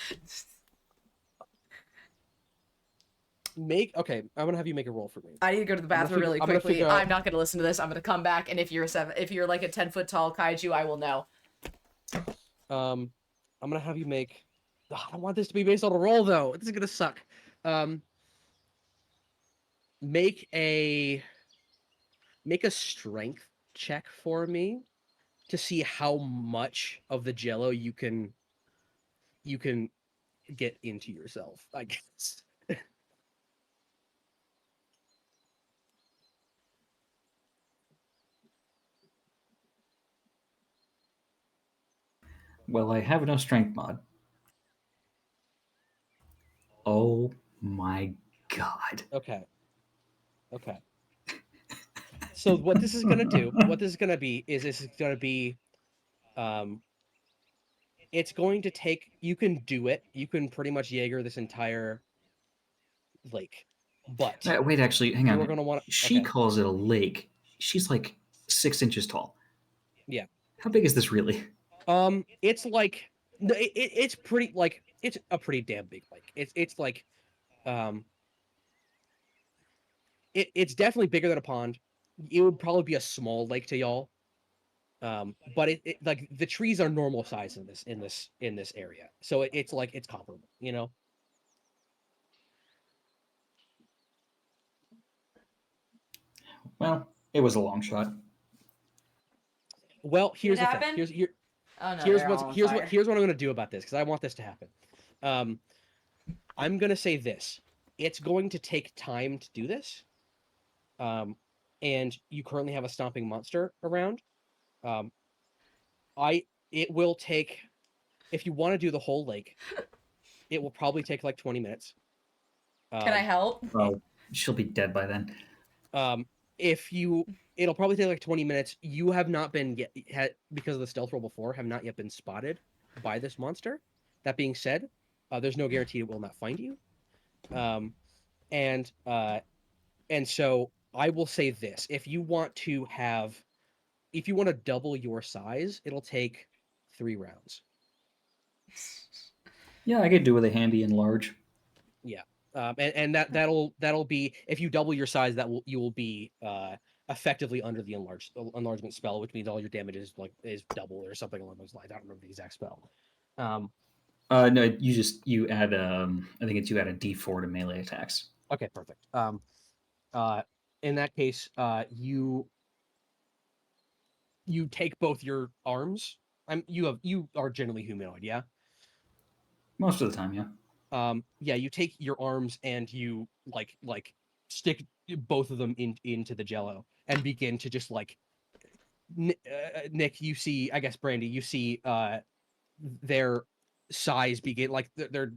Okay, I'm gonna have you make a roll for me. I need to go to the bathroom really quickly. I'm not gonna listen to this. I'm gonna come back, and if you're like a 10-foot tall kaiju, I will know. I'm gonna have you make. I don't want this to be based on a roll though. This is gonna suck. make a strength check for me to see how much of the jello you can get into yourself, I guess. Well, I have no strength mod. Oh my god. Okay. Okay. So what this is gonna do, what this is gonna be, is this is gonna be, um, it's going to take. You can do it. You can pretty much Jaeger this entire lake, but Wait, actually, hang you are on. gonna want. She Okay. calls it a lake. She's like 6 inches tall. Yeah. How big is this really? It's like it's pretty like it's a pretty damn big lake. It's like um, it's definitely bigger than a pond. It would probably be a small lake to y'all. But it like the trees are normal size in this area, so it's like it's comparable, you know. Well, it was a long shot. Well, Did it here's the thing. happen? Oh no, Here's they're all on here's fire. what I'm going to do about this because I want this to happen. Um, I'm going to say this. It's going to take time to do this. And you currently have a stomping monster around. Um, it will take if you want to do the whole lake, it will probably take like 20 minutes. Can I help? Oh, she'll be dead by then. If you it'll probably take like 20 minutes. You have not been because of the stealth roll before, have not yet been spotted by this monster. That being said, there's no guarantee it will not find you. And so I will say this: if you want to double your size, it'll take 3 rounds. Yeah, I could do with a handy and large. Yeah. And that'll be, if you double your size, you will be effectively under the enlargement spell, which means all your damage is double or something along those lines. I don't remember the exact spell. No, you add I think you add a D4 to melee attacks. Okay, perfect. In that case, you take both your arms. You are generally humanoid, yeah. Most of the time, yeah. Yeah, you take your arms and you like stick both of them into the jello and begin to just like Nick, you see, I guess Brandy, you see their size begin, like their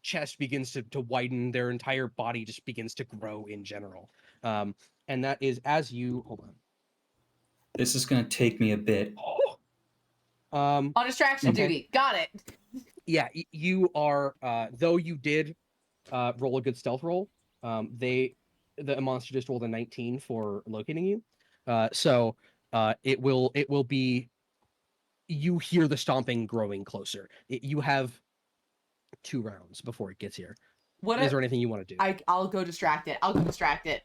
chest begins to widen, their entire body just begins to grow in general. And that is as you hold on. This is going to take me a bit. On distraction duty. Got it. Yeah, you are though you did roll a good stealth roll. The monster just rolled a 19 for locating you. So it will be, you hear the stomping growing closer. You have 2 rounds before it gets here. Is there anything you want to do? I'll go distract it. I'll go distract it.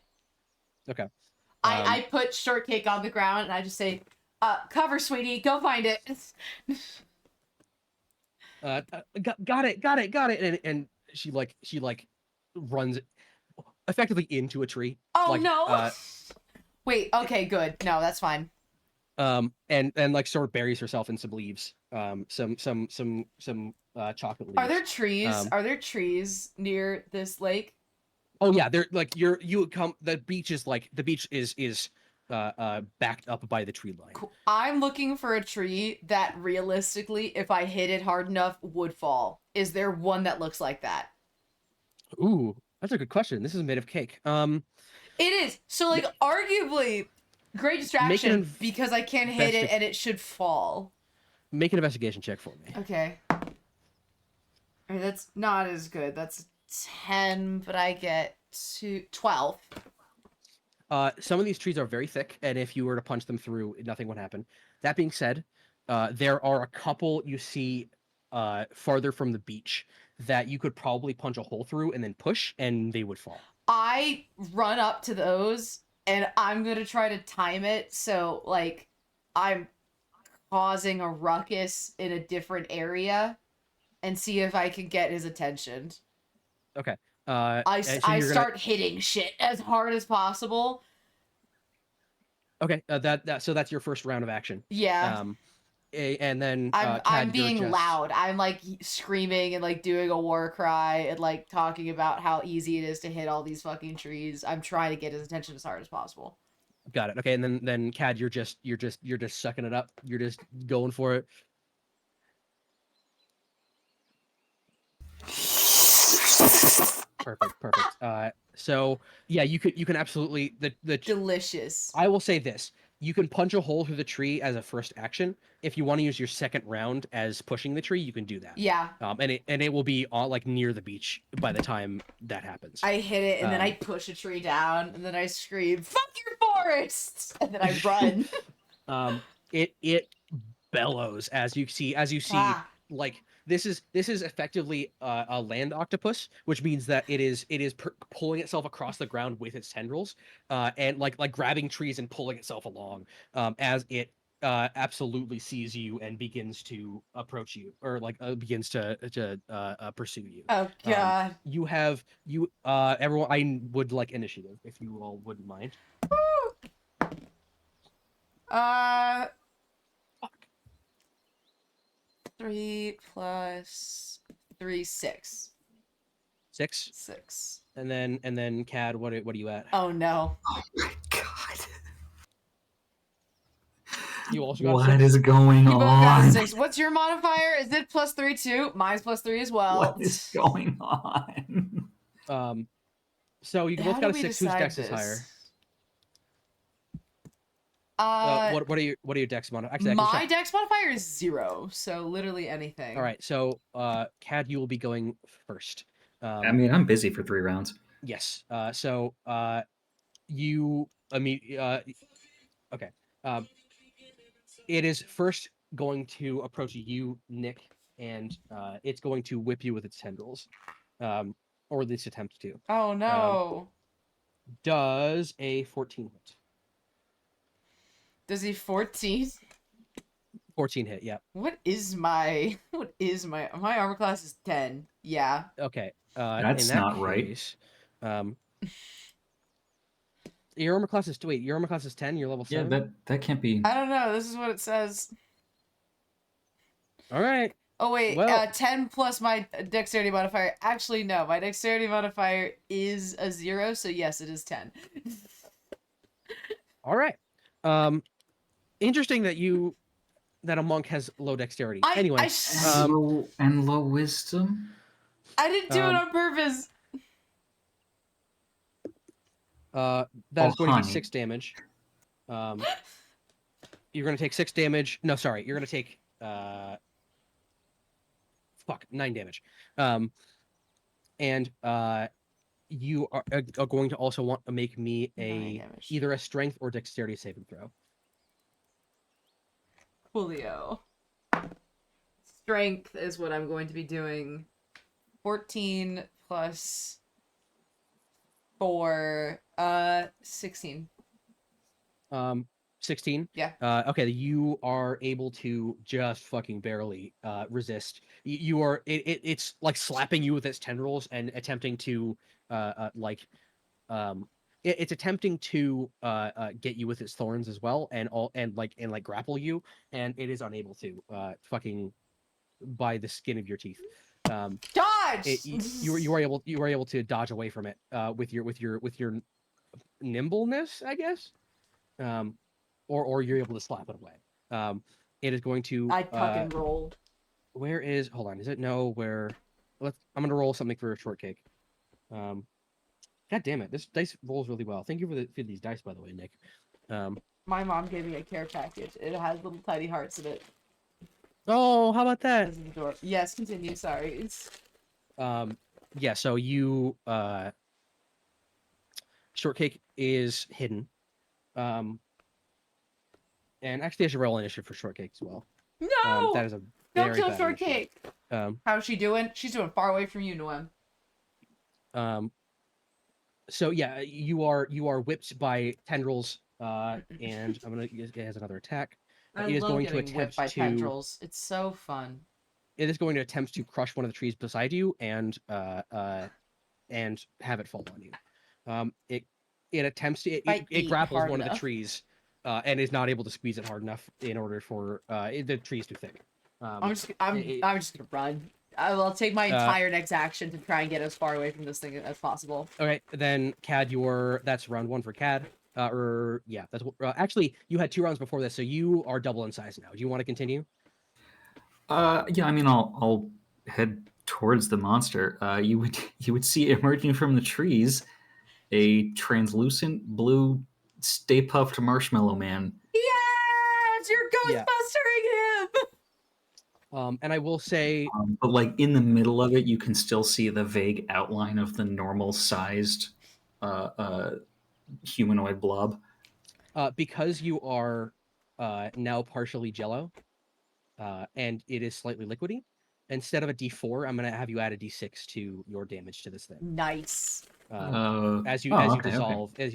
Okay. I put shortcake on the ground and I just say, cover, sweetie, go find it. Got it. And she runs effectively into a tree. Oh no. Wait, okay, good. No, that's fine. And like sort of buries herself in some leaves. Some chocolate leaves. Are there trees near this lake? Oh yeah, they're like the beach is backed up by the tree line. Cool. I'm looking for a tree that realistically, if I hit it hard enough, would fall. Is there one that looks like that? Ooh, that's a good question. This is made of cake. It is. So like arguably great distraction because I can't hit it and it should fall. Make an investigation check for me. Okay. I mean, that's not as good. That's 10, but I get 12. Some of these trees are very thick, and if you were to punch them through, nothing would happen. That being said, there are a couple you see farther from the beach that you could probably punch a hole through and then push, and they would fall. I run up to those, and I'm going to try to time it so, like, I'm causing a ruckus in a different area and see if I can get his attention. Okay. I start hitting shit as hard as possible. Okay, so that's your first round of action. Yeah. And then I'm Cad, you're being just... loud. I'm like screaming and like doing a war cry and like talking about how easy it is to hit all these fucking trees. I'm trying to get his attention as hard as possible. Got it. Okay, and then Cad, you're just sucking it up. You're just going for it. Perfect. So yeah, you can absolutely the Delicious. I will say this: you can punch a hole through the tree as a first action. If you want to use your second round as pushing the tree, you can do that. Yeah. And it will be on like near the beach by the time that happens. I hit it and then I push a tree down and then I scream, "Fuck your forests!" And then I run. It bellows as you see like this is effectively a land octopus, which means that it is pulling itself across the ground with its tendrils, and like grabbing trees and pulling itself along, as it absolutely sees you and begins to approach you, or like begins to pursue you. Oh god. Everyone, I would like initiative if you all wouldn't mind. Fuck. 3 plus 3, 6. 6. 6. And then Cad, what are you at? Oh no. Oh my god. You also got What 6? is going You both got on? 6. What's your modifier? Is it plus 3 too? Mine's plus 3 as well. What is going on? So you both got a 6. Whose dex is higher? What are your dex modifiers? Actually, my dex modifier is 0, so literally anything. All right, so Cad, you will be going first. I mean, I'm busy for 3 rounds. Yes. So you okay. It is first going to approach you, Nick, and it's going to whip you with its tendrils, or at least attempt to. Oh no. Does a 14 hit? Does he 14? 14 hit, yeah. What is my armor class is 10. Yeah. Okay. That's in that not case, right. Your armor class is 10. You're level 7. Yeah, that can't be. I don't know. This is what it says. All right. Oh wait, Well, 10 plus my dexterity modifier. Actually, no, my dexterity modifier is a 0, so yes, it is 10. All right. Interesting that a monk has low dexterity. Anyway, And low wisdom. I didn't do it on purpose. That's going to be 6 damage. You're going to take 6 damage. No, sorry, you're going to take 9 damage. And you are going to also want to make me either a strength or dexterity saving throw. Coolio. Strength is what I'm going to be doing. 14 plus 4, 16. 16? Yeah. Okay, you are able to just fucking barely resist. You are it's like slapping you with its tendrils and attempting to it's attempting to get you with its thorns as well, and grapple you, and it is unable to fucking by the skin of your teeth. Dodge. You are able to dodge away from it with your nimbleness, I guess. Or you're able to slap it away. It is going to. I tuck and roll. Where is? Hold on. Does it know where? I'm gonna roll something for a shortcake. God damn it! This dice rolls really well. Thank you for these dice, by the way, Nick. My mom gave me a care package. It has little tiny hearts in it. Oh, how about that? This is adorable. Yes, continue. Sorry. Yeah. So you shortcake is hidden. And actually, I should roll initiative for shortcake as well. No. That is a Don't very kill bad shortcake. How's she doing? She's doing far away from you, Noem. So yeah, you are whipped by tendrils, and it has another attack. It is going to attempt by tendrils. It's so fun. It is going to attempt to crush one of the trees beside you, and and have it fall on you. It attempts to If I it eat grapples hard one of the enough. trees, and is not able to squeeze it hard enough in order for the tree's too thick. I'm just gonna run. I'll take my Uh, entire next action to try and get as far away from this thing as possible. Okay, then Cad, that's round 1 for Cad. Or yeah, that's actually you had 2 rounds before this, so you are double in size now. Do you want to continue? Yeah, I mean, I'll head towards the monster. You would see emerging from the trees a translucent blue Stay Puffed Marshmallow Man. Yes, you're Yeah. ghostbustering him. And I will say, But like in the middle of it, you can still see the vague outline of the normal sized humanoid blob. because you are now partially Jello, and it is slightly liquidy. Instead of a D4, I'm gonna have you add a D6 to your damage to this thing. Nice. As you okay, dissolve it.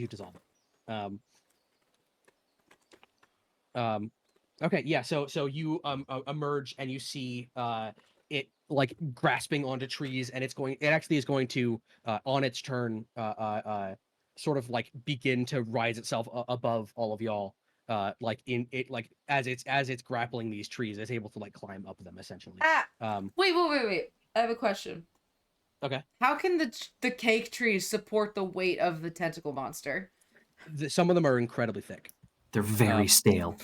Okay, yeah. So you emerge and you see it like grasping onto trees, and it actually is going to on its turn sort of like begin to rise itself above all of y'all. Like in it like as it's grappling these trees, it's able to like climb up them essentially. Wait. I have a question. Okay. How can the cake trees support the weight of the tentacle monster? Some of them are incredibly thick. They're very stale.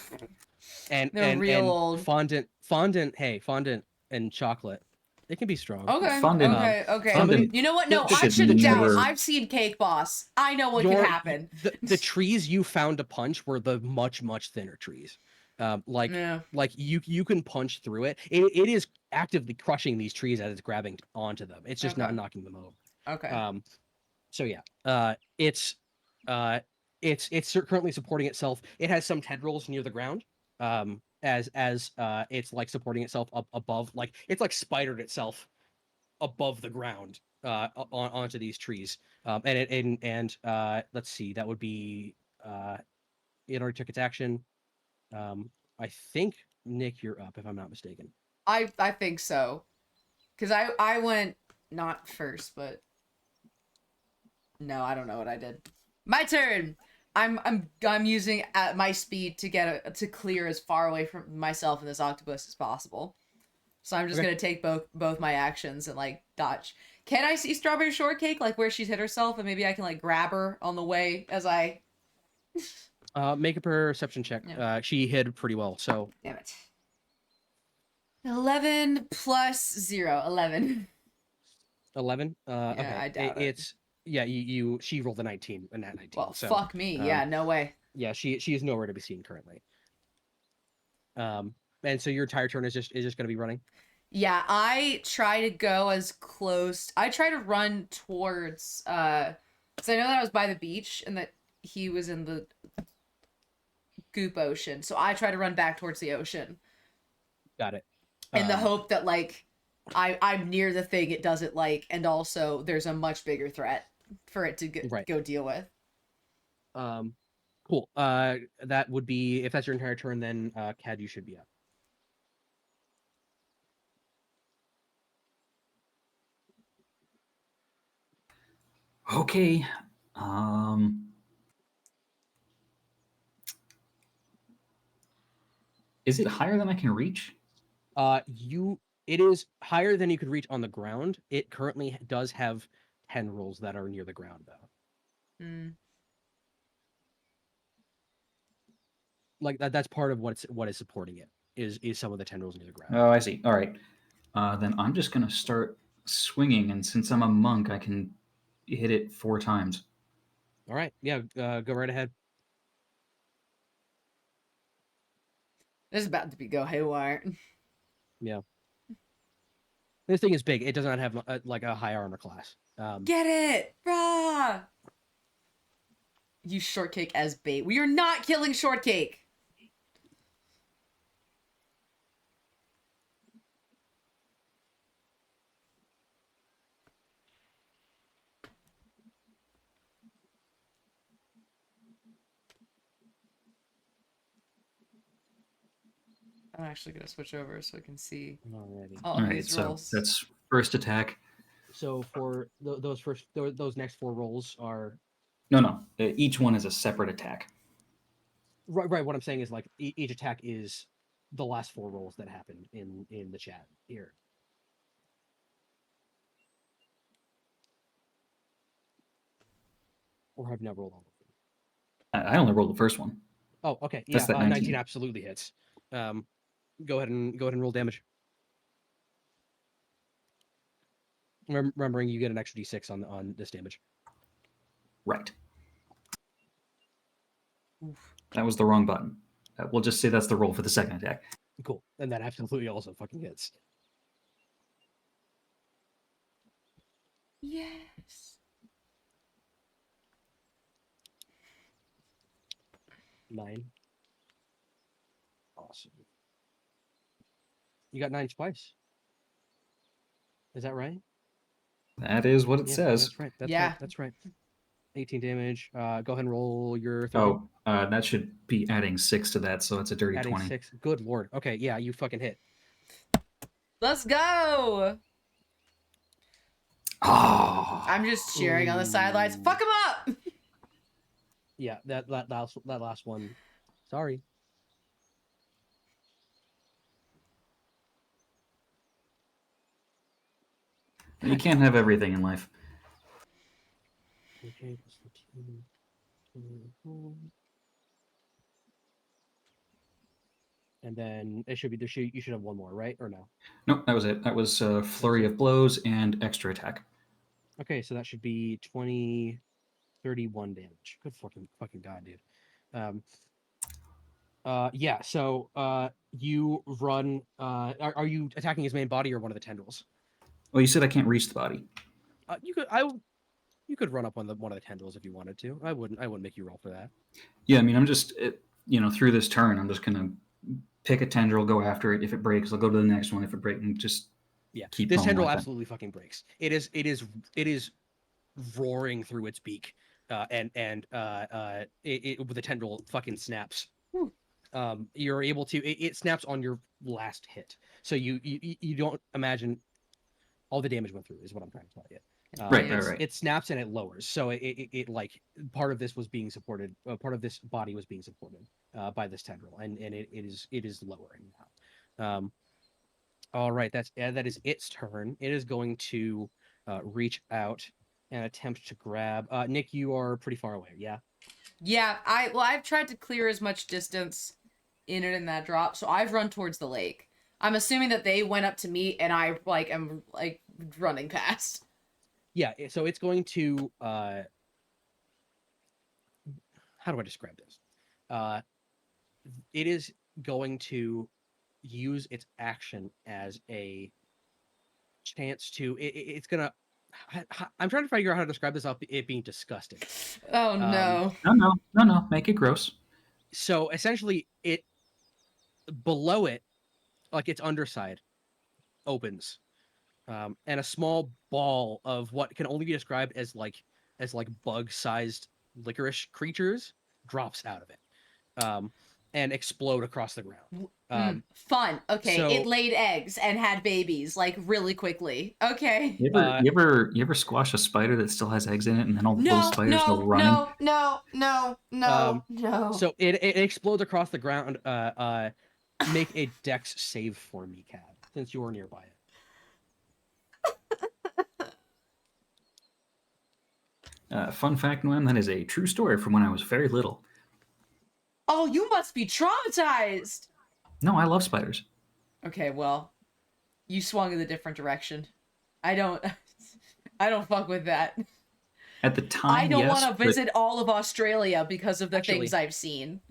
And They're real old. fondant and chocolate, it can be strong. Okay. Fondant- Okay. fondant You know what? No, I should should doubt. never- I've seen Cake Boss. I know what can happen. The trees you found to punch were the much thinner trees. Like you can punch through it. It is actively crushing these trees as it's grabbing onto them. It's just not knocking them over. Okay. So yeah, it's currently supporting itself. It has some tendrils near the ground. As it's like supporting itself up above, like it's like spidered itself above the ground onto these trees. And let's see, that would be it already took its action. I think Nick, you're up if I'm not mistaken. I think so, because I went not first, but no, I don't know what I did. My turn. I'm using at my speed to to clear as far away from myself and this octopus as possible. So I'm just gonna take both my actions and like dodge. Can I see Strawberry Shortcake, like where she's hit herself, and maybe I can like grab her on the way as I Make a perception check. Yeah. She hid pretty well, so damn it. 11 plus 0, 11. 11. Yeah, Okay. I doubt it. It's yeah. She rolled a 19, a nat 19. Well, so, fuck me. Yeah, no way. Yeah, she is nowhere to be seen currently. And so your entire turn is just going to be running. Yeah, I try to go as close. I try to run towards. So I know that I was by the beach and that he was in the goop ocean. So I try to run back towards the ocean. Got it. In the hope that like I'm near the thing it doesn't like, and also there's a much bigger threat for it to go deal with. Cool. That would be, if that's your entire turn, then Cad, you should be up. Okay. Is it higher than I can reach? It is higher than you could reach on the ground. It currently does have tendrils that are near the ground, though. Like that's part of what is supporting it is some of the tendrils near the ground. Oh, I see. All right. Then I'm just gonna start swinging, and since I'm a monk, I can hit it 4 times. All right. Yeah. Go right ahead. This is about to go haywire. Yeah. This thing is big. It does not have like a high armor class. Get it, rah! Use Shortcake as bait. We are not killing Shortcake. I'm actually gonna switch over so I can see Alrighty. all All right. these So rolls. that's first attack. So for those next 4 rolls are No. Each one is a separate attack. right. What I'm saying is like each attack is the last 4 rolls that happened in the chat here. Or have never rolled all of them. I only rolled the first one. Oh, okay. That's Yeah, that 19 absolutely hits. Go ahead and roll damage. Remembering you get an extra d6 on this damage. Right. That was the wrong button. We'll just say that's the roll for the second attack. Cool. And that absolutely also fucking hits. Yes. 9. Awesome. You got 9 twice. Is that right? That is what it Yeah, says. that's right. That's Yeah. right. That's right. 18 damage. Go ahead and roll your 30. Oh, that should be adding 6 to that, so it's a dirty Adding 20. 6. Good lord. Okay, yeah, you fucking hit. Let's go. Oh. I'm just cheering on the sidelines. Fuck him up. Yeah, that last one. Sorry. You can't have everything in life. Okay, plus 14. And then it should be you should have one more, right? Or no? Nope, that was it. That was flurry of blows and extra attack. Okay, so that should be 20, 31 damage. Good fucking god, dude. Yeah. So you run. Are you attacking his main body or one of the tendrils? Oh, you said I can't reach the body. You could run up on one of the tendrils if you wanted to. I wouldn't make you roll for that. Yeah, I mean, I'm just through this turn, I'm just gonna pick a tendril, go after it. If it breaks, I'll go to the next one. If it breaks, and just keep this going tendril like absolutely fucking breaks. It is roaring through its beak, and the tendril fucking snaps. You're able to it snaps on your last hit, so you don't imagine all the damage went through is what I'm trying to tell you. Right. It snaps and it lowers, so it like part of this was being supported, part of this body was being supported by this tendril, and it is lowering now. All right, that is its turn. It is going to reach out and attempt to grab. Nick, you are pretty far away. Yeah. Yeah, I've tried to clear as much distance in it in that drop, so I've run towards the lake. I'm assuming that they went up to meet, and I am running past. Yeah, so it's going to how do I describe this? It is going to use its action as a chance to it's gonna I'm trying to figure out how to describe this without it being disgusting. Oh no. No, make it gross. So essentially it below it, like its underside, opens. And a small ball of what can only be described as like bug-sized licorice creatures drops out of it, and explode across the ground. Fun. Okay, so- it laid eggs and had babies like really quickly. Okay. You ever squash a spider that still has eggs in it, and then all those spiders go running? No. So it explodes across the ground. Make a dex save for me, Cad, since you're nearby it. Fun fact, Noem, that is a true story from when I was very little. Oh, you must be traumatized. No, I love spiders. Okay, well, you swung in a different direction. I don't fuck with that. At the time, I don't yes, want to visit all of Australia because of the Actually, things I've seen.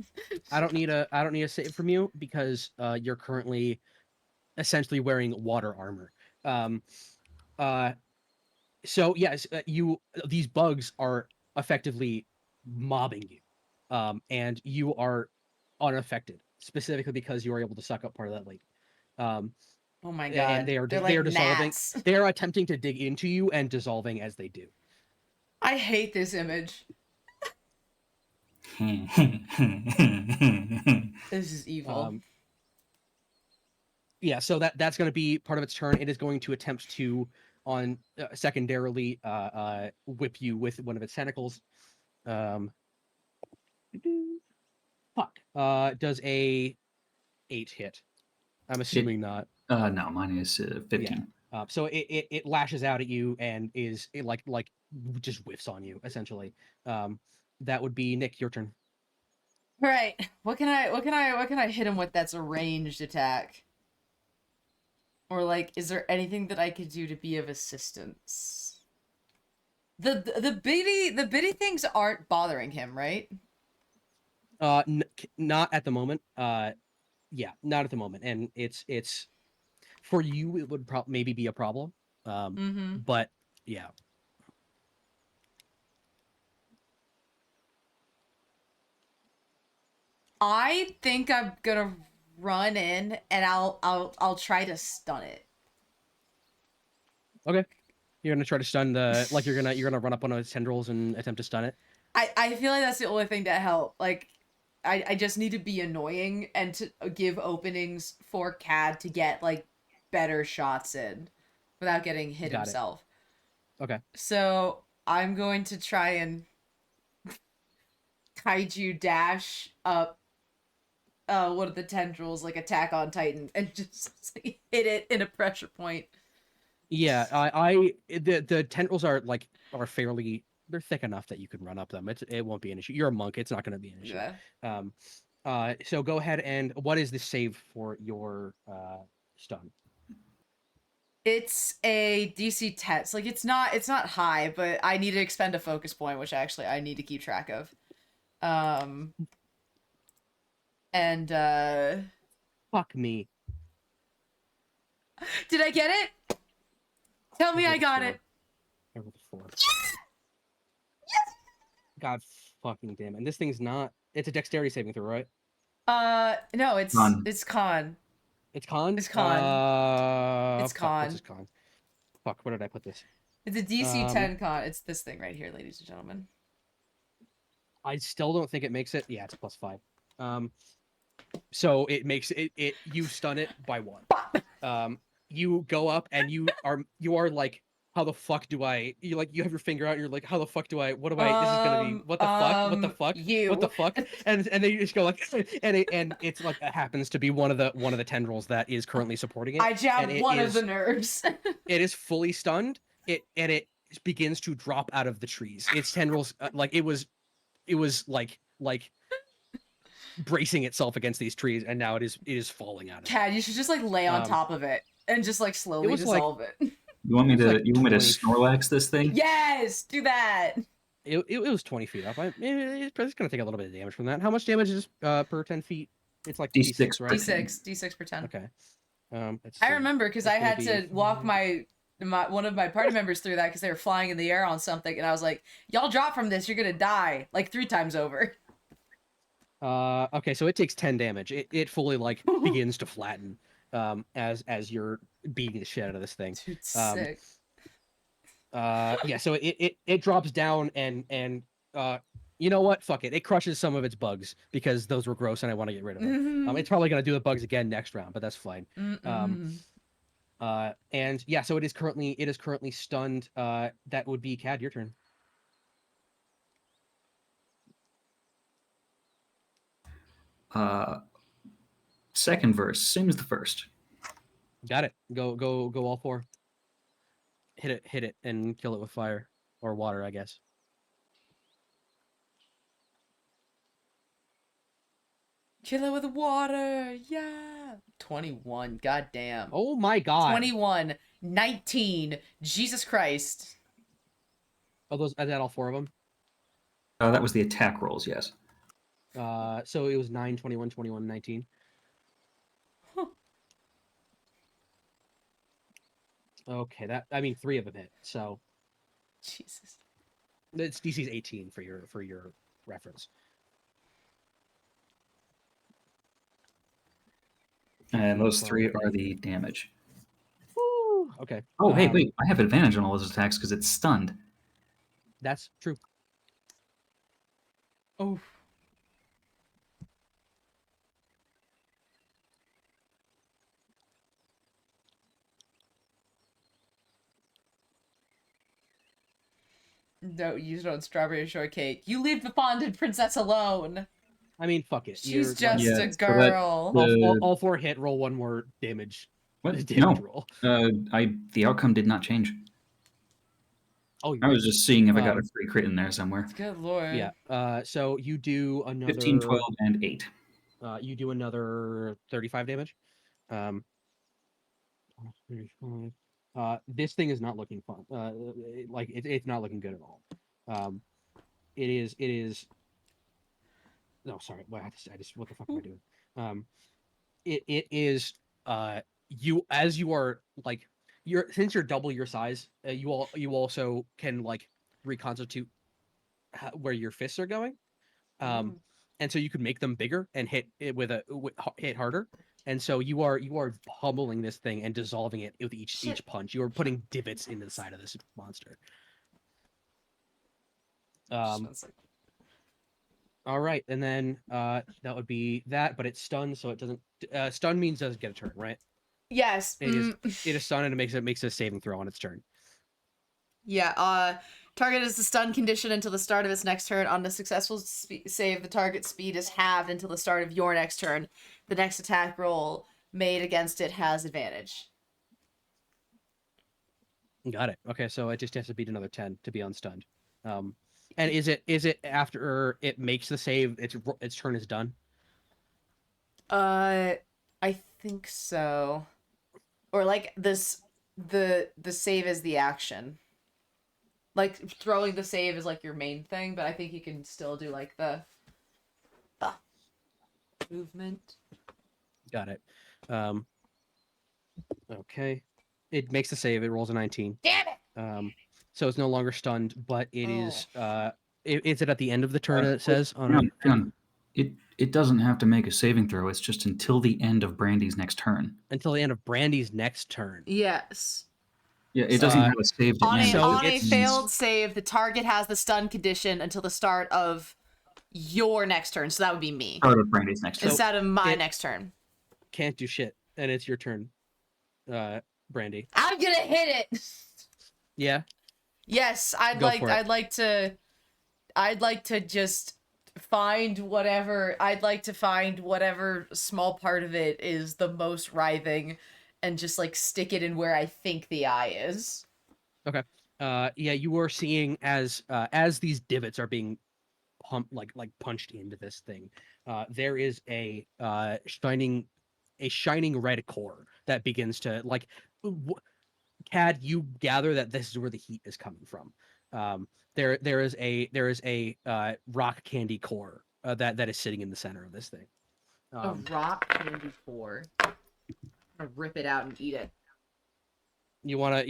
I don't need a save from you because you're currently essentially wearing water armor. So yes, these bugs are effectively mobbing you, and you are unaffected, specifically because you are able to suck up part of that lake. Oh my god, And they are like dissolving. gnats. They are attempting to dig into you and dissolving as they do. I hate this image. This is evil. Yeah, so that's going to be part of its turn. It is going to attempt to secondarily whip you with one of its tentacles. Fuck. Does a 8 hit? I'm assuming not. No, mine is 15. So it lashes out at you and it like just whiffs on you essentially. That would be Nick. Your turn. All right. What can I hit him with that's a ranged attack? Or like, is there anything that I could do to be of assistance? The bitty things aren't bothering him, right? Not at the moment. Yeah, not at the moment. And it's for you. It would maybe be a problem. But yeah. I think I'm gonna run in and I'll try to stun it. Okay. You're gonna try to stun the like you're gonna run up on its tendrils and attempt to stun it. I feel like that's the only thing to help. Like, I just need to be annoying and to give openings for Cad to get like better shots in without getting hit Got it. himself. Okay. So I'm going to try and kaiju dash up one of the tendrils, like Attack on Titan, and just like, hit it in a pressure point. Yeah, the tendrils are fairly, they're thick enough that you can run up them. It won't be an issue. You're a monk. It's not going to be an issue. Yeah. So go ahead and what is the save for your stun? It's a DC test. Like it's not high, but I need to expend a focus point, which actually I need to keep track of. And Fuck me. did I get it? Tell me I got it. I rolled a 4. God fucking damn it. And this thing's not, it's a dexterity saving throw, right? No, it's Con. it's con. It's con? It's con. It's fuck, what's con. this con? Fuck, where did I put this? It's a DC 10 con. It's this thing right here, ladies and gentlemen. I still don't think it makes it. Yeah, it's +5. So it makes it you stun it by 1. You go up and you are like, how the fuck do I, you have your finger out and you're like, how the fuck do I, what do I, this is gonna be, what the fuck, what the fuck, you. what the fuck, and then you just go like, and it's like, it happens to be one of the tendrils that is currently supporting it. I jabbed one of the nerves. It is fully stunned. It begins to drop out of the trees. Its tendrils, it was like bracing itself against these trees, and now it is falling out of it. Cad, you should just like lay on top of it and just like slowly dissolve it. You want me to like 20 Snorlax this thing? Yes, do that. It was 20 feet up. It's gonna take a little bit of damage from that. How much damage is per 10 feet? It's like D6, right? D6 per 10. Okay. I remember because I had to walk one of my party members through that because they were flying in the air on something, and I was like, "Y'all drop from this, you're gonna die like 3 times over." Okay, so it takes 10 damage. It fully begins to flatten as you're beating the shit out of this thing. Dude, sick. Yeah, so it drops down and you know what? Fuck it. It crushes some of its bugs because those were gross and I want to get rid of them. It's probably gonna do the bugs again next round, but that's fine. And yeah, so it is currently stunned. That would be Cad, your turn. Second verse, same as the first. Got it. Go all 4. Hit it and kill it with fire or water, I guess. Kill it with water, yeah. 21, goddamn. Oh my god. 21, 19, Jesus Christ. Oh, is that all 4 of them? That was the attack rolls, yes. So it was 9, 21, 21, 19. Huh. Okay, 3 of them hit. So Jesus. it's DC's 18 for your reference. And those 3 are the damage. Woo! Okay. Oh, hey, wait. I have advantage on all those attacks because it's stunned. That's true. Oh. Don't use it on strawberry shortcake. You leave the fondant princess alone. I mean, fuck it. She's You're just Yeah, a so that girl. all 4 hit. Roll 1 more damage. What? Damage No. roll. The outcome did not change. Oh, I was just seeing if I got a Um, free crit in there somewhere. Good lord. yeah. So you do another 15, 12, and 8. You do another 35 damage. Um, 35. This thing is not looking fun. It's not looking good at all. It is. No, sorry. Well, I just what the fuck am I doing? It is. You as you are like since you're double your size, you also can like reconstitute where your fists are going. And so you could make them bigger and hit it hit harder. And so you are pummeling this thing and dissolving it with each punch. You are putting divots into the side of this monster. All right, and then that would be that, but it's stunned, so it doesn't. Stun means doesn't get a turn, right? Yes. It is stunned, and it makes a saving throw on its turn. Yeah. Target is the stun condition until the start of its next turn. On the successful save, the target speed is halved until the start of your next turn. The next attack roll made against it has advantage. Got it. Okay, so it just has to beat another 10 to be unstunned. And is it after it makes the save, its turn is done? I think so. Or like this, the save is the action. Like throwing the save is like your main thing, but I think you can still do like the movement. Got it. Okay. It makes the save. It rolls a 19. Damn it! So it's no longer stunned, but it is. Is it at the end of the turn? It says on. Hang on. It doesn't have to make a saving throw. It's just until the end of Brandy's next turn. Until the end of Brandy's next turn. Yes. Yeah, it doesn't have a save to end. On a failed save, the target has the stun condition until the start of your next turn. So that would be me. Start of Brandy's next turn. Instead of my next turn. Can't do shit, and it's your turn, Brandy. I'm gonna hit it. Yeah. Yes, I'd like to just find whatever. I'd like to find whatever small part of it is the most writhing, and just like stick it in where I think the eye is. Okay. Yeah, you are seeing as these divots are being punched into this thing. There is a shining red core that begins to Cad, you gather that this is where the heat is coming from. There is a rock candy core that is sitting in the center of this thing. A rock candy core. I'm gonna rip it out and eat it. You wanna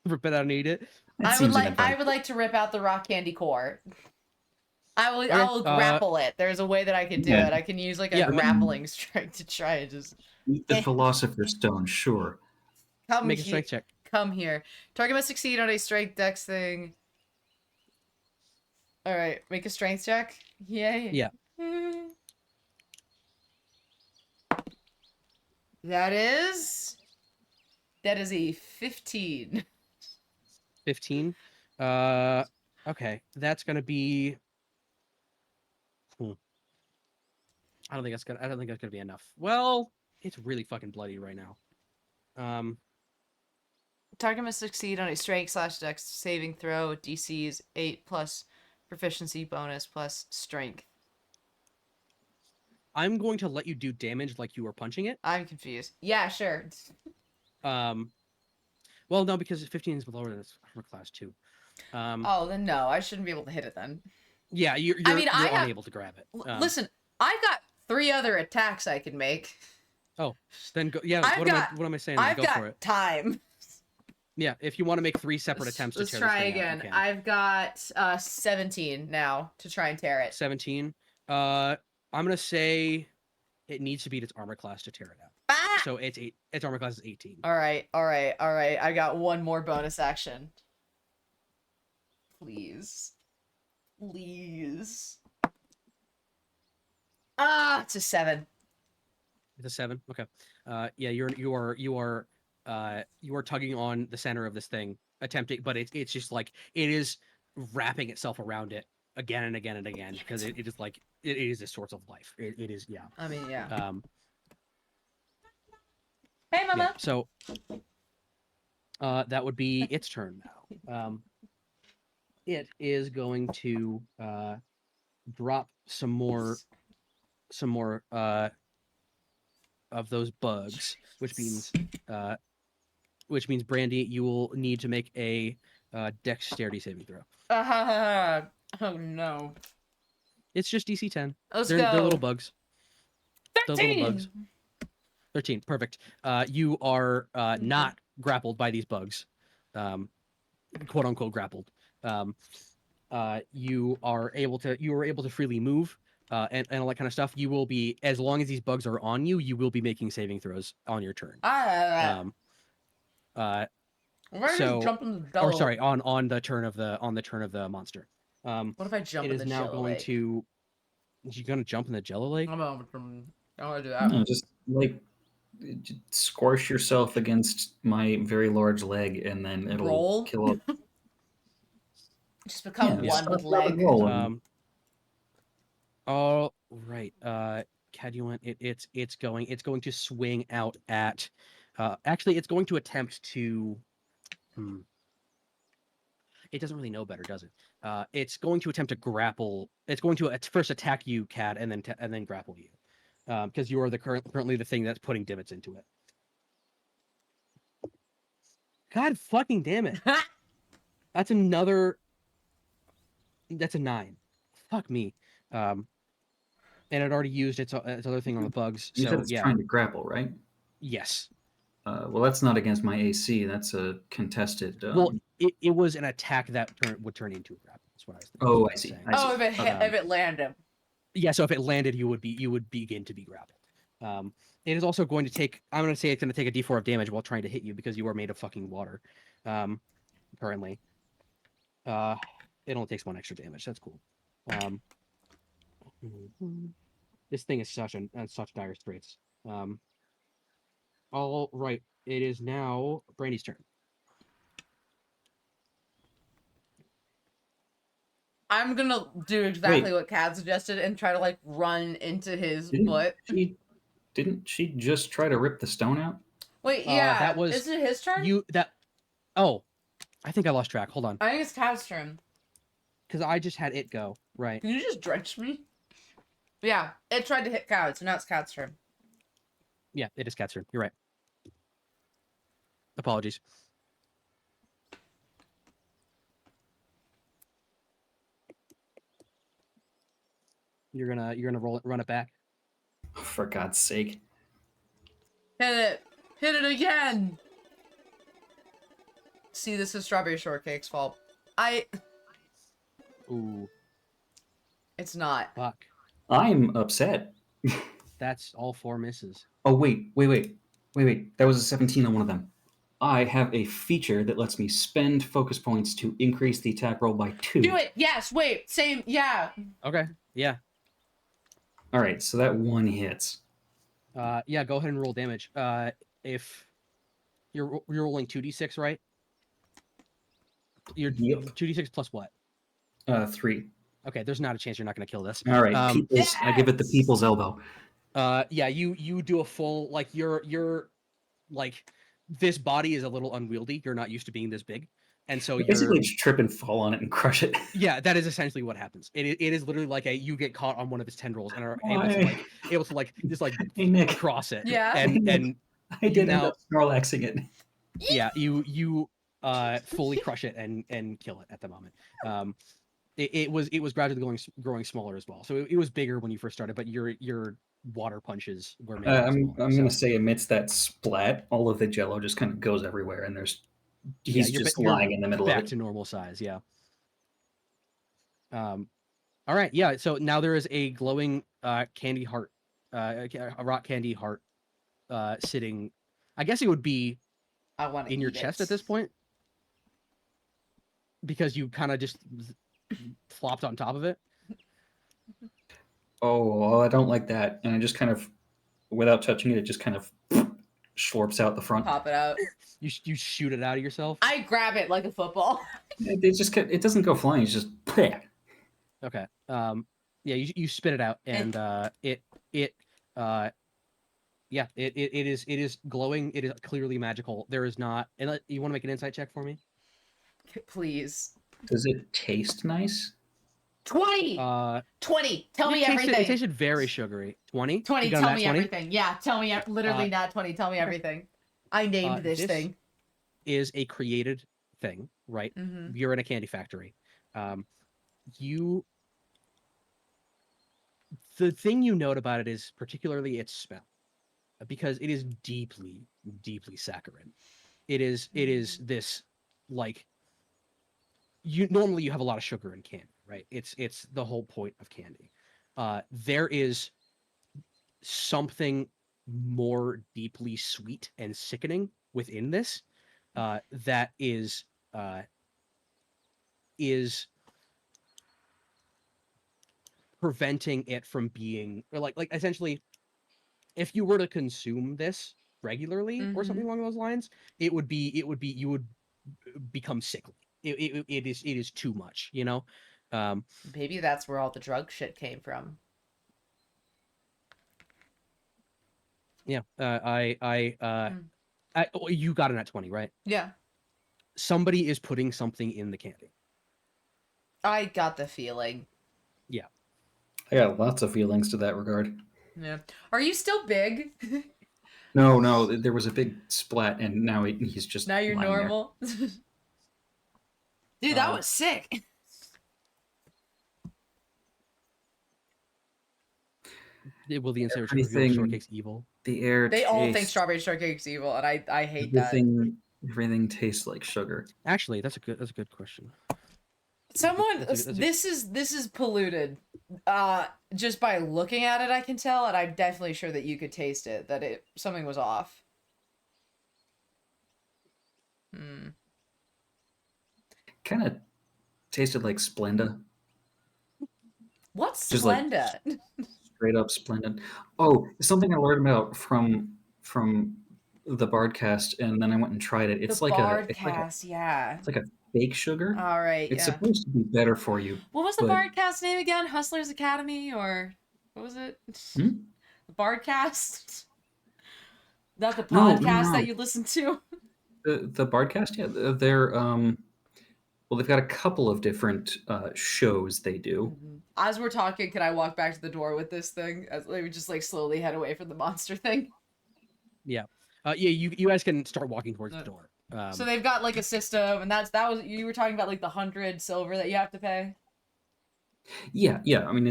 rip it out and eat it? I would like to rip out the rock candy core. I will grapple it. There's a way that I can do it. I can use like a grappling strike to try and just Eat the Philosopher's Stone, sure. Make a strength check. Come here. Target must succeed on a strength dex thing. All right, make a strength check. Yay. Yeah. That is a 15. 15. Okay, that's gonna be. I don't think that's gonna be enough. Well, it's really fucking bloody right now. Target must succeed on a strength/dex saving throw. DC's 8 plus proficiency bonus plus strength. I'm going to let you do damage like you were punching it. I'm confused. Yeah, sure. Well, no, because 15 is lower than its armor class 2. Oh, then no, I shouldn't be able to hit it then. Yeah, you're unable to grab it. Listen, I've got 3 other attacks I can make. Oh, then go. Yeah, what am I saying? I've go got for it. time. Yeah, if you want to make 3 separate attempts to tear try this thing again. out, you can. I've got 17 now to try and tear it. 17. I'm gonna say it needs to beat its armor class to tear it out. Ah! So its armor class is 18. All right. I got one more bonus action. Please. It's a 7. It's a 7. Okay. Yeah, you are tugging on the center of this thing, attempting, but it's just like it is wrapping itself around it again and again and again because it is like it is a source of life. It is, yeah. I mean, yeah. Yeah. Hey, Mama. So that would be its turn now. It is going to drop some more of those bugs, which means Brandy, you will need to make a dexterity saving throw. Oh no. It's just DC 10. Let's They're go. little bugs. 13. They're little bugs. 13. Perfect. You are not grappled by these bugs, quote unquote grappled. You are able to freely move and all that kind of stuff. You will be, as long as these bugs are on you, you will be making saving throws on your turn. So, jump in the jello? or sorry, on the turn of the monster. What if I jump it in is the now jello going lake? to. You're gonna jump in the Jello lake? I want to do that. No, just like squash yourself against my very large leg, and then it'll Roll? kill. Just become one with leg. All right. Cadulant, it's going to swing out at. Actually, it's going to attempt to. It doesn't really know better, does it? It's going to attempt to grapple. It's going to first attack you, Cad, and then grapple you, because you are currently the thing that's putting divots into it. God fucking damn it! That's another. That's a 9. Fuck me. And it already used its other thing on the bugs. You so said it's trying to grapple, right? Yes. Well, that's not against my AC. That's a contested. Well, it was an attack that would turn into a grapple. That's what I was thinking. Oh, I see. If it landed. Yeah, so if it landed, you would begin to be grappled. It is also going to take. I'm going to say it's going to take a D4 of damage while trying to hit you because you are made of fucking water. Currently, it only takes 1 extra damage. That's cool. This thing is such dire straits. All right, it is now Brandy's turn. I'm gonna do exactly what Cad suggested and try to like run into his butt. Didn't she just try to rip the stone out? Wait, yeah. That was. Is it his turn? Oh, I think I lost track. Hold on. I think it's Cad's turn. Because I just had it go. Right. Can you just drench me? Yeah, it tried to hit Cad, so now it's Cad's turn. Yeah, it is Cad's turn. You're right. Apologies. You're gonna run it back. For God's sake! Hit it again. See, this is Strawberry Shortcake's fault. Ooh. It's not. Fuck. I'm upset. That's all 4 misses. Oh wait! That was a 17 on one of them. I have a feature that lets me spend focus points to increase the attack roll by 2. Do it. Yes. Wait. Same. Yeah. Okay. Yeah. All right. So that 1 hits. Yeah. Go ahead and roll damage. If you're rolling 2d6, right? You're 2d6 plus what? 3. Okay. There's not a chance you're not going to kill this. All right. I give it the people's elbow. Yeah. You do a full like you're like. This body is a little unwieldy. You're not used to being this big. And so you basically just trip and fall on it and crush it. Yeah, that is essentially what happens. It is literally like you get caught on one of its tendrils and are able to just hey, Nick. cross it. Yeah. And I did end up Snorlaxing it. Yeah, you fully crush it and kill it at the moment. It was gradually growing smaller as well. So it was bigger when you first started, but your water punches were made. I'm gonna say amidst that splat, all of the jello just kind of goes everywhere, and he's just lying in the middle of it. Back to normal size, yeah. All right, yeah. So now there is a glowing candy heart, a rock candy heart, sitting. I guess it would be in your chest at this point, because you kind of just flopped on top of it. Oh, well, I don't like that. And I just kind of, without touching it, it just kind of schlorps out the front. Pop it out. You shoot it out of yourself. I grab it like a football. It doesn't go flying. It's just Okay. Yeah, you spit it out, and it is glowing. It is clearly magical. There is not. And you want to make an insight check for me? Please. Does it taste nice? 20. 20. Tell me everything. It tasted very sugary. 20. 20. You got Tell that me 20? everything. Yeah, tell me literally not 20. Tell me everything. I named this thing. Is a created thing, right? Mm-hmm. You're in a candy factory. The thing you note about it is particularly its smell, because it is deeply, deeply saccharine. It is this, like, normally you have a lot of sugar in candy, right? It's the whole point of candy. There is something more deeply sweet and sickening within this that is preventing it from being, or like essentially, if you were to consume this regularly or something along those lines, you would become sickly. It is too much, you know. Maybe that's where all the drug shit came from. Yeah. You got it at 20, right? Yeah. Somebody is putting something in the candy. I got the feeling. Yeah. I got lots of feelings to that regard. Yeah. Are you still big? No, there was a big splat, and now he's just Now you're lying there. normal. Dude, that was sick. Will the insider Everything- shortcake's evil? The air. They all think tastes- strawberry shortcake's evil, and I hate that. Everything tastes like sugar. Actually, that's a good question. Someone, That's a- this is polluted. Just by looking at it, I can tell, and I'm definitely sure that you could taste it. That something was off. Kind of tasted like Splenda. What's Just like- Splenda? Straight up Splenda. Oh, something I learned about from the Bardcast, and then I went and tried it. It's the like Bardcast, yeah. it's like a fake sugar. All right, It's yeah. supposed to be better for you. What was the but- Bardcast name again? Hustlers Academy, or what was it? Hmm? The Bardcast? Not the No, podcast no. that you listen to? The Bardcast, yeah, they're well, they've got a couple of different shows they do. As we're talking, can I walk back to the door with this thing? As we just like slowly head away from the monster thing. Yeah. You guys can start walking towards the door. So they've got like a system, and that was you were talking about, like the 100 silver that you have to pay. Yeah. I mean,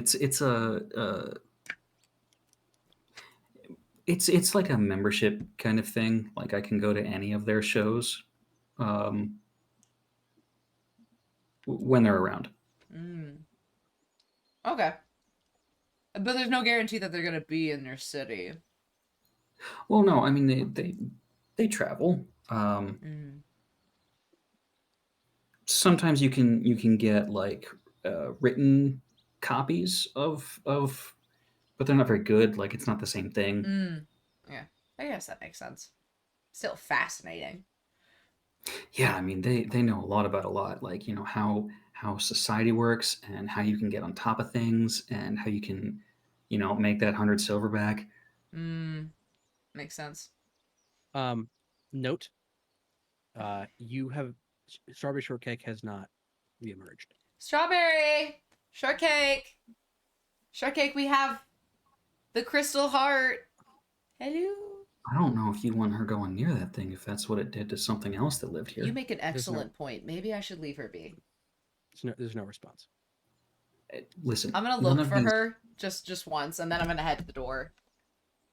it's like a membership kind of thing. Like I can go to any of their shows when they're around. Okay. But there's no guarantee that they're gonna be in your city. Well, no, I mean they travel. Sometimes you can get like written copies of, but they're not very good. Like it's not the same thing. Yeah, I guess that makes sense. Still fascinating. Yeah, I mean they know a lot about a lot. Like how society works and how you can get on top of things and how you can make that 100 silver back. Makes sense. Note. Strawberry shortcake has not reemerged. Strawberry shortcake. We have the crystal heart. Hello. I don't know if you'd want her going near that thing if that's what it did to something else that lived here. You make an excellent point. Maybe I should leave her be. There's no response. Listen, I'm gonna look for her just once, and then I'm gonna head to the door.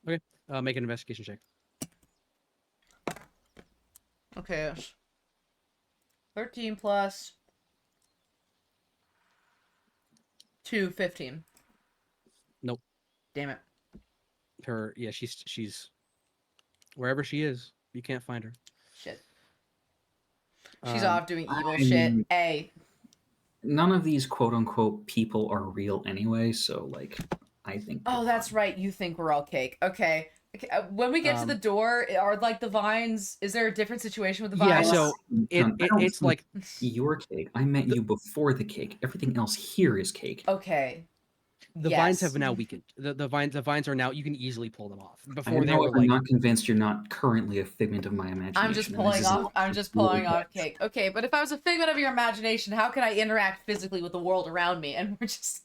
Okay. Make an investigation check. Okay. 13 plus 2, 15. Nope. Damn it. She's wherever she is. You can't find her. Shit. She's off doing evil shit. mean- Hey. None of these quote unquote people are real anyway, so like I think. Oh, that's right. You think we're all cake. Okay. Okay, when we get to the door, are like the vines? Is there a different situation with the Yeah, vines? so it's like your cake. I meant you before the cake. Everything else here is cake. Okay. the vines Yes. have now weakened. The vines are now, you can easily pull them off. I Before am, they were however, like not convinced you're not currently a figment of my imagination. I'm just and pulling this is off. I'm just really pulling bad. off cake. Okay, but if I was a figment of your imagination, how can I interact physically with the world around me? And we're just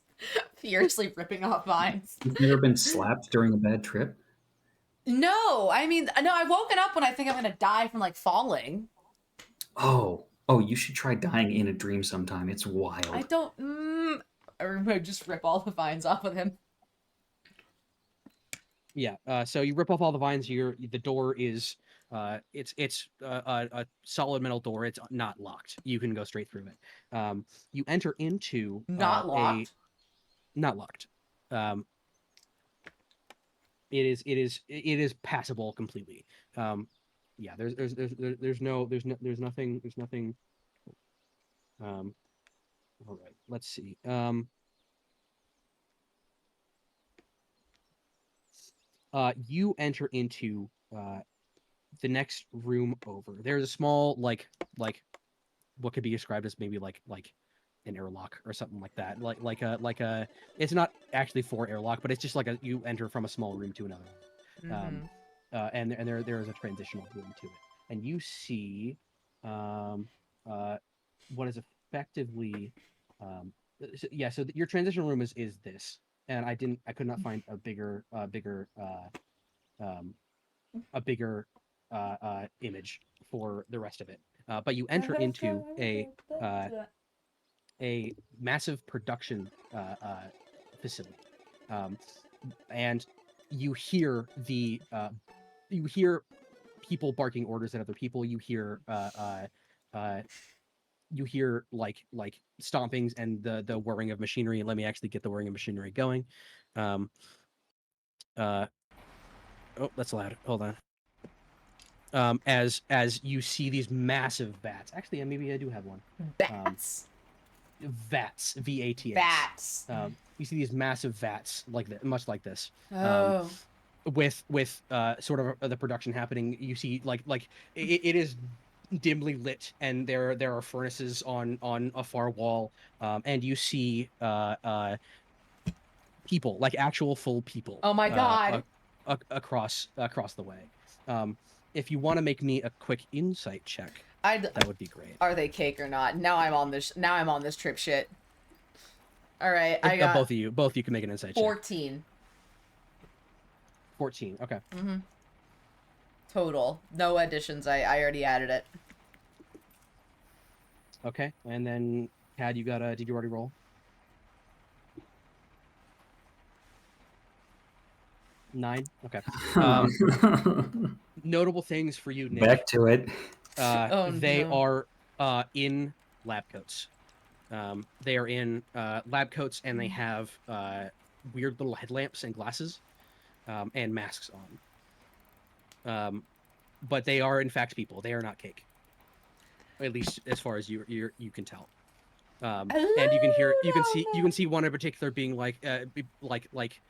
furiously ripping off vines. You've never been slapped during a bad trip? No, I mean, no. I've woken up when I think I'm gonna die from like falling. Oh, you should try dying in a dream sometime. It's wild. I don't. Or just rip all the vines off of him. Yeah. So you rip off all the vines. The door is it's a solid metal door. It's not locked. You can go straight through it. You enter into Not locked. not locked. It is passable completely. Yeah. There's nothing. All right. Let's see. You enter into the next room over. There's a small like what could be described as maybe like an airlock or something like that. Like a it's not actually for airlock, but it's just like you enter from a small room to another. And there is a transitional room to it, and you see what is effectively so your transition room is this, and I could not find a bigger image for the rest of it. But you enter into a massive production facility, and you hear you hear people barking orders at other people. You hear like stompings and the whirring of machinery. Let me actually get the whirring of machinery going. Oh, that's loud. Hold on. As you see these massive vats. Actually, maybe I do have one. Bats. Vats. VATS. Bats. You see these massive vats like that, much like this. Oh. With sort of the production happening. You see like it is dimly lit, and there are furnaces on a far wall, and you see people, like actual full people. Oh my god. Across the way. If you want to make me a quick insight check, that would be great. Are they cake or not? Now I'm on this trip shit. All right, I got both of you can make an insight 14. check. 14. Okay. Total. No additions. I already added it. Okay, and then Tad, you got did you already roll? Nine. Okay. Notable things for you, Nick. Back to it. They are in lab coats. They are in lab coats, and they have weird little headlamps and glasses, and masks on. But they are in fact people. They are not cake. At least as far as you can tell. And you can see one in particular being like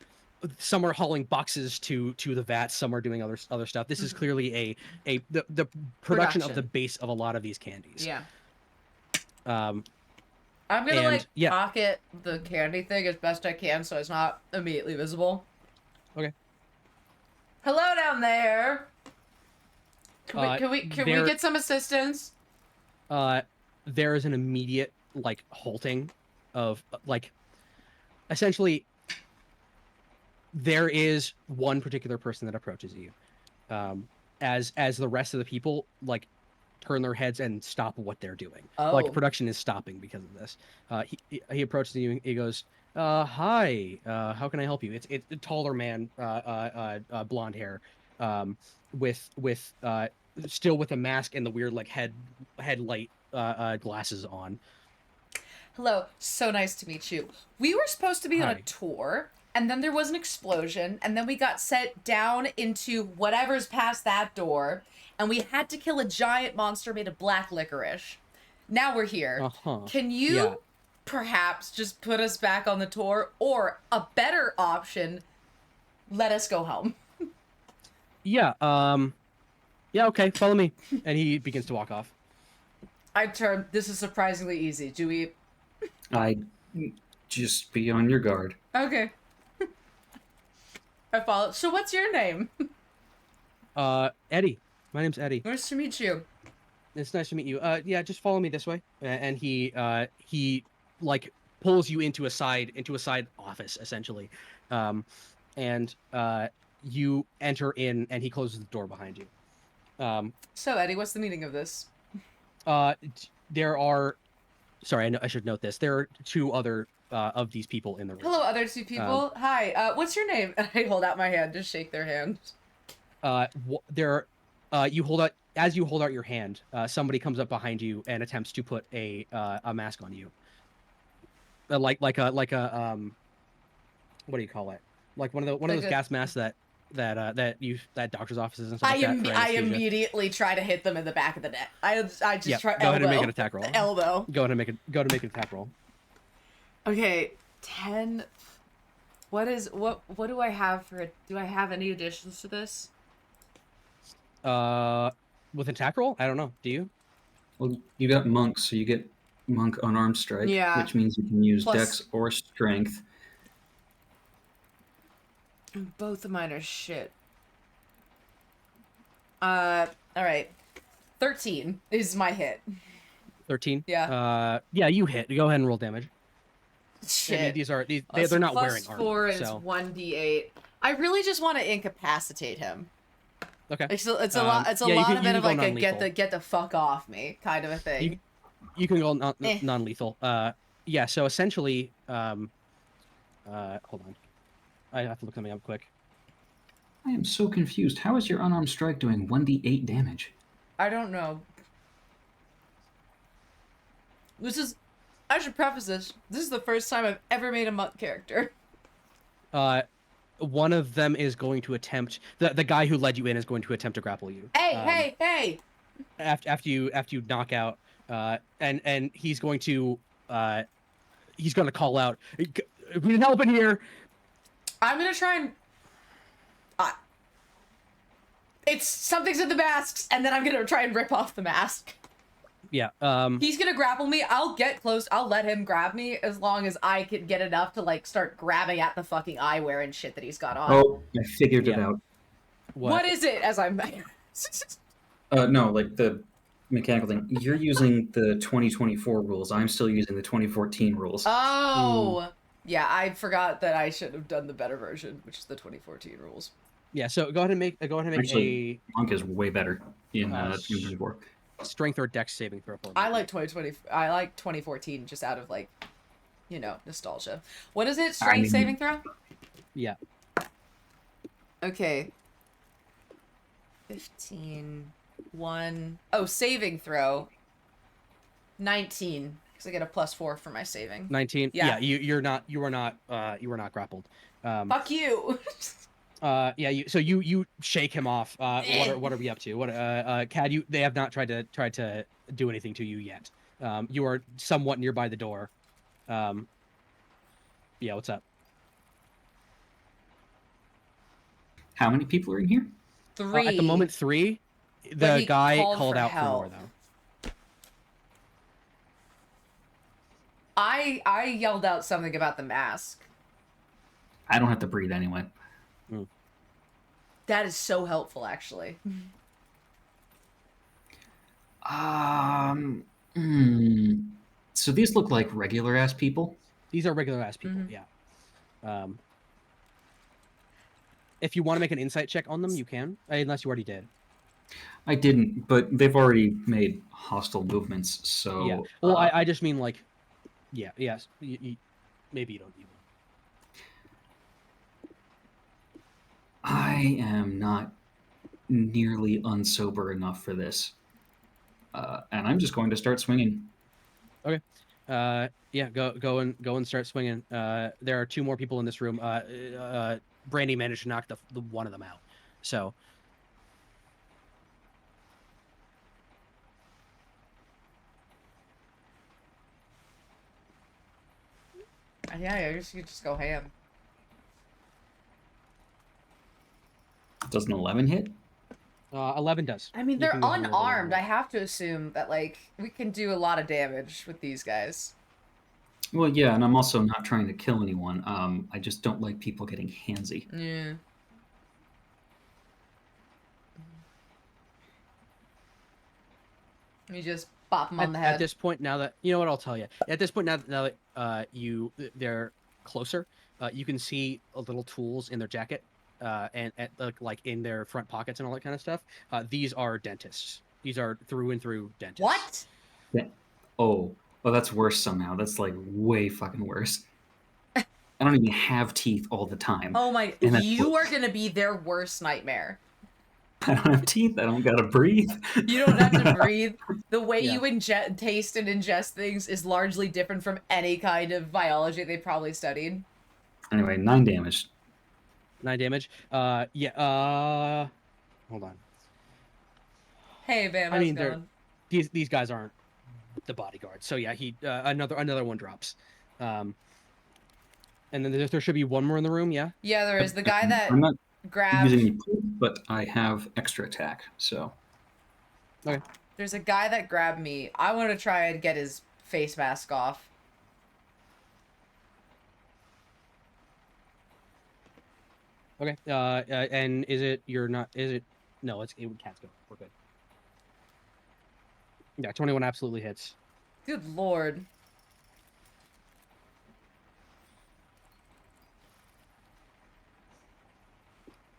some are hauling boxes to the vats, some are doing other stuff. This is clearly the production of the base of a lot of these candies. Yeah. I'm gonna yeah. pocket the candy thing as best I can so it's not immediately visible. Okay. Hello down there. Can we get some assistance? There is an immediate halting of essentially there is one particular person that approaches you, as the rest of the people turn their heads and stop what they're doing. Production is stopping because of this. He approaches you. He goes, "Hi, how can I help you?" It's a taller man, blonde hair, with still with a mask and the weird headlight glasses on. Hello, so nice to meet you. We were supposed to be on a tour, and then there was an explosion, and then we got sent down into whatever's past that door, and we had to kill a giant monster made of black licorice. Now we're here. Can you perhaps just put us back on the tour, or a better option, let us go home? Yeah. Yeah. Okay. Follow me. And he begins to walk off. I turn. This is surprisingly easy. Do we? I just be on your guard. Okay. I follow. So what's your name? Eddie. My name's Eddie. Nice to meet you. It's nice to meet you. Yeah, just follow me this way. And he like pulls you into a side office essentially, and you enter in, and he closes the door behind you. So Eddie, what's the meaning of this? There are, sorry, I should note this. There are two other of these people in the room. Hello, other two people. Hi. What's your name? And I hold out my hand to shake their hand. You hold out as you hold out your hand. Somebody comes up behind you and attempts to put a mask on you. Like a what do you call it? Like one of those gas masks that doctor's offices and stuff like that. I immediately try to hit them in the back of the neck. I just try. Go ahead and make an attack roll. Elbow. Go ahead and make an attack roll. Okay, 10. What do I have for it? Do I have any additions to this? With an attack roll? I don't know. Do you? Well, you got monk, so you get monk unarmed strike, which means you can use dex or strength. Both of mine are shit. All right. 13 is my hit. 13? Yeah. Yeah, you hit. Go ahead and roll damage. Shit. I mean, they're not wearing armor. +4 and so. it's 1d8. I really just want to incapacitate him. Okay. It's a lot. It's a lot of it of like a get the fuck off me kind of a thing. You can go non-lethal. Yeah. So essentially, hold on. I have to look something up quick. I am so confused. How is your unarmed strike doing 1d8 damage? I don't know. I should preface this. This is the first time I've ever made a monk character. One of them is going to attempt the guy who led you in is going to attempt to grapple you. Hey! After you knock out, and he's going to call out, "We need help in here!" I'm gonna try and. It's something's in the masks, and then I'm gonna try and rip off the mask. Yeah. He's gonna grapple me. I'll get close. I'll let him grab me as long as I can get enough to like start grabbing at the fucking eyewear and shit that he's got on. Oh, I figured it out. What is it? As I'm. No, like the mechanical thing. You're using the 2024 rules. I'm still using the 2014 rules. Oh. Yeah, I forgot that I should have done the better version, which is the 2014 rules. Yeah, so go ahead and make Actually, monk is way better in 2024. Strength or dex saving throw for me. I like 2020. I like 2014 just out of like, nostalgia. What is it? Strength saving throw? Yeah. Okay. 15. 1. Oh, saving throw. 19. Because I get a +4 for my saving. 19. Yeah. You were not grappled. Fuck you. Yeah. You shake him off. What are we up to? Cad? They have not tried to do anything to you yet. You are somewhat nearby the door. Yeah. What's up? How many people are in here? 3. At the moment, 3. The guy called out for more though. I yelled out something about the mask. I don't have to breathe anyway. That is so helpful, actually. So these look like regular ass people. These are regular ass people. Mm-hmm. Yeah. If you want to make an insight check on them, you can, unless you already did. I didn't, but they've already made hostile movements, so... Yeah. Well, I just mean, like... Yeah, yes. Maybe you don't need one. I am not nearly unsober enough for this. And I'm just going to start swinging. Okay. Yeah, go and start swinging. There are 2 more people in this room. Brandy managed to knock the one of them out. So... Yeah, you just go ham. Does an 11 hit? 11 does. I mean, You they're can go ahead and roll the unarmed. I 11. have to assume that, like, we can do a lot of damage with these guys. Well, yeah, and I'm also not trying to kill anyone. I just don't like people getting handsy. Yeah. You just bop them on the head. At this point, now that you know what, I'll tell you. At this point, now that they're closer, you can see little tools in their jacket, and at like in their front pockets and all that kind of stuff. These are dentists. These are through and through dentists. What? Yeah. Oh, that's worse somehow. That's like way fucking worse. I don't even have teeth all the time. Oh my! And that's You worse. are gonna be their worst nightmare. I don't have teeth. I don't gotta breathe. You don't have to breathe. The way Yeah. you taste and ingest things is largely different from any kind of biology they probably studied. Anyway, 9 damage. 9 damage. Yeah. Hold on. Hey, man, I how's mean, it going? these guys aren't the bodyguards. So yeah, he another one drops. And then there should be one more in the room. Yeah. Yeah, there is the guy that I'm not grabbed. using any points, but I have extra attack, so. Okay. There's a guy that grabbed me. I want to try and get his face mask off. Okay. And is it you're not? Is it? No, it can't go. We're good. Yeah, 21 absolutely hits. Good lord.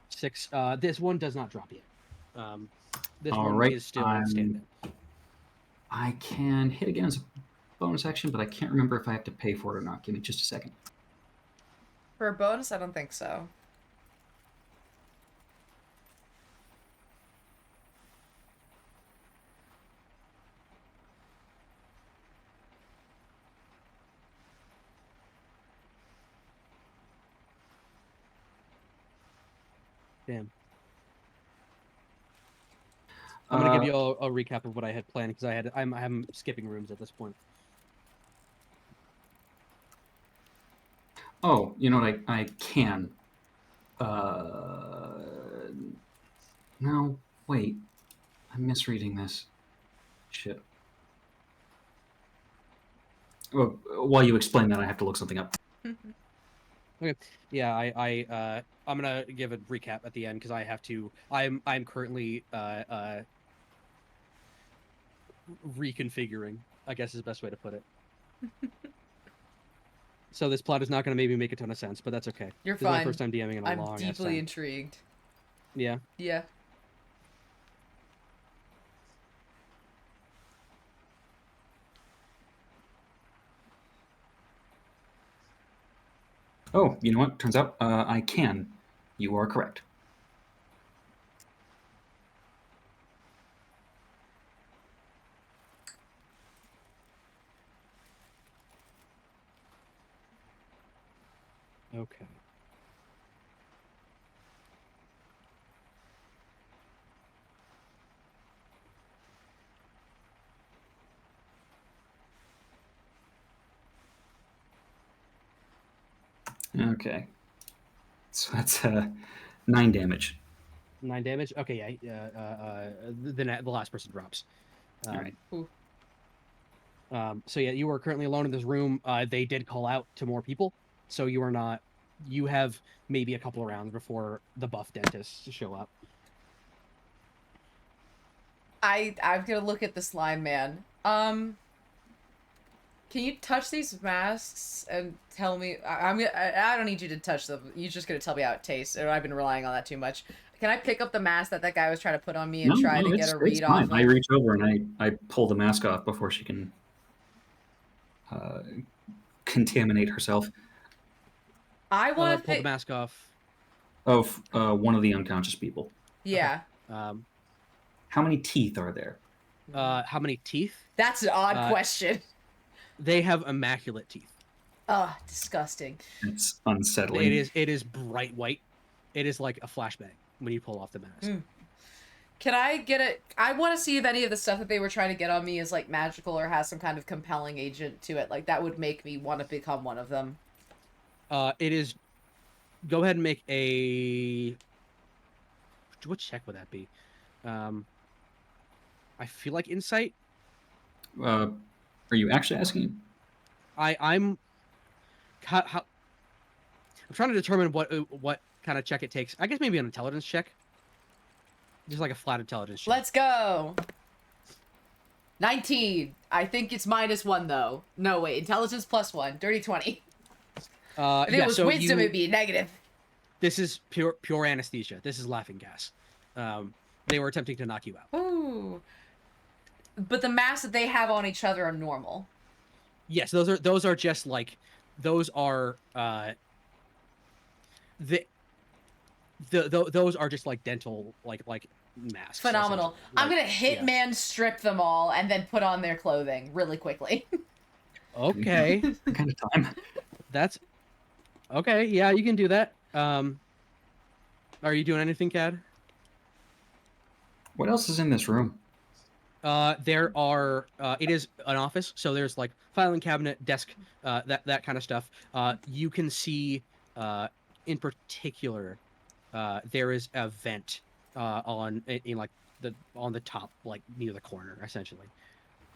Six. This one does not drop yet. This All one right, is still I'm- standing. I can hit again as a bonus action, but I can't remember if I have to pay for it or not. Give me just a second. For a bonus, I don't think so. Damn. I'm gonna give you a recap of what I had planned because I'm skipping rooms at this point. Oh, you know what? I can. No, wait. I'm misreading this. Shit. Well, while you explain that, I have to look something up. Okay. Yeah, I'm gonna give a recap at the end because I have to. I'm currently reconfiguring, I guess is the best way to put it. So this plot is not going to maybe make a ton of sense, but that's okay. You're This is my fine. first time DMing in a I'm long ass deeply time. intrigued. Yeah. Yeah. Oh, you know what? Turns out I can. You are correct. Okay. Okay. So that's 9 damage. 9 damage. Okay, yeah. The last person drops. All right. So yeah, you are currently alone in this room. They did call out to more people, so you are not. You have maybe a couple of rounds before the buff dentists show up. I'm gonna look at the slime man. Can you touch these masks and tell me? I don't need you to touch them. You're just gonna tell me how it tastes. Or I've been relying on that too much. Can I pick up the mask that guy was trying to put on me and try to get a read fine. off? I reach over and I pull the mask off before she can contaminate herself. I want to pull the mask off of one of the unconscious people. Yeah. Okay. How many teeth are there? How many teeth? That's an odd question. They have immaculate teeth. Ugh, disgusting. It's unsettling. It is bright white. It is like a flashbang when you pull off the mask. Can I get it? I want to see if any of the stuff that they were trying to get on me is like magical or has some kind of compelling agent to it. Like that would make me want to become one of them. It is. Go ahead and make a what check would that be? I feel like insight. Are you actually asking? I'm I'm trying to determine what kind of check it takes. I guess maybe an intelligence check. Just like a flat intelligence check. Let's go. 19. I think it's -1 though. No, wait. Intelligence +1. Dirty 20. If it was wisdom, it'd be negative. This is pure anesthesia. This is laughing gas. They were attempting to knock you out. Ooh. But the masks that they have on each other are normal. Yes, those are just like those are those are just like dental like masks. Phenomenal. I'm gonna hitman strip them all and then put on their clothing really quickly. Okay. What kind of time? That's okay. Yeah, you can do that. Are you doing anything, Cad? What else is in this room? There are. It is an office, so there's like filing cabinet, desk, that kind of stuff. You can see, in particular, there is a vent on the top, like near the corner, essentially.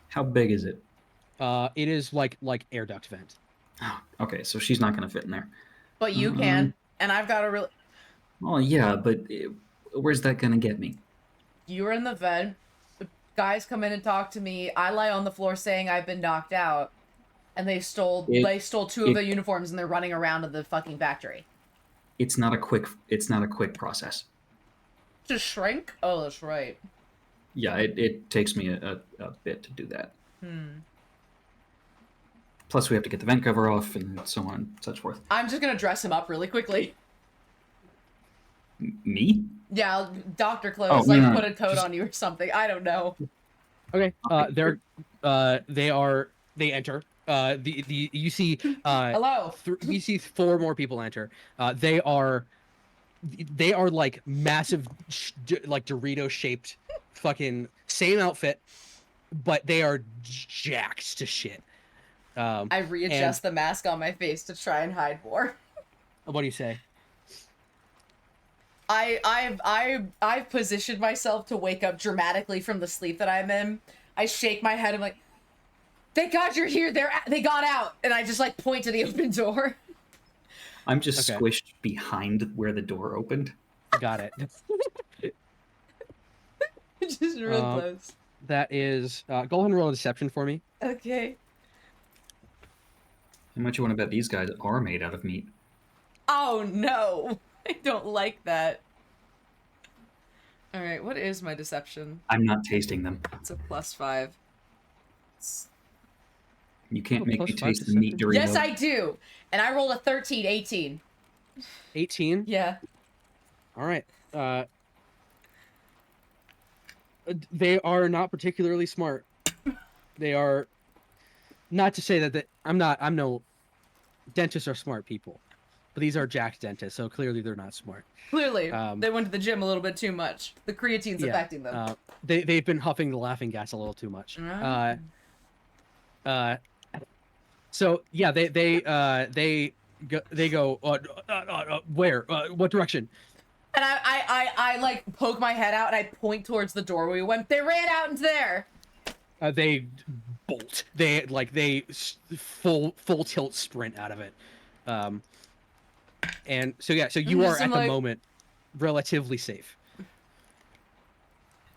How big is it? It is like air duct vent. Oh, okay, so she's not going to fit in there. But you can, and I've got a really. Well, yeah, but where's that going to get me? You're in the vent. The guys come in and talk to me. I lie on the floor saying I've been knocked out, and they stole 2 of the uniforms and they're running around to the fucking factory. It's not a quick process. To shrink? Oh, that's right. Yeah, it takes me a bit to do that. Plus, we have to get the vent cover off and so on and such forth. I'm just gonna dress him up really quickly. Me? Yeah, doctor clothes, put a coat on you or something. I don't know. Okay. They enter. You see. Hello. You see 4 more people enter. They are like massive, like Dorito shaped, fucking same outfit, but they are jacked to shit. I readjust the mask on my face to try and hide more. What do you say? I've positioned myself to wake up dramatically from the sleep that I'm in. I shake my head. I'm like, thank God you're here. They got out, and I just like point to the open door. I'm just squished behind where the door opened. Got it. Just real close. That is go ahead and roll a deception for me. Okay. How much you want to bet these guys are made out of meat? Oh no, I don't like that. All right, what is my deception? I'm not tasting them. It's a +5. You can't make me taste the meat Dorito. Yes, I do. And I rolled a 13, 18. 18? Yeah. All right. They are not particularly smart. They are, not to say that I'm no, dentists are smart people, but these are jacked dentists, so clearly they're not smart. Clearly, they went to the gym a little bit too much. The creatine's affecting them. They've been huffing the laughing gas a little too much. So yeah, they go where? What direction? And I like poke my head out and I point towards the door we went. They ran out into there. They bolt. They full tilt sprint out of it. And so yeah, so you are at the moment relatively safe.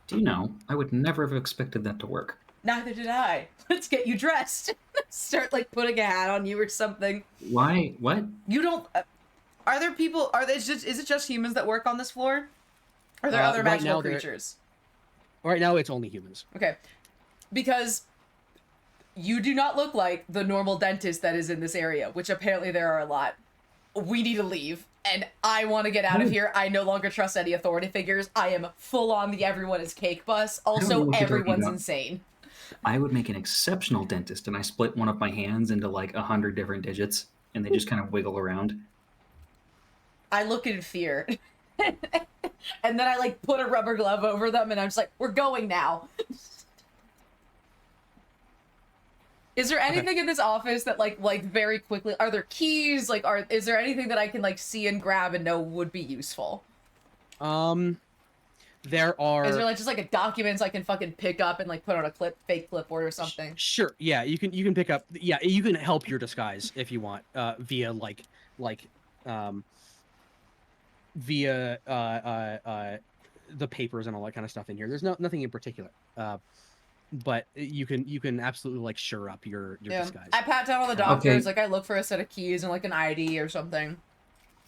Do you know, I would never have expected that to work. Neither did I. Let's get you dressed. Start like putting a hat on you or something. Why? What? You don't. Are there people? Is it just humans that work on this floor? Are there other magical creatures? Right now, it's only humans. Okay, because you do not look like the normal dentist that is in this area, which apparently there are a lot. We need to leave, and I want to get out of here. I no longer trust any authority figures. I am full on the everyone is cake bus. Also, everyone's insane. I would make an exceptional dentist, and I split one of my hands into like 100 different digits, and they just kind of wiggle around. I look in fear. And then I like put a rubber glove over them and I'm just like, we're going now. Is there anything in this office that like very quickly, are there keys? Like, is there anything that I can like see and grab and know would be useful? there are. Is there like just like a documents I can fucking pick up and like put on a fake clipboard or something? Sure. Yeah, you can pick up. Yeah, you can help your disguise if you want via um via the papers and all that kind of stuff in here. There's nothing in particular. But you can absolutely like sure up your disguise. I pat down on the doctors, like I look for a set of keys and like an ID or something.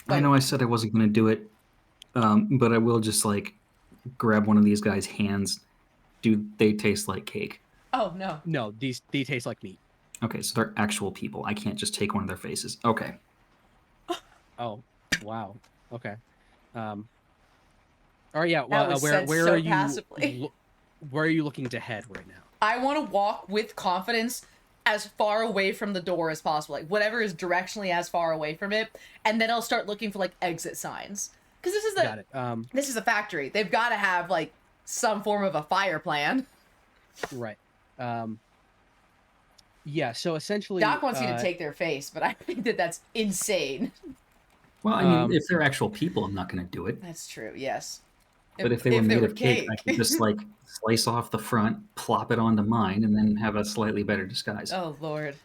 I know I said I wasn't going to do it, but I will just like grab one of these guys' hands. Do they taste like cake? Oh no. No, they taste like meat. Okay, so they're actual people. I can't just take one of their faces. Okay. Oh, wow. Okay. All right. Yeah. That Well, was where said are so you? passively. Where are you looking to head right now? I want to walk with confidence as far away from the door as possible, like whatever is directionally as far away from it, and then I'll start looking for like exit signs. Because this is Got it. this is a factory. They've got to have like some form of a fire plan. Right. Yeah. So essentially, Doc wants you to take their face, but I think that that's insane. Well, I mean, if they're actual people, I'm not going to do it. That's true. Yes. But if they were made of cake, I could just like slice off the front, plop it onto mine, and then have a slightly better disguise. Oh Lord.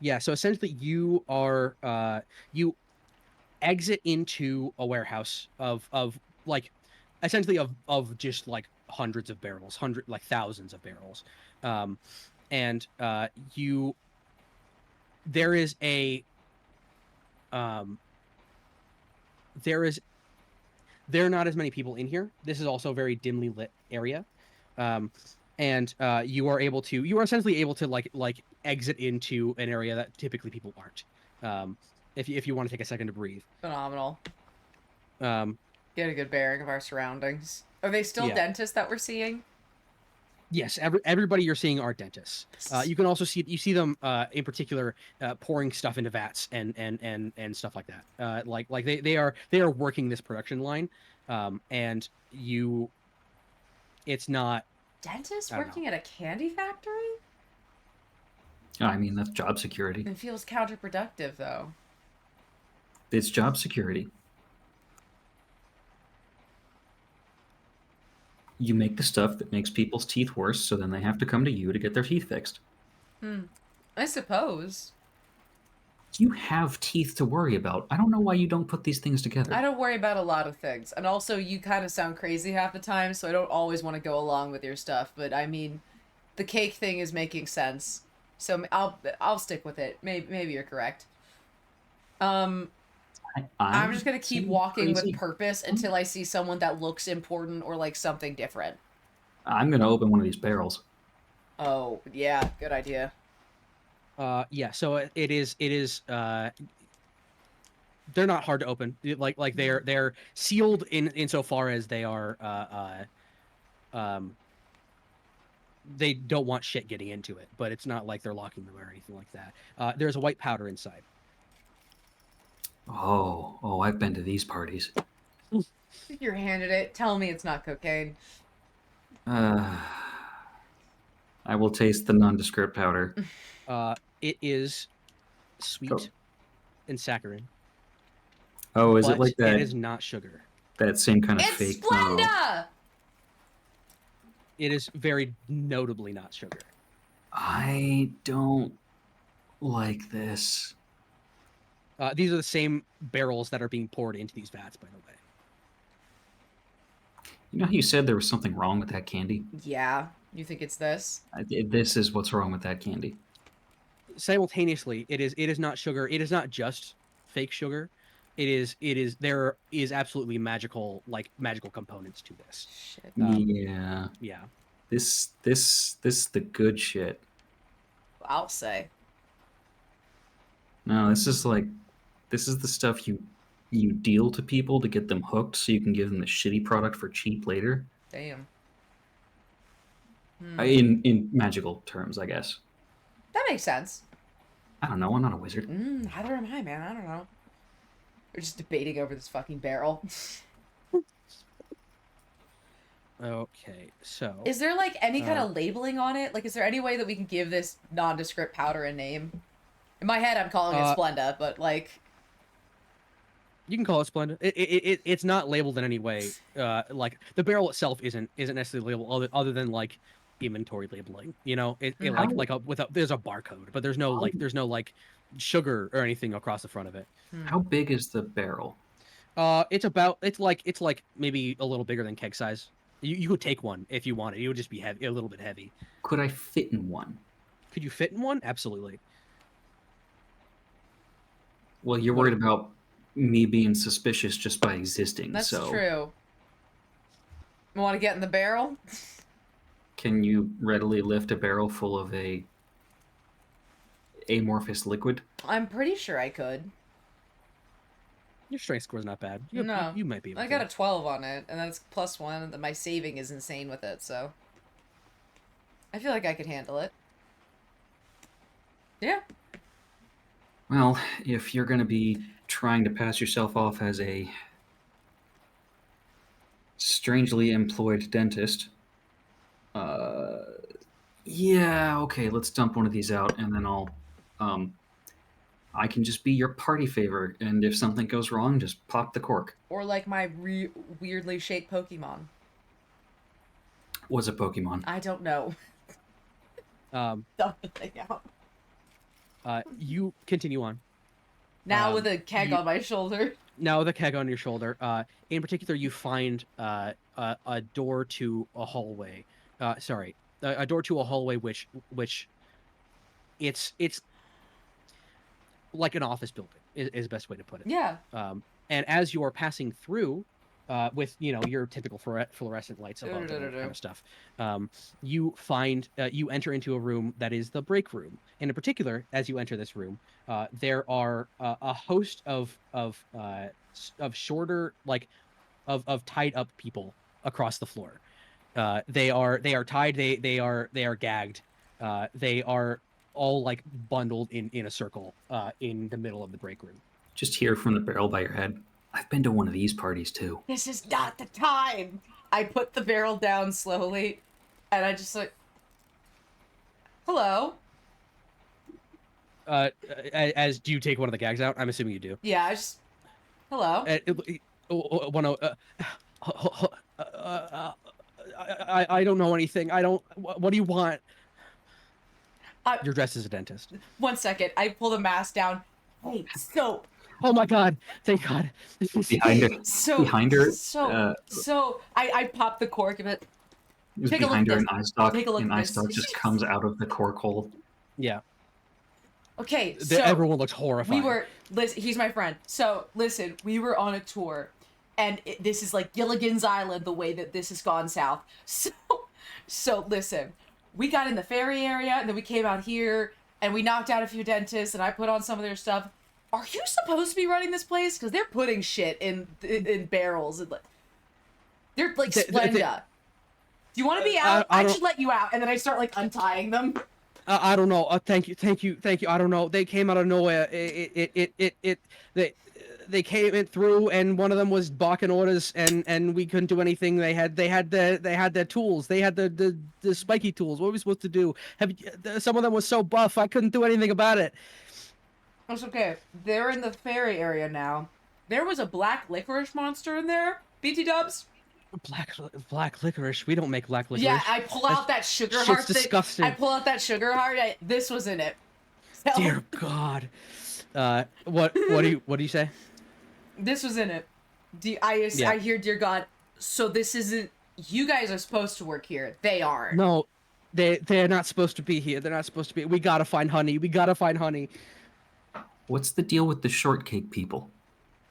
Yeah. So essentially, you are you exit into a warehouse of like essentially of just like hundreds of barrels, thousands of barrels, and you there is a there are not as many people in here. This is also a very dimly lit area, and you are essentially able to like exit into an area that typically people aren't. If you want to take a second to breathe. Phenomenal. Get a good bearing of our surroundings. Are they still dentists that we're seeing? Yes, everybody you're seeing are dentists. You can also see them in particular pouring stuff into vats and stuff like that. Like they are working this production line, and it's not dentists working at a candy factory. I mean, that's job security. It feels counterproductive, though. It's job security. You make the stuff that makes people's teeth worse, so then they have to come to you to get their teeth fixed. I suppose. You have teeth to worry about. I don't know why you don't put these things together. I don't worry about a lot of things. And also, you kind of sound crazy half the time, so I don't always want to go along with your stuff. But, I mean, the cake thing is making sense. So I'll stick with it. Maybe you're correct. I'm just gonna keep walking with purpose until I see someone that looks important or like something different. I'm gonna open one of these barrels. Oh yeah, good idea. Yeah. So it is. They're not hard to open. Like they're sealed insofar as they are. They don't want shit getting into it, but it's not like they're locking them or anything like that. There's a white powder inside. Oh, I've been to these parties. If you're handed it, tell me it's not cocaine. I will taste the nondescript powder. It is sweet and saccharine. Oh, is it like that? It is not sugar. That same kind of it's fake. Splenda! It is very notably not sugar. I don't like this. These are the same barrels that are being poured into these vats, by the way. You know how you said there was something wrong with that candy? Yeah. You think it's this? This is what's wrong with that candy. Simultaneously, it is not sugar. It is not just fake sugar. There is absolutely magical components to this. Shit. Yeah. This the good shit. I'll say. No, this is the stuff you deal to people to get them hooked so you can give them the shitty product for cheap later. Damn. In magical terms, I guess. That makes sense. I don't know. I'm not a wizard. Neither am I, man. I don't know. We're just debating over this fucking barrel. Okay, so... Is there, like, any kind of labeling on it? Like, is there any way that we can give this nondescript powder a name? In my head, I'm calling it Splenda, but, like... You can call it splendid. It's not labeled in any way. Like the barrel itself isn't necessarily labeled other than like inventory labeling. You know, it Mhm. there's a barcode, but there's no like sugar or anything across the front of it. How big is the barrel? It's like maybe a little bigger than keg size. You could take one if you wanted. It would just be heavy, a little bit heavy. Could I fit in one? Could you fit in one? Absolutely. Well, you're What- worried about me being suspicious just by existing. That's so true. You want to get in the barrel? can you readily lift a barrel full of a amorphous liquid? I'm pretty sure I could. Your strength score is not bad. No. You might be able I to. got a 12 on it, and that's +1, and my saving is insane with it, so... I feel like I could handle it. Yeah. Well, if you're going to be trying to pass yourself off as a strangely employed dentist, yeah, okay, let's dump one of these out, and then I can just be your party favor, and if something goes wrong, just pop the cork. Or like my weirdly shaped Pokemon. What's a Pokemon? I don't know. Um, Dump the thing out. you continue on. Now with a keg on my shoulder. Now with a keg on your shoulder. In particular, you find a door to a hallway. Sorry, a door to a hallway which it's like an office building is the best way to put it. Yeah. And as you are passing through, with your typical fluorescent lights above and all that kind of stuff, you find you enter into a room that is the break room. And in particular, as you enter this room, there are a host of shorter of tied up people across the floor. They are tied. They are gagged. They are all like bundled in a circle in the middle of the break room. Just hear from the barrel by your head. I've been to one of these parties too. This is not the time. I put the barrel down slowly, and I just like, hello. As do you take one of the gags out? I'm assuming you do. Yeah, I just, hello. I don't know anything. I don't. What do you want? I- You're dressed as a dentist. 1 second. I pull the mask down. Hey, so Oh my God! Thank God. Behind her, behind her, so I pop the cork of it. Take a look behind at her, this. an eye stalk, Take a look an at eye this. stalk just comes out of the cork hole. Yeah. Okay, so Everyone looks horrified. listen, he's my friend. So listen, we were on a tour, and this is like Gilligan's Island, the way that this has gone south. So listen, we got in the ferry area, and then we came out here, and we knocked out a few dentists, and I put on some of their stuff. Are you supposed to be running this place? Because they're putting shit in barrels, and they're like Splenda. Do you want to be out? I should let you out, and then I start like untying them. I don't know. Thank you. I don't know. They came out of nowhere. They came in through, and one of them was barking orders, and we couldn't do anything. They had their tools. They had the spiky tools. What were we supposed to do? Some of them was so buff, I couldn't do anything about it. That's okay. They're in the ferry area now. There was a black licorice monster in there. BT dubs. Black licorice. We don't make black licorice. Yeah, I pull out that sugar shit's heart. disgusting. I pull out that sugar heart. This was in it. So, Dear God. What do you say? This was in it. I hear, dear God. So this isn't. You guys are supposed to work here. They aren't. No, they're not supposed to be here. They're not supposed to be. We gotta find honey. What's the deal with the shortcake people?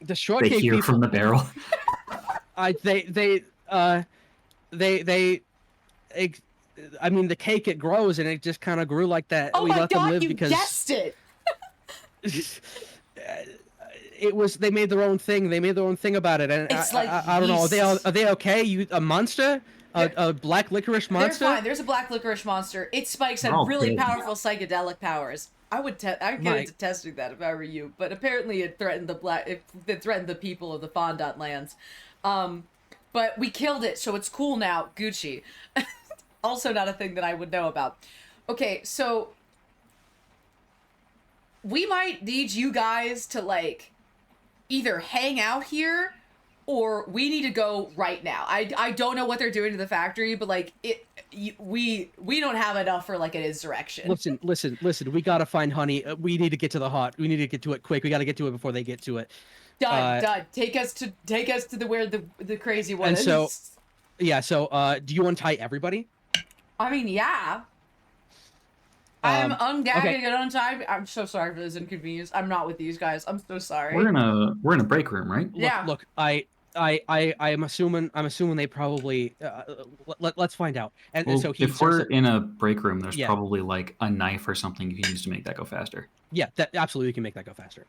The shortcake They hear people. from the barrel. I mean, the cake, it grows, and it just kind of grew like that. Oh we my let them God! live You because guessed it. it was. They made their own thing. They made their own thing about it, and It's like I don't know. Are they okay? A monster? A black licorice monster? They're fine. There's a black licorice monster. Its spikes had really powerful psychedelic powers. I'd get into testing that if I were you, but apparently it threatened the people of the Fondant lands. But we killed it, so it's cool now. Gucci. Also not a thing that I would know about. Okay, so we might need you guys to like either hang out here or we need to go right now. I don't know what they're doing to the factory, but like we don't have enough for like an insurrection. Listen. We gotta find Honey. We need to get to the hot. We need to get to it quick. We gotta get to it before they get to it. Done. Take us to the where the crazy one And is. so, yeah. So, do you untie everybody? I mean, yeah. I'm ungagging okay. and untied. I'm so sorry for this inconvenience. I'm not with these guys. I'm so sorry. We're in a break room, right? Look, I'm assuming they probably let's find out. And so if we're in a break room, there's probably like a knife or something you can use to make that go faster. Yeah, that absolutely can make that go faster.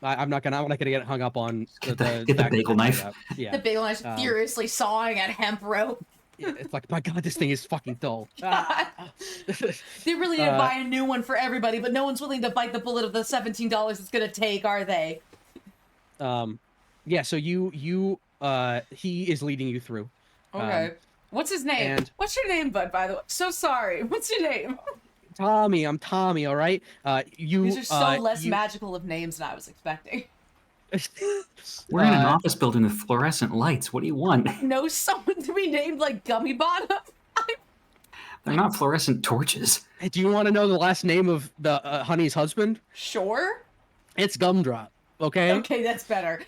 I'm not gonna get hung up on get the bagel knife. Yeah, the bagel knife furiously sawing at hemp rope. Yeah, it's like, my God, this thing is fucking dull. They really need to buy a new one for everybody, but no one's willing to bite the bullet of the $17 it's gonna take, are they? Yeah. So he is leading you through. Okay. What's his name? What's your name, bud? By the way, so sorry. What's your name? Tommy. I'm Tommy. All right. These are so less magical of names than I was expecting. We're in an office building with fluorescent lights. What do you want? Know someone to be named like Gummy Bottom? They're not fluorescent torches. Hey, do you want to know the last name of the Honey's husband? Sure. It's Gumdrop. Okay. Okay, that's better.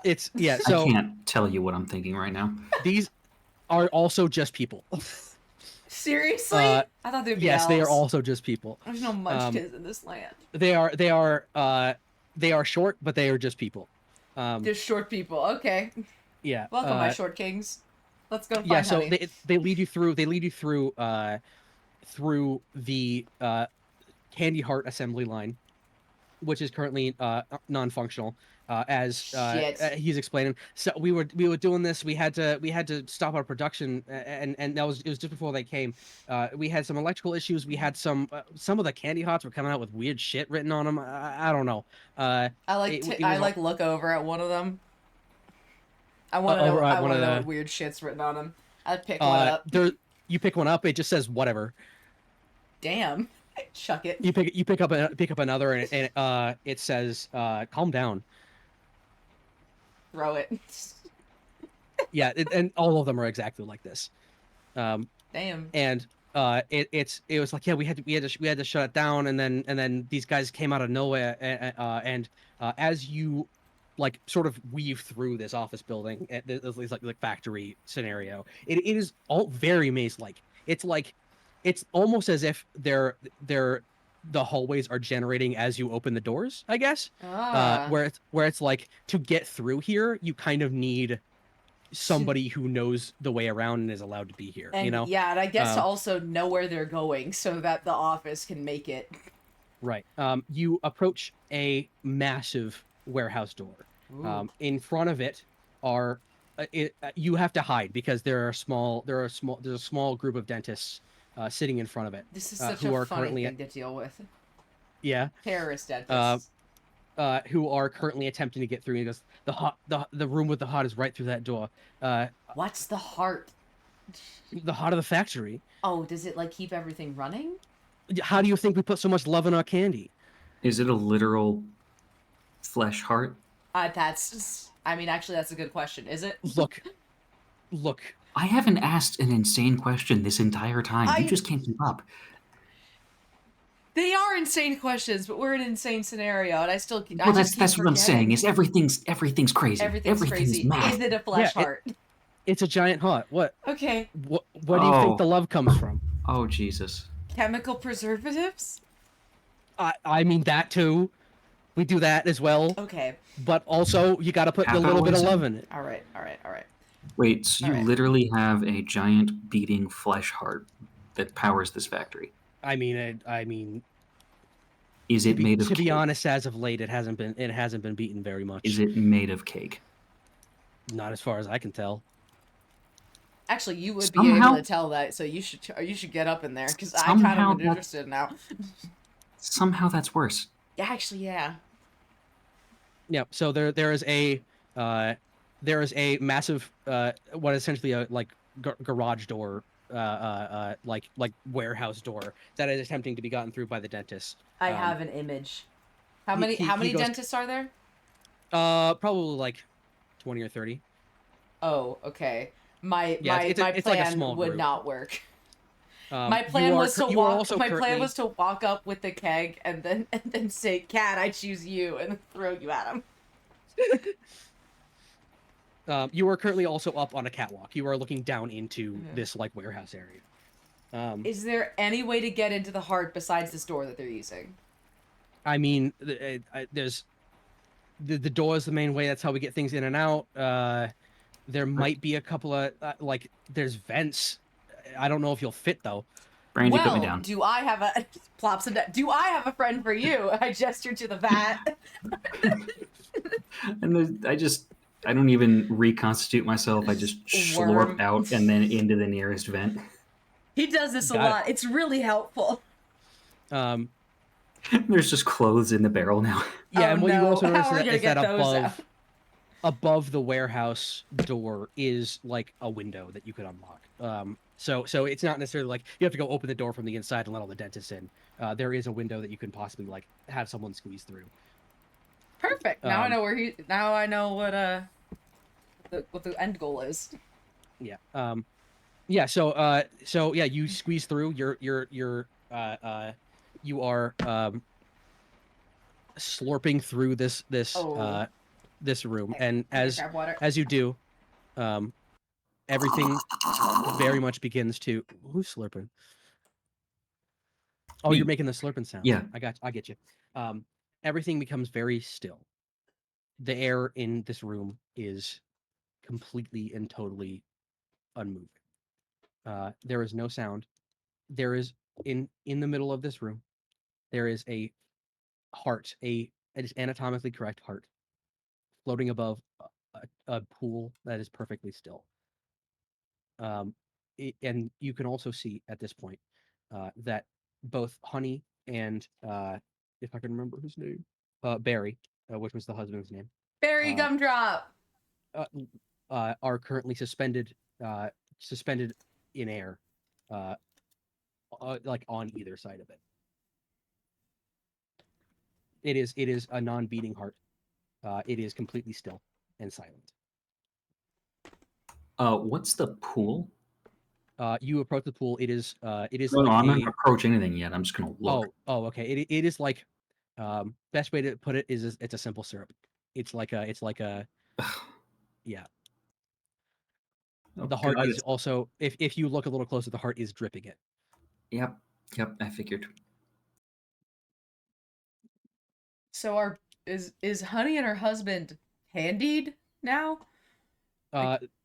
It's So I can't tell you what I'm thinking right now. These are also just people. Seriously? I thought they'd be Yes, elves. they are also just people. There's no munchkins in this land. They are short, but they are just people. They're short people. Okay. Yeah. Welcome, my short kings. Let's go find Yeah. So Honey. they lead you through through the Candy Heart assembly line, which is currently non-functional. As he's explaining, so we were doing this. We had to stop our production, and it was just before they came. We had some electrical issues. We had some of the candy hots were coming out with weird shit written on them. I don't know. I look over at one of them. I want to know. I want to know what weird shit's written on them. I pick one up. You pick one up. It just says whatever. Damn. Chuck it. You pick up another, and it says calm down. Throw it. Yeah, and all of them are exactly like this. Damn. And it was like, yeah, we had to shut it down, and then these guys came out of nowhere, and as you like sort of weave through this office building, this like factory scenario, it is all very maze-like. It's almost as if the hallways are generating as you open the doors, I guess. Where it's like, to get through here, you kind of need somebody who knows the way around and is allowed to be here. And, you know? Yeah, and I guess to also know where they're going so that the office can make it. Right. You approach a massive warehouse door. In front of it are you have to hide because there's a small group of dentists sitting in front of it. This is such who a are funny currently thing to deal with. Yeah. Terrorist dentists. Who are currently attempting to get through. He goes, the room with the hot is right through that door. What's the heart? The heart of the factory. Oh, does it like keep everything running? How do you think we put so much love in our candy? Is it a literal flesh heart? Actually, that's a good question. Is it? Look. I haven't asked an insane question this entire time. You just can't keep up. They are insane questions, but we're in an insane scenario, and I still. Well, that's what I'm saying. Is everything's crazy. Everything's crazy. mad. Is it a flesh heart? It's a giant heart. What? Okay. What do you think the love comes from? Oh, Jesus. Chemical preservatives? I mean that too. We do that as well. Okay. But also, you got to put a little bit of love in it. All right. Wait, so you literally have a giant beating flesh heart that powers this factory? I mean. Is it made of? To be honest, as of late, it hasn't been beaten very much. Is it made of cake? Not as far as I can tell. Actually, you would be able to tell that, so you should get up in there because I kind of am interested now. Somehow that's worse. Yeah, actually, yeah. Yeah. So there is a massive what is essentially a garage door, like warehouse door that is attempting to be gotten through by the dentist. I have an image. How many he goes, dentists are there? probably like 20 or 30. Oh, okay. My Yeah, it's my it's like a plan small would group. not work. My You plan are was to you are walk. also My plan currently was to walk up with the keg and then say, "Cat, I choose you," and then throw you at him. You are currently also up on a catwalk. You are looking down into Mhm. this like warehouse area. Is there any way to get into the heart besides this door that they're using? I mean, there's the door is the main way. That's how we get things in and out. There might be a couple of like there's vents. I don't know if you'll fit though. Brandy, put me Well, down. do I have a plops him down. Do I have a friend for you? I gesture to the vat. And I don't even reconstitute myself. I just Worm. slurp out and then into the nearest vent. He does this a Got it. lot. It's really helpful. There's just clothes in the barrel now. Yeah, Oh, and what you no. also How notice are we that gonna is that get those out? above the warehouse door is like a window that you could unlock. So it's not necessarily like you have to go open the door from the inside and let all the dentists in. There is a window that you can possibly like have someone squeeze through. Perfect. Now I know where he. Now I know what what the end goal is. Yeah. Yeah. So yeah, you squeeze through. You are slurping through Oh. this room, Okay, and I'm gonna grab water. as you do, everything very much begins to. Who's slurping? Oh, Me. you're making the slurping sound. Yeah. I get you. Everything becomes very still. The air in this room is completely and totally unmoving. There is no sound. There is in the middle of this room. There is a heart, it is anatomically correct heart, floating above a pool that is perfectly still. And you can also see at this point that both Honey and if I can remember his name, Barry, which was the husband's name, Barry uh, Gumdrop. are currently suspended in air, uh, like on either side of it. It is a non-beating heart. It is completely still and silent. What's the pool? You approach the pool. It is No, like I'm not a gonna approach anything yet. I'm just gonna look. okay. It is like best way to put it is it's a simple syrup. It's like a yeah. Oh, The heart God, is also if you look a little closer, the heart is dripping it. Yep. I figured. So is Honey and her husband handied now?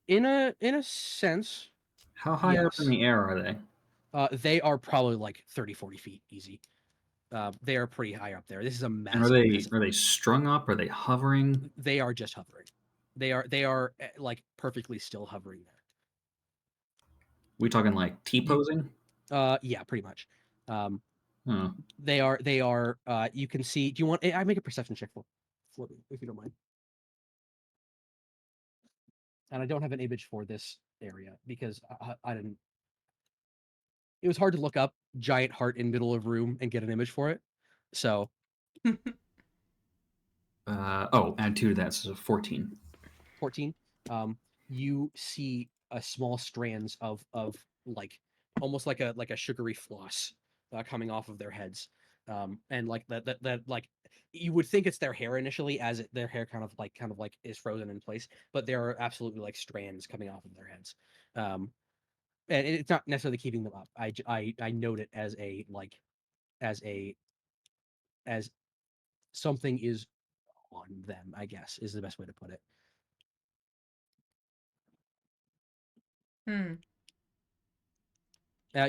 In a sense, How high up in yes. the air are they? They are probably like 30, 40 feet easy. They are pretty high up there. This is a And massive, massive. are they strung up? Are they hovering? They are just hovering. They are like perfectly still hovering there. We talking like T-posing? Yeah, pretty much. Huh. They are you can see, do you want I make a perception check for me if you don't mind. And I don't have an image for this area because I didn't, it was hard to look up giant heart in middle of room and get an image for it. So Add 2 to that, so 14. 14. You see a small strands of like almost like a sugary floss coming off of their heads. And like that like you would think it's their hair initially as their hair kind of like is frozen in place, but there are absolutely like strands coming off of their heads. And it's not necessarily keeping them up. I note it as a like as a as something is on them, I guess is the best way to put it. Hmm.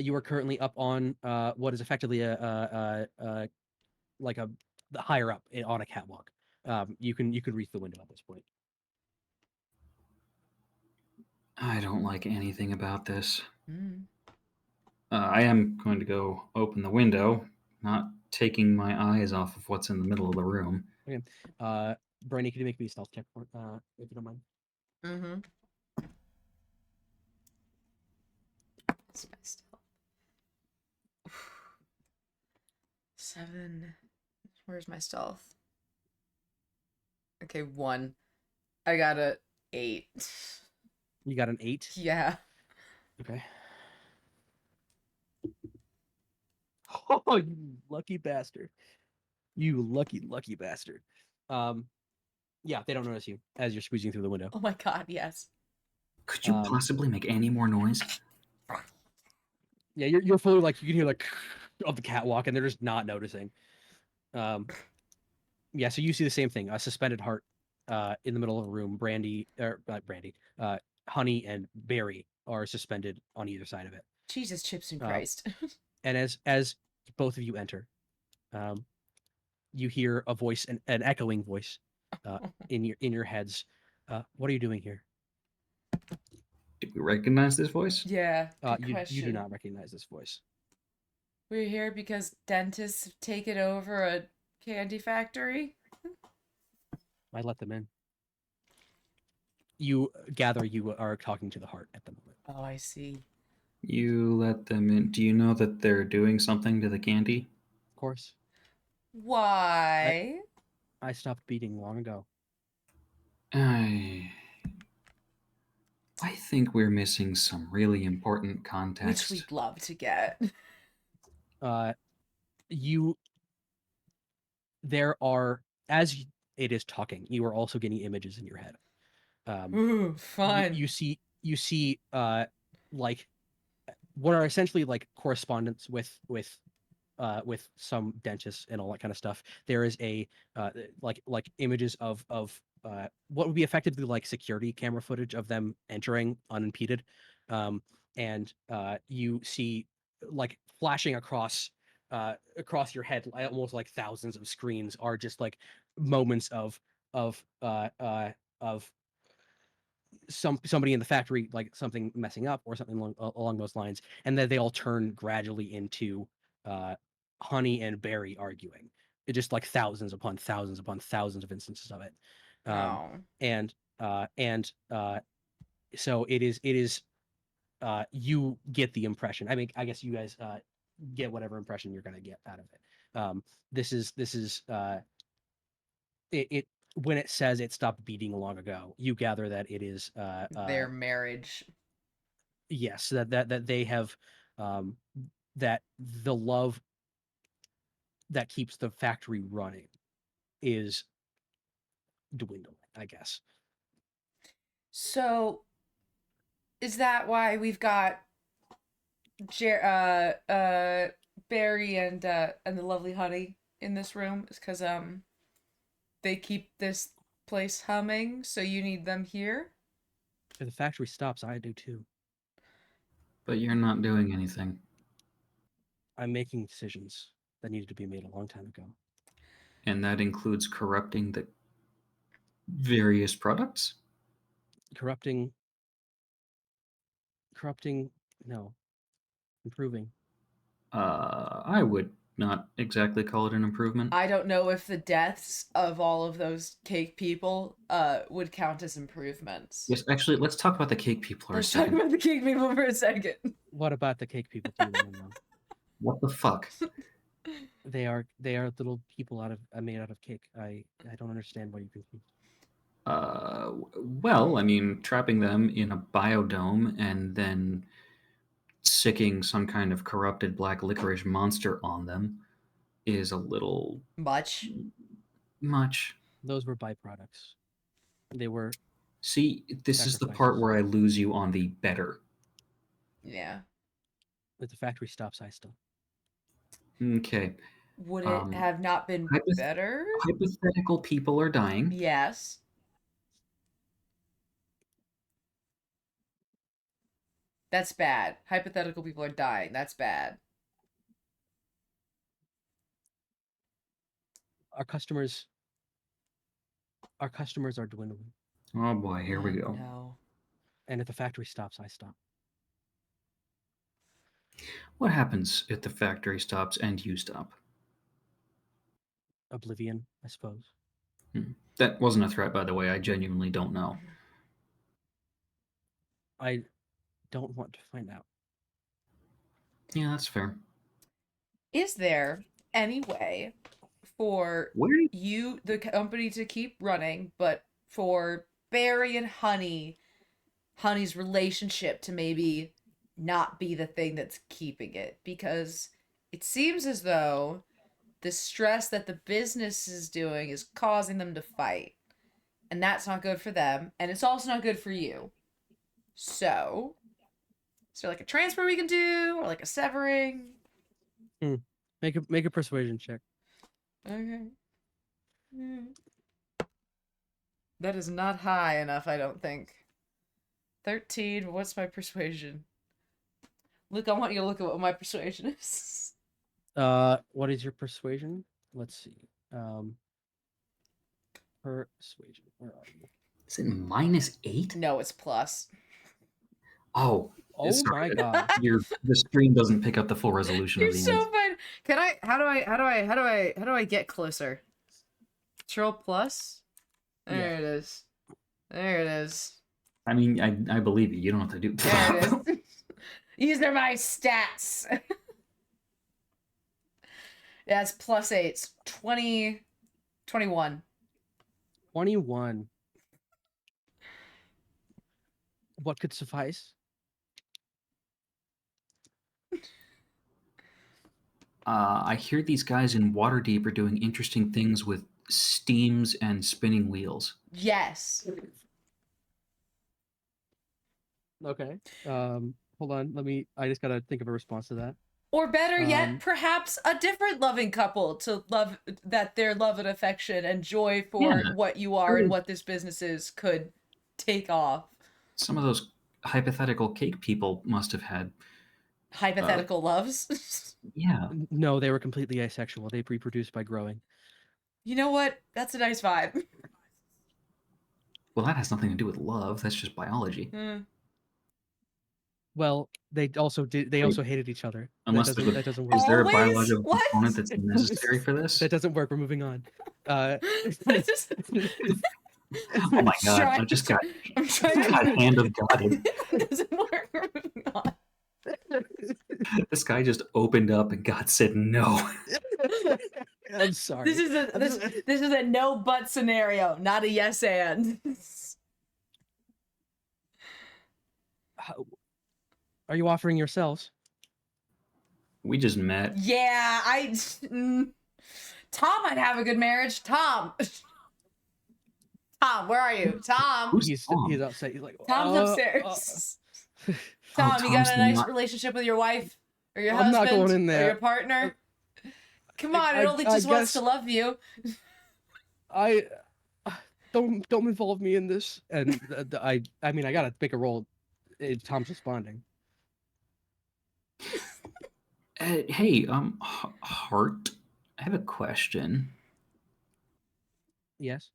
You are currently up on what is effectively like a the higher up on a catwalk. You can reach the window at this point. I don't like anything about this. Hmm. I am going to go open the window, not taking my eyes off of what's in the middle of the room. Okay. Brandy, can you make me a stealth check for if you don't mind? Mm-hmm. That's my stealth. 7. Where's my stealth? Okay, 1. I got a 8. You got an 8. Yeah. Okay. Oh, you lucky bastard! You lucky bastard. Yeah, they don't notice you as you're squeezing through the window. Oh my god, yes. Could you Um, possibly make any more noise? Yeah, you're fully like you can hear like of the catwalk, and they're just not noticing. Yeah, so you see the same thing, a suspended heart, in the middle of a room. Honey and Berry are suspended on either side of it. Jesus, chips and Uh, Christ. and as both of you enter, um, you hear a voice, an echoing voice, in your heads. What are you doing here? Do we recognize this voice? Yeah, good You do question. not recognize this voice. We're here because dentists have taken over a candy factory. I let them in. You gather you are talking to the heart at the moment. Oh, I see. You let them in. Do you know that they're doing something to the candy? Of course, I Why? I stopped beating long ago. I I think we're missing some really important Which context. we'd love to get. Uh, you there are as it is talking, you are also getting images in your head. Ooh, fun. You see like what are essentially like correspondence with some dentists and all that kind of stuff. There is a like images of what would be effectively like security camera footage of them entering unimpeded, and you see like flashing across your head, almost like thousands of screens are just like moments of uh, uh, of somebody in the factory, like something messing up or something along those lines, and then they all turn gradually into uh, Honey and Barry arguing. It just like thousands upon thousands of instances of it, um, Oh. and so it is you get the impression. I mean, I guess you guys get whatever impression you're gonna get out of it. This is it when it says it stopped beating long ago, you gather that it is Their marriage. yes, that they have um that the love that keeps the factory running is dwindling, I guess. So, is that why we've got Barry and the lovely Honey in this room? Is because they keep this place humming, so you need them here? If the factory stops, I do too. But you're not doing anything. I'm making decisions that needed to be made a long time ago. And that includes corrupting the various products? Corrupting corrupting no, improving. I would not exactly call it an improvement. I don't know if the deaths of all of those cake people would count as improvements. Yes, actually, let's talk about the cake people for a Let's talk second. about the cake people for a second. What about the cake people do you want to know? What the fuck? They are little people made out of cake. I don't understand why you confused. Well, I mean, trapping them in a biodome and then sicking some kind of corrupted black licorice monster on them is a little Much. much. Those were byproducts. They were See, this is the part sacrifices. where I lose you on the better. Yeah. If the factory stops, I stop. Okay. Would it Um, have not been hypoth- better? hypothetical people are dying. Yes. That's bad. Hypothetical people are dying. That's bad. Our customers our customers are dwindling, Oh boy, here we go. No. and if the factory stops, I stop. What happens if the factory stops and you stop? Oblivion, I suppose. That wasn't a threat, by the way. I genuinely don't know. I don't want to find out. Yeah, that's fair. Is there any way for Where? you, the company, to keep running, but for Barry and Honey's relationship to maybe not be the thing that's keeping it, because it seems as though the stress that the business is doing is causing them to fight, and that's not good for them, and it's also not good for you. So, is there like a transfer we can do, or like a severing? Make a persuasion check. Okay. That is not high enough, I don't think. 13. What's my persuasion? Luke, I want you to look at what my persuasion is. What is your persuasion? Let's see. Persuasion. Where are you? Is it -8? No, it's plus. Oh, Oh sorry. my god. The screen doesn't pick up the full resolution You're of the so image. fun. Can I? How do I get closer? Control plus. There Yeah. it is. There it is. I mean, I believe you. You don't have to do. There it is. These are my stats. Yeah, it's +8. 20. 21. 21. What could suffice? I hear these guys in Waterdeep are doing interesting things with steams and spinning wheels. Yes. Okay. Hold on. I just gotta think of a response to that. Or better yet, Um, perhaps a different loving couple to love that their love and affection and joy for Yeah. what you are and what this business is could take off. Some of those hypothetical cake people must have had. Hypothetical loves. Yeah. No, they were completely asexual. They reproduce by growing. You know what? That's a nice vibe. Well, that has nothing to do with love. That's just biology. Hmm. Well, they also did. They also hated each other. Unless there's That doesn't work. is there a Always? biological What? component that's necessary for this? That doesn't work. We're moving on. I just, Oh my god! trying- I just got I'm trying hand of God. It doesn't work. We're moving on. This guy just opened up and God said no. I'm sorry. This is a no but scenario, not a yes and. Are you offering yourselves? We just met. Yeah, Tom might have a good marriage. Tom, where are you? Tom. Who's He's Tom? upset. He's like, Tom's upstairs. Oh, Tom, you got Tom's a nice not- relationship with your wife or your I'm not husband going in or there. your partner? Come on, it only I just wants guess- to love you. I don't involve me in this. And I mean, I gotta make a roll. Tom's responding. Hey, Hart, I have a question. Yes.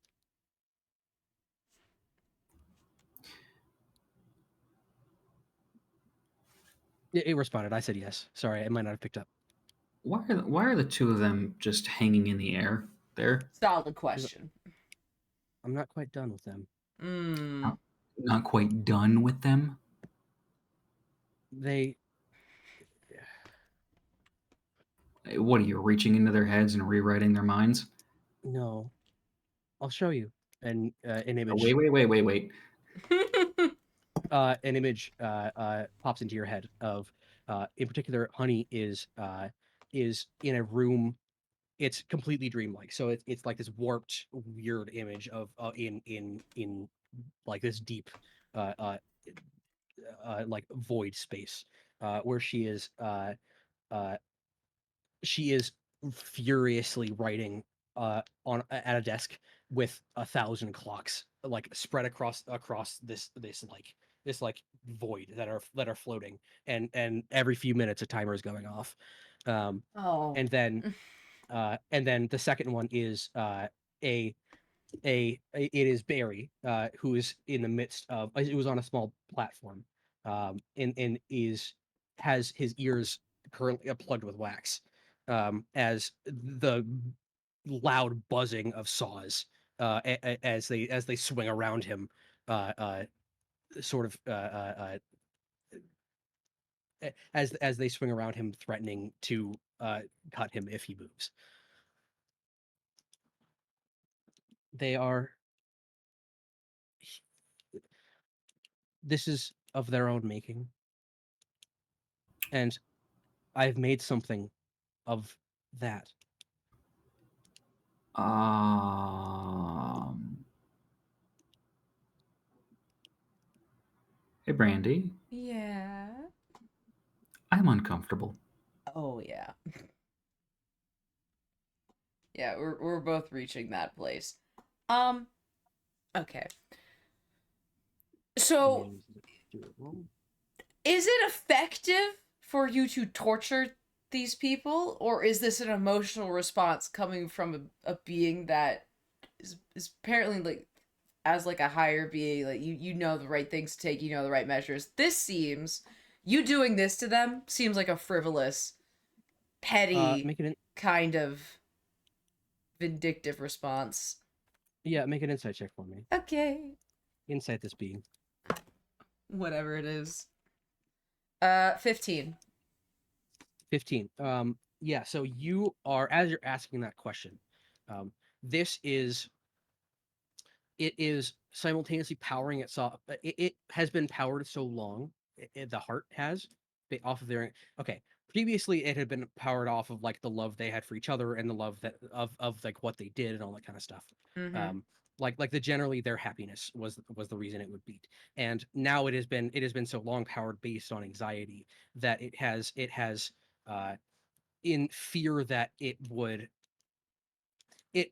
It responded. I said yes. Sorry, I might not have picked up. Why are the two of them just hanging in the air there? Solid question. I'm not quite done with them. Not quite done with them? They What are you reaching into their heads and rewriting their minds? no. I'll show you an image. Wait. An image pops into your head of, in particular, Honey is in a room. It's completely dreamlike. So it's like this warped, weird image of in like this deep, uh, uh, like void space, where she is furiously writing on at a desk with 1,000 clocks like spread across this void that are floating, and every few minutes a timer is going off. Oh. And then the second one is a it is Barry, who is in the midst of, it was on a small platform, and has his ears currently plugged with wax, as the loud buzzing of saws, as they swing around him, sort of as they swing around him, threatening to cut him if he moves. They are. This is of their own making, and I've made something of that. Um. Hey, Brandy. Yeah. I'm uncomfortable. Oh yeah. Yeah, we're both reaching that place. Um, okay. So, is it effective for you to torture these people, or is this an emotional response coming from a being that is apparently like as like a higher being, like you know the right things to take, you know the right measures. This seems you doing this to them seems like a frivolous, petty Make it. kind of vindictive response. Yeah, make an insight check for me. Okay. Insight this being. Whatever it is. 15. 15. Yeah, so you are, as you're asking that question, um, this is, it is simultaneously powering itself. It has been powered so long, the heart has, off of their, okay, previously it had been powered off of like the love they had for each other and the love that of like what they did and all that kind of stuff. Mm-hmm. Like the generally their happiness was the reason it would beat. And now it has been so long powered based on anxiety that it has uh in fear that it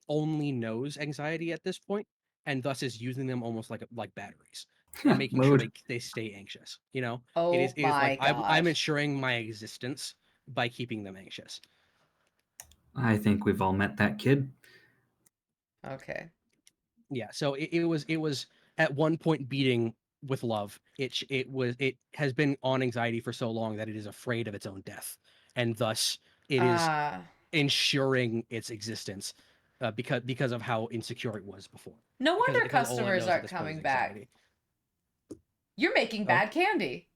only knows anxiety at this point and thus is using them almost like batteries and making sure Mood. they stay anxious, you know. it is Oh it is like my I'm gosh. ensuring my existence by keeping them anxious. I think we've all met that kid. Okay. Yeah, so it was at one point beating with love. It has been on anxiety for so long that it is afraid of its own death, and thus it is Uh ensuring its existence, because of how insecure it was before. no wonder Because all it customers knows at aren't this point is coming back. anxiety. You're making Oh, bad candy.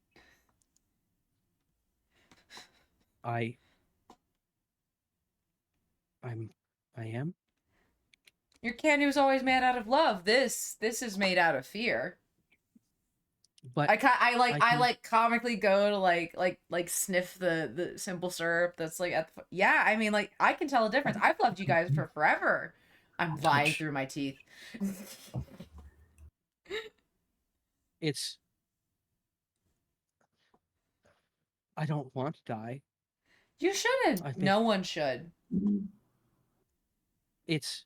I I'm I am, Your candy was always made out of love. This is made out of fear. but I I can. like comically go to like sniff the simple syrup that's like at the, yeah, I mean like I can tell a difference. I've loved you guys for forever. I'm lying Touch. through my teeth. It's I don't want to die. You shouldn't. I think No one should. it's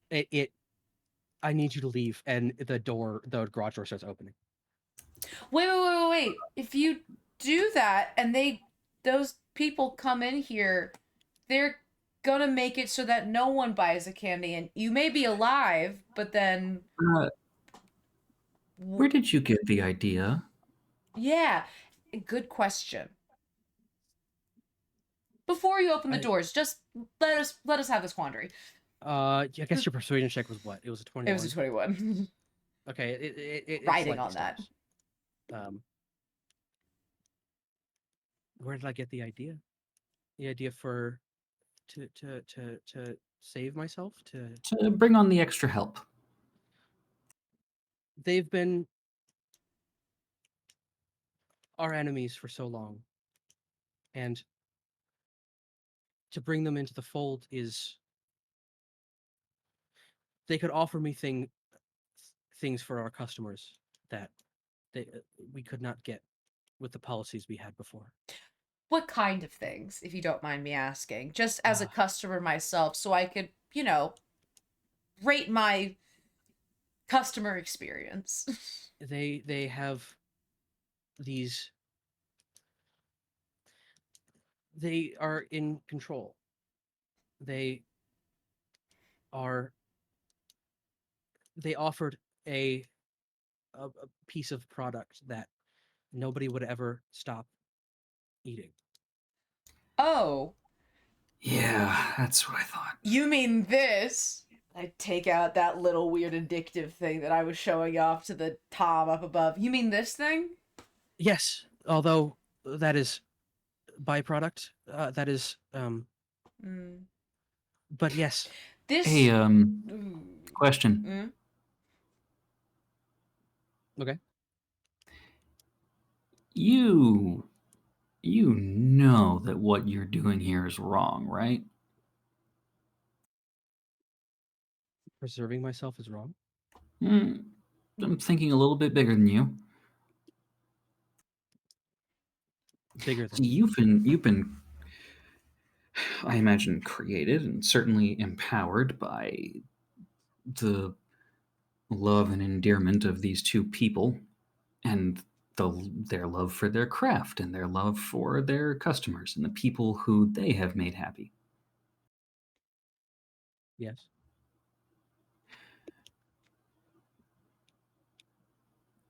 it. I need you to leave, and the garage door starts opening. Wait. If you do that and those people come in here, they're gonna make it so that no one buys the candy and you may be alive, but then Uh, where did you get the idea? yeah, good question. Before you open the I doors, just let us have this quandary. I guess your persuasion check was what? It was a It was a 21. 21. Okay, it Riding slightly on that. stops. Where did I get the idea? The idea for to save myself. To bring on the extra help. They've been our enemies for so long, and to bring them into the fold is they could offer me things for our customers that we could not get with the policies we had before. What kind of things, if you don't mind me asking? Just as a Uh, customer myself, so I could, rate my customer experience. they have these. They are in control. They are. They offered a piece of product that nobody would ever stop eating. Oh, Yeah, that's what I thought. you mean this? I take out that little weird addictive thing that I was showing off to the Tom up above. You mean this thing? Yes, although that is byproduct. That is. Mm. But yes. This. Hey, Ooh. question. Okay. You know that what you're doing here is wrong, right? Preserving myself is wrong. I'm thinking a little bit bigger than you. Bigger than See, you've been, I imagine, created and certainly empowered by the love and endearment of these two people, and their love for their craft and their love for their customers and the people who they have made happy. yes.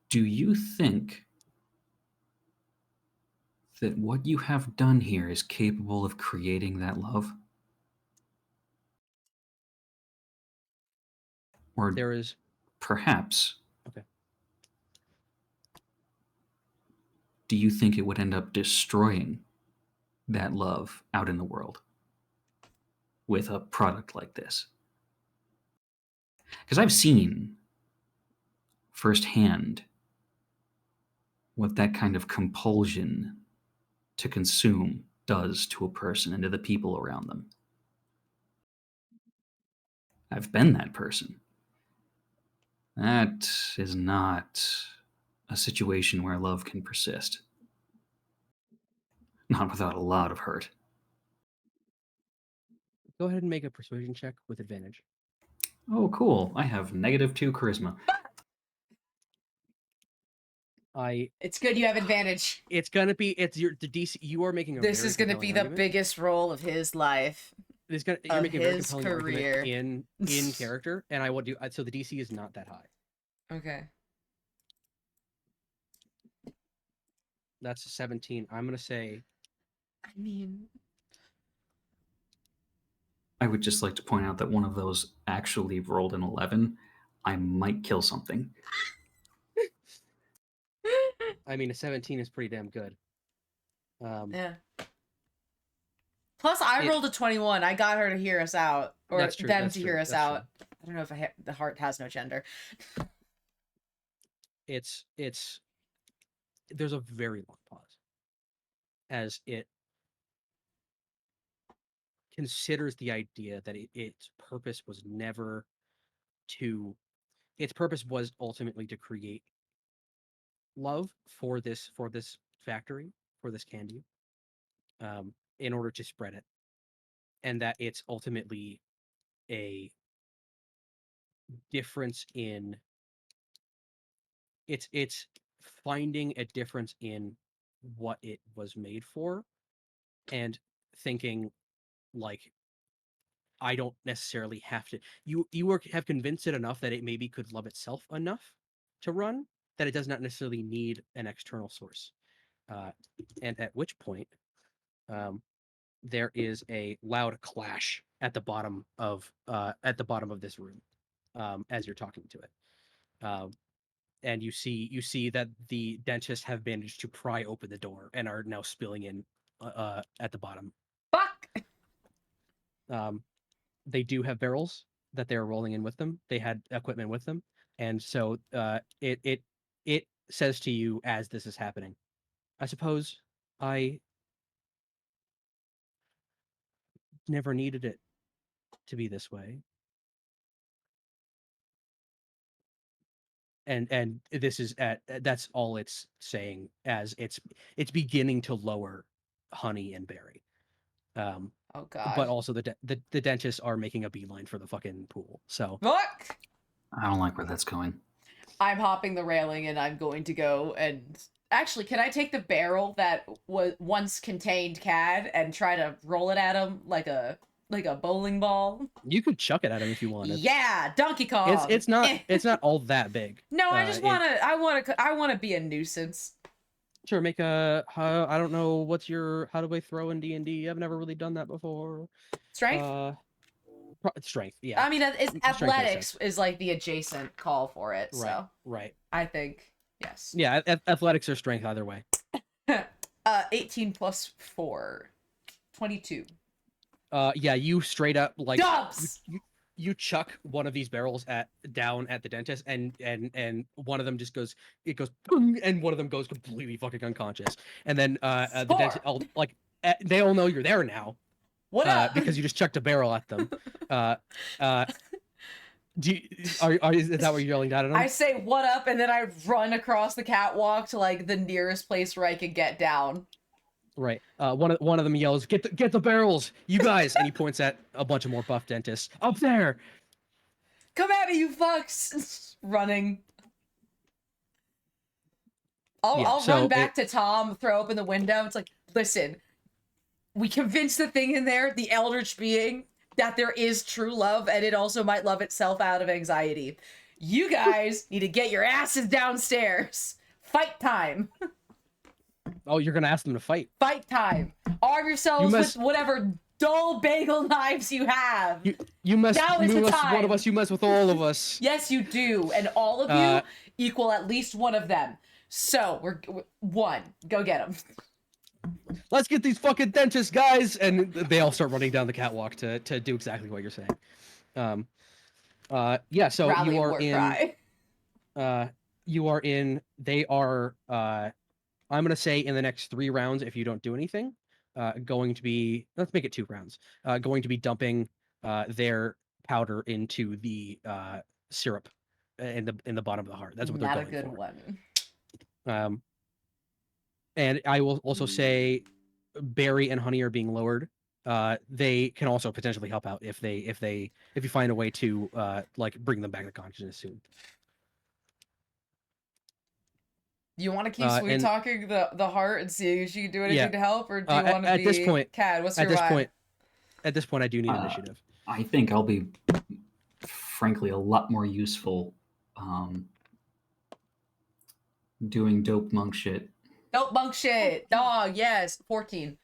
Do you think that what you have done here is capable of creating that love? Or There is. perhaps, Okay. do you think it would end up destroying that love out in the world with a product like this? Because I've seen firsthand what that kind of compulsion to consume does to a person and to the people around them. I've been that person. That is not a situation where love can persist. Not without a lot of hurt. Go ahead and make a persuasion check with advantage. Oh, cool. I have -2 charisma. It's good you have advantage. It's gonna be. It's the DC. You are making a. This very is gonna compelling be the argument. biggest role of his life. You're of making a very his compelling career. argument in character, and I will do. So the DC is not that high. Okay. That's a 17. I'm gonna say. I mean, I would just like to point out that one of those actually rolled an 11. I might kill something. I mean, a 17 is pretty damn good. yeah. Plus, I rolled a 21. I got her to hear us out, or That's true, them that's to true, hear us that's out. I don't know if the heart has no gender. It's. There's a very long pause as it considers the idea that its purpose was never to. Its purpose was ultimately to create love for this factory, for this candy, in order to spread it, and that it's ultimately a difference in it's finding a difference in what it was made for, and thinking like, I don't necessarily have to. Have convinced it enough that it maybe could love itself enough to run, that it does not necessarily need an external source. And at which point, there is a loud clash at the bottom of this room, as you're talking to it. And you see that the dentists have managed to pry open the door and are now spilling in at the bottom. Fuck! They do have barrels that they're rolling in with them. They had equipment with them, and so it says to you as this is happening, I suppose I never needed it to be this way. And this is that's all it's saying as it's beginning to lower Honey and Barry. Oh god. But also the dentists are making a beeline for the fucking pool. So Fuck! I don't like where that's going. I'm hopping the railing and I'm going to go and... Actually, can I take the barrel that was once contained Cad and try to roll it at him like a bowling ball? you could chuck it at him if you wanted. Yeah, Donkey Kong. It's not all that big. No, I just wanna be a nuisance. Sure, make a. I don't know what's your. How do I throw in D&D? I've never really done that before. Strength. Strength. Yeah. I mean, it's Strength makes athletics sense. is like the adjacent call for it. Right. So Right. I think yes. Yeah, athletics or strength either way. 18 plus 4, 22. Yeah, you straight up like Dubs. you chuck one of these barrels down at the dentist, and one of them just goes, it goes, boom, and one of them goes completely fucking unconscious, and then the dentist, they all know you're there now, What up? because you just chucked a barrel at them. Is that what you're yelling down at them? I say what up, and then I run across the catwalk to like the nearest place where I can get down. Right. One of them yells, "Get the barrels, you guys!" And he points at a bunch of more buff dentists up there. Come at me, you fucks! Running. I'll run back to Tom, throw open the window. It's like, listen, we convinced the thing in there, the eldritch being, that there is true love, and it also might love itself out of anxiety. You guys need to get your asses downstairs. Fight time. Oh, you're gonna ask them to fight. Fight time. Arm yourselves with whatever dull bagel knives you have. You mess Now is the with time. one of us, you mess with all of us. Yes, you do. And all of you equal at least one of them. So, we're one. Go get them. Let's get these fucking dentists, guys! And they all start running down the catwalk to do exactly what you're saying. Yeah, so Rally you are war in cry. you are in, they are I'm gonna say in the next 3 rounds, if you don't do anything, going to be, let's make it 2 rounds, going to be dumping their powder into the syrup in the bottom of the heart. That's what they're going for. Not a good one. And I will also say berry and honey are being lowered. They can also potentially help out if you find a way to like bring them back to consciousness soon. You want to keep sweet talking the heart and see if she can do anything to help, or do you want to at be this point? Cad, what's your vibe? At this point, I do need initiative. I think I'll be, frankly, a lot more useful doing dope monk shit. Dope monk shit, dog. Yes, 14.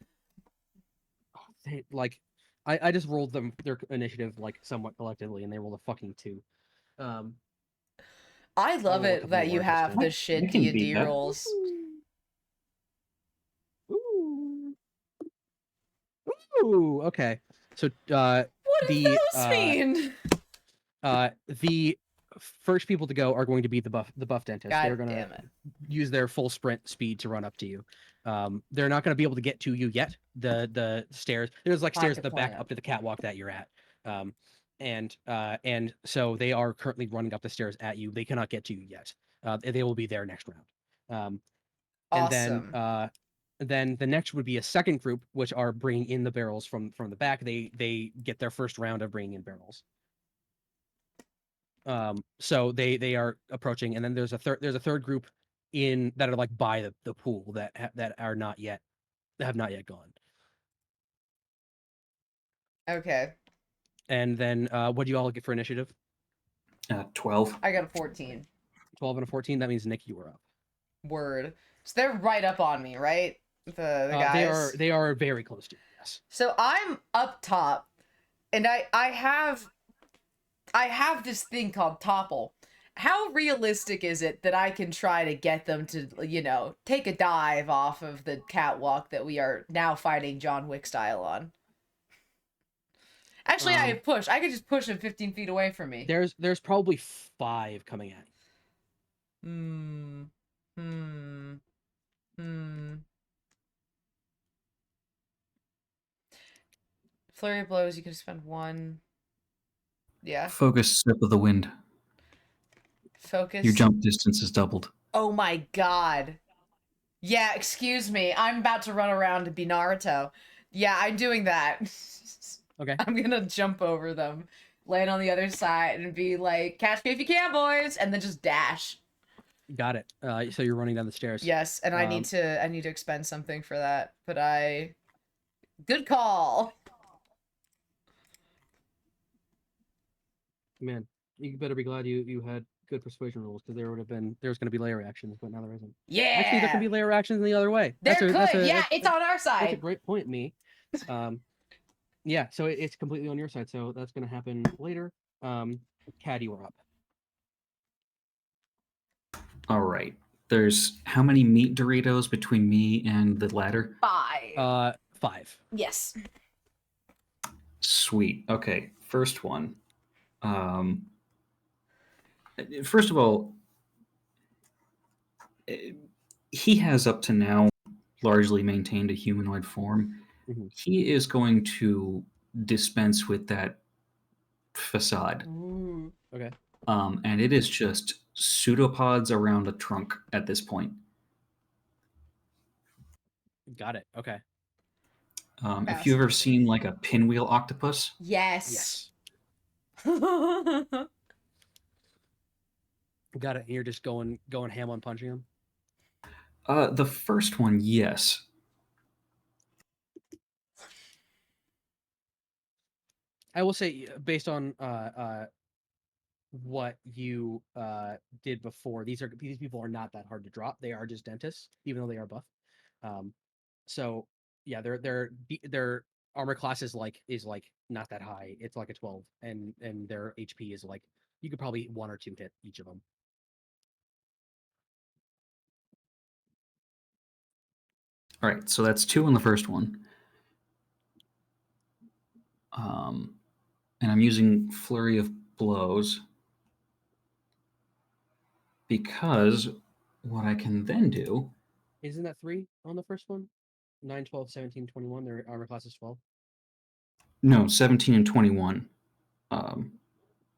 Like, I just rolled them their initiative like somewhat collectively, and they rolled a fucking 2. I love it that you have the shit D&D rolls. Ooh, okay. So what does those mean? The first people to go are going to be the buff dentists. They're going to use their full sprint speed to run up to you. They're not going to be able to get to you yet. The stairs, there's like stairs at the back up to the catwalk that you're at. And so they are currently running up the stairs at you. They cannot get to you yet. They will be there next round. Awesome. And then the next would be a second group, which are bringing in the barrels from the back. They get their first round of bringing in barrels. So they are approaching, and then there's a third group in that are like by the pool that have not yet gone. Okay. And then what do you all get for initiative? 12. I got a 14. 12 and a 14. That means Nick, you are up. Word. So they're right up on me, right? The guys. They are very close to you. Yes. So I'm up top, and I have this thing called topple. How realistic is it that I can try to get them to, take a dive off of the catwalk that we are now fighting John Wick style on? Actually, I push. I could just push him 15 feet away from me. There's probably 5 coming at you. Flurry of blows, you can spend 1. Yeah. Focus step of the wind. Focus. Your jump distance is doubled. Oh my god. Yeah, excuse me. I'm about to run around to be Naruto. Yeah, I'm doing that. Okay. I'm gonna jump over them, land on the other side, and be like, catch me if you can, boys, and then just dash. Got it. So you're running down the stairs. Yes, and I need to expend something for that, but good call. Man, you better be glad you had good persuasion rolls, because there was going to be layer actions, but now there isn't. Yeah. Actually, there could be layer actions in the other way. It's on our side. That's a great point, me. Yeah, so it's completely on your side, so that's going to happen later. Cad, you are up. All right. There's how many meat Doritos between me and the ladder? 5. 5. Yes. Sweet. Okay, first one. Um, first of all, he has up to now largely maintained a humanoid form. Mhm. He is going to dispense with that facade. Okay. And it is just pseudopods around a trunk at this point. Got it. Okay. If you've ever Fascinating. seen like a pinwheel octopus, Yes. Got it. And you're just going ham on punching him. the first one, yes. I will say, based on what you did before, these people are not that hard to drop. They are just dentists, even though they are buff. So yeah, their armor class is like not that high. It's like a 12, and their HP is like you could probably 1 or 2 hit each of them. All right, so that's 2 on the first one. And I'm using Flurry of Blows because what I can then do. Isn't that 3 on the first one? 9, 12, 17, 21. Their armor class is 12. No, 17 and 21 are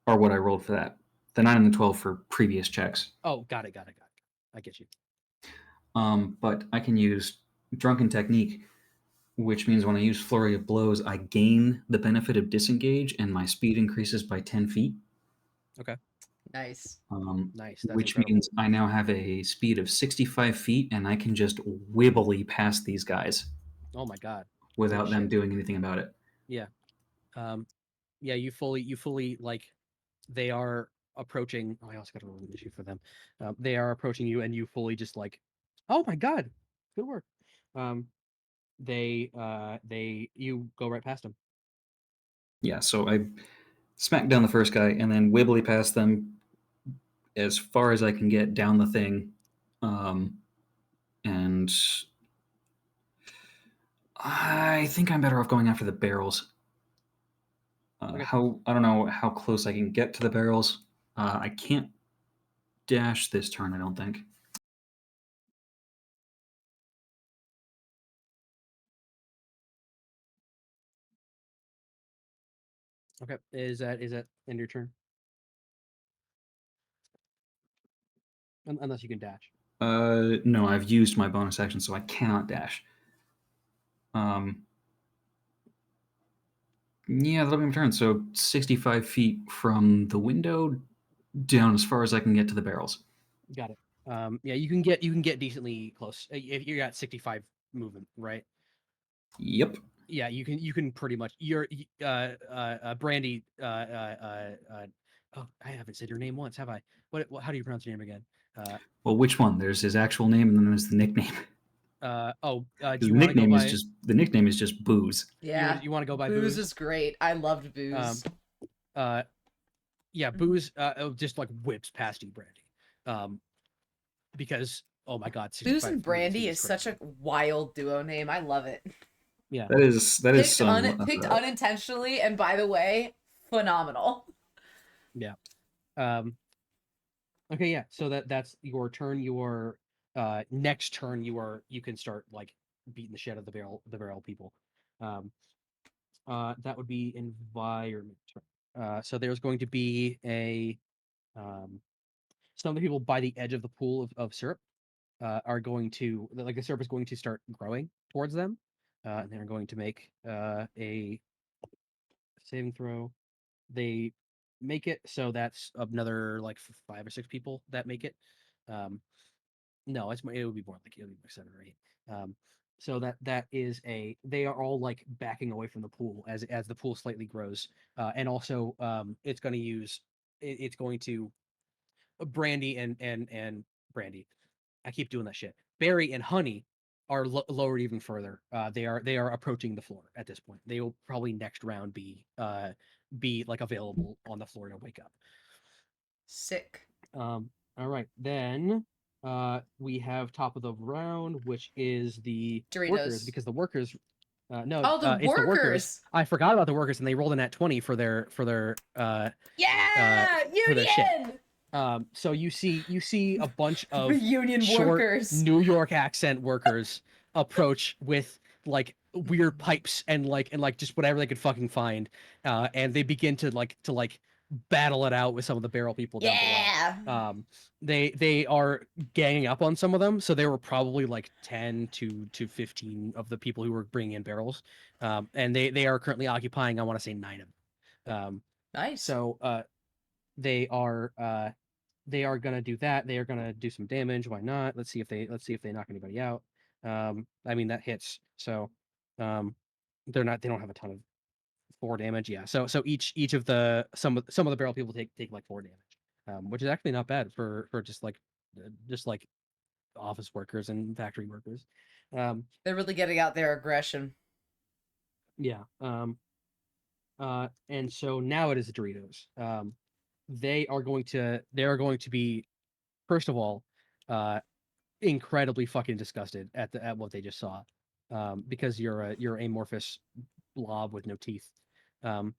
what I rolled for that. The 9 and the 12 for previous checks. Oh, got it. I get you. But I can use Drunken Technique, which means when I use Flurry of Blows, I gain the benefit of disengage and my speed increases by 10 feet. Okay. Nice. Nice. That's Which incredible. means I now have a speed of 65 feet and I can just wibbly past these guys Oh my god. without Holy them shit. doing anything about it. Yeah. Yeah, you fully like they are approaching. Oh, I also got a roll issue for them. They are approaching you, and you fully just like, oh my god, good work. They you go right past them. Yeah, so I smack down the first guy and then wibbly past them as far as I can get down the thing. And I think I'm better off going after the barrels. Okay. I don't know how close I can get to the barrels. I can't dash this turn, I don't think. Okay. Is that end your turn? Unless you can dash. No, I've used my bonus action, so I cannot dash. Yeah, that'll be my turn. So 65 feet from the window down as far as I can get to the barrels. Got it. Yeah, you can get decently close. If you got 65 movement, right? Yep. Yeah, you can pretty much. You're Brandy. Oh, I haven't said your name once, have I? How do you pronounce your name again? Well, which one? There's his actual name, and then there's the nickname. Do The you want to go nickname is by? just Booze. Yeah. You want to go by Booze Booze? is great. I loved Booze. Yeah, Booze just like whips past you, Brandy. Because oh my god, Booze 65 and movement speed Brandy is such crazy. a wild duo name. I love it. Yeah. That is some. Picked unintentionally, and by the way, phenomenal. Yeah. Okay, yeah. So that's your turn. Your next turn you can start like beating the shit out of the barrel people. That would be environment. So there's going to be a some of the people by the edge of the pool of syrup are going to like the syrup is going to start growing towards them. And they're going to make a saving throw. They make it, so that's another like 5 or 6 people that make it. No, it would be more like 7 or 8. So that is they are all like backing away from the pool as the pool slightly grows, and also it's going to it's going to Brandy and Brandy. I keep doing that shit. Barry and Honey are lowered even further. They are approaching the floor at this point. They will probably next round be like available on the floor to wake up. Sick. All right, then we have top of the round, which is the Doritos. workers, because the workers No, Oh, the it's the workers. workers. I forgot about the workers, and they rolled a nat 20 for their Yeah, for their shit. union. So you see a bunch The of union short workers. New York accent workers approach with like weird pipes and just whatever they could fucking find, and they begin to battle it out with some of the barrel people down Yeah. below. They are ganging up on some of them, so there were probably like 10 to 15 of the people who were bringing in barrels, and they are currently occupying, I want to say, 9 of them. Nice. So they are gonna do that. They are gonna do some damage. Why not? Let's see if they knock anybody out. I mean that hits. So they don't have a ton of 4 damage. Yeah. So each of the some of the barrel people take like 4 damage, which is actually not bad for just like office workers and factory workers. They're really getting out their aggression. Yeah. And so now it is the Doritos. They are going to be, first of all, incredibly fucking disgusted at what they just saw, because you're amorphous blob with no teeth, and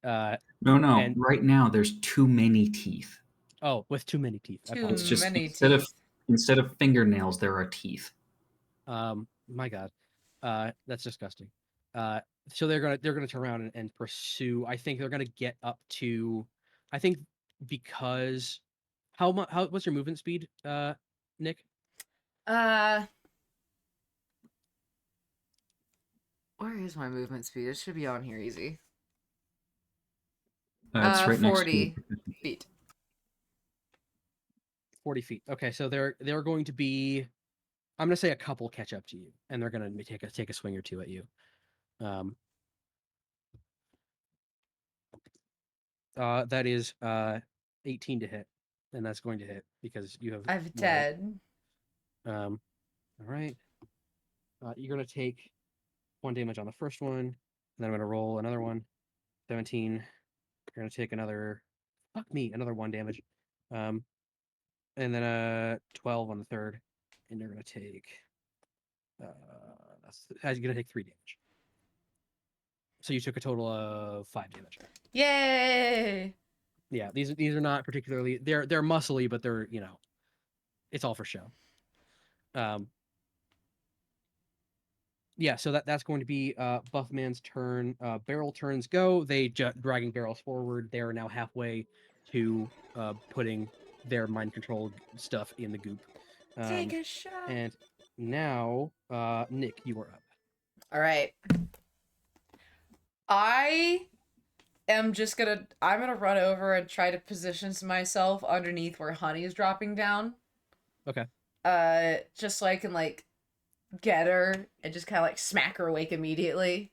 No. and Right now, there's too many teeth. oh, with too many teeth. I Too It's apologize. just many instead teeth. of fingernails, there are teeth. My God, that's disgusting. So they're gonna turn around and pursue. I think they're gonna get up to, I think, because what's your movement speed, Nick? Where is my movement speed? It should be on here easy. It's right next to 40 feet. 40 feet. Okay, so they're going to be, I'm gonna say, a couple catch up to you, and they're gonna take a swing or two at you. That is 18 to hit, and that's going to hit because you have. I have more 10. All right. You're gonna take 1 damage on the first one, and then I'm gonna roll another one. 17. You're gonna take another. Fuck me, another 1 damage. And then 12 on the third, and you're gonna take. You're gonna take 3 damage. So you took a total of 5 damage. Yay! Yeah, these are not particularly, they're muscly, but they're, it's all for show. Yeah, so that's going to be Buffman's turn. Barrel turns go. They dragging barrels forward. They are now halfway to putting their mind control stuff in the goop. Take a shot. And now, Nick, you are up. All right. I'm gonna run over and try to position myself underneath where Honey is dropping down. Okay. Just so I can get her and just kind of smack her awake immediately.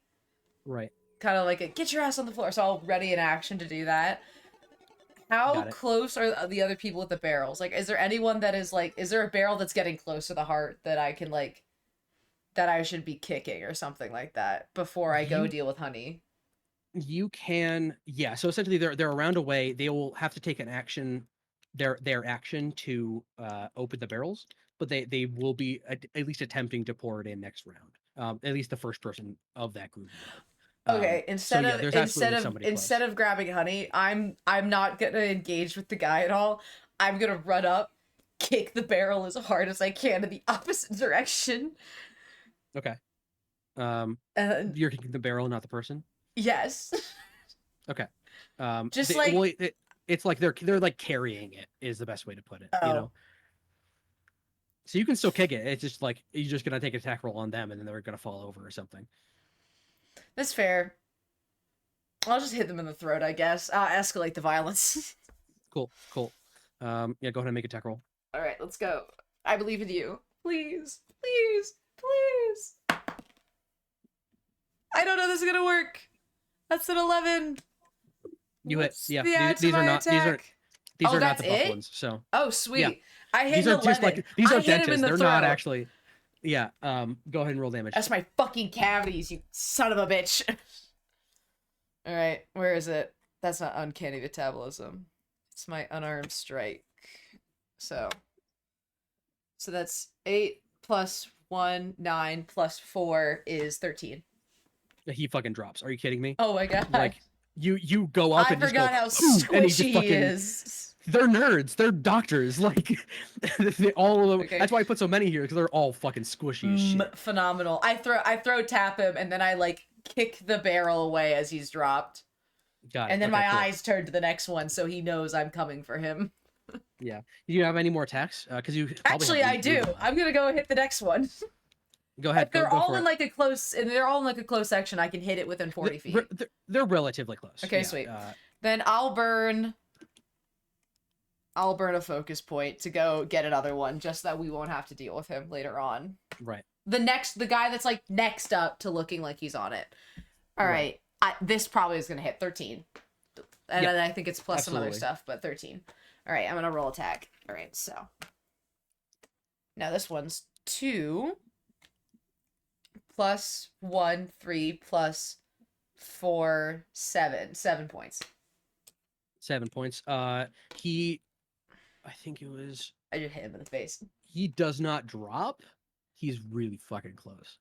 Right. Kind of get your ass on the floor. So I'll ready in action to do that. How close are the other people with the barrels? Is there anyone that is is there a barrel that's getting close to the heart that I can that I should be kicking or something like that before I go deal with Honey? You can, yeah. So essentially, they're around away. They will have to take an action, their action to open the barrels, but they will be at least attempting to pour it in next round. At least the first person of that group. Okay, instead of grabbing Honey, I'm not gonna engage with the guy at all. I'm gonna run up, kick the barrel as hard as I can in the opposite direction. Okay. You're kicking the barrel, not the person. Yes. Okay. Just it's like they're carrying it is the best way to put it. Oh. So you can still kick it. It's just you're just gonna take an attack roll on them, and then they're gonna fall over or something. That's fair. I'll just hit them in the throat, I guess. Escalate the violence. Cool. Yeah, go ahead and make a attack roll. All right, let's go. I believe in you. Please. I don't know this is gonna work. That's an 11. You hit. Yeah. These are not the buff ones. So. Oh, sweet. Yeah. I hit these an are 11. just these are dentists. They're throat. not actually. Yeah. Go ahead and roll damage. That's my fucking cavities, you son of a bitch. All right, where is it? That's not uncanny metabolism. It's my unarmed strike. So that's 8 plus 1, 9 plus 4 is 13. He fucking drops. Are you kidding me? Oh my god. Like you go up I and just go, forgot how "Phew," and he just squishy he fucking. is. They're nerds. They're doctors. Like they all of them. Okay. That's why I put so many here because they're all fucking squishy as shit. Phenomenal. I throw tap him and then I like kick the barrel away as he's dropped. Got it. And then Okay, my cool. eyes turn to the next one so he knows I'm coming for him. Yeah. Do you have any more attacks? Because you probably Actually, have I do. I'm gonna go hit the next one. Go ahead. If they're go all for in it. like a close, and they're all in like a close section, I can hit it within 40 feet. They're relatively close. Okay, Yeah, sweet. Then I'll burn a focus point to go get another one, just that we won't have to deal with him later on. Right. The guy that's like next up to looking like he's on it. All right. This probably is gonna hit 13, and Yep. then I think it's plus some other Absolutely. stuff, but 13. All right, I'm gonna roll attack. All right, so now this one's 2 plus 1, 3 plus 4, 7. 7 points. 7 points. He, I think it was. I just hit him in the face. He does not drop. He's really fucking close.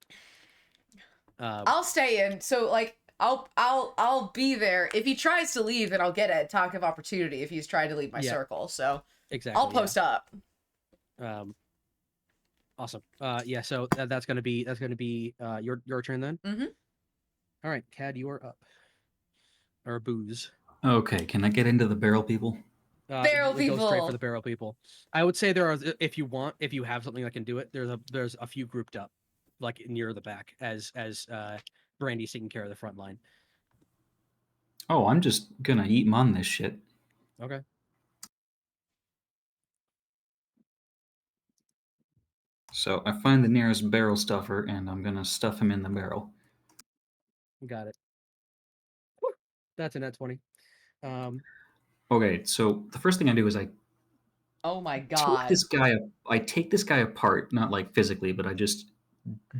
I'll stay in. So like I'll be there. If he tries to leave, then I'll get a talk of opportunity if he's trying to leave my circle. So exactly. I'll post up. Awesome. Yeah. So that's gonna be your turn then. Mm-hmm. All right, Cad, you are up. Or Booze. Okay, can I get into the barrel people? Barrel Go straight people. for the barrel people. I would say there are, if you have something that can do it, there's a few grouped up, like near the back as Brandy's taking care of the front line. Oh, I'm just gonna eat 'em on this shit. Okay. So I find the nearest barrel stuffer, and I'm gonna stuff him in the barrel. Got it. That's a net 20. Okay, so the first thing I do is I Oh my take god. this guy. I take this guy apart, not like physically, but I just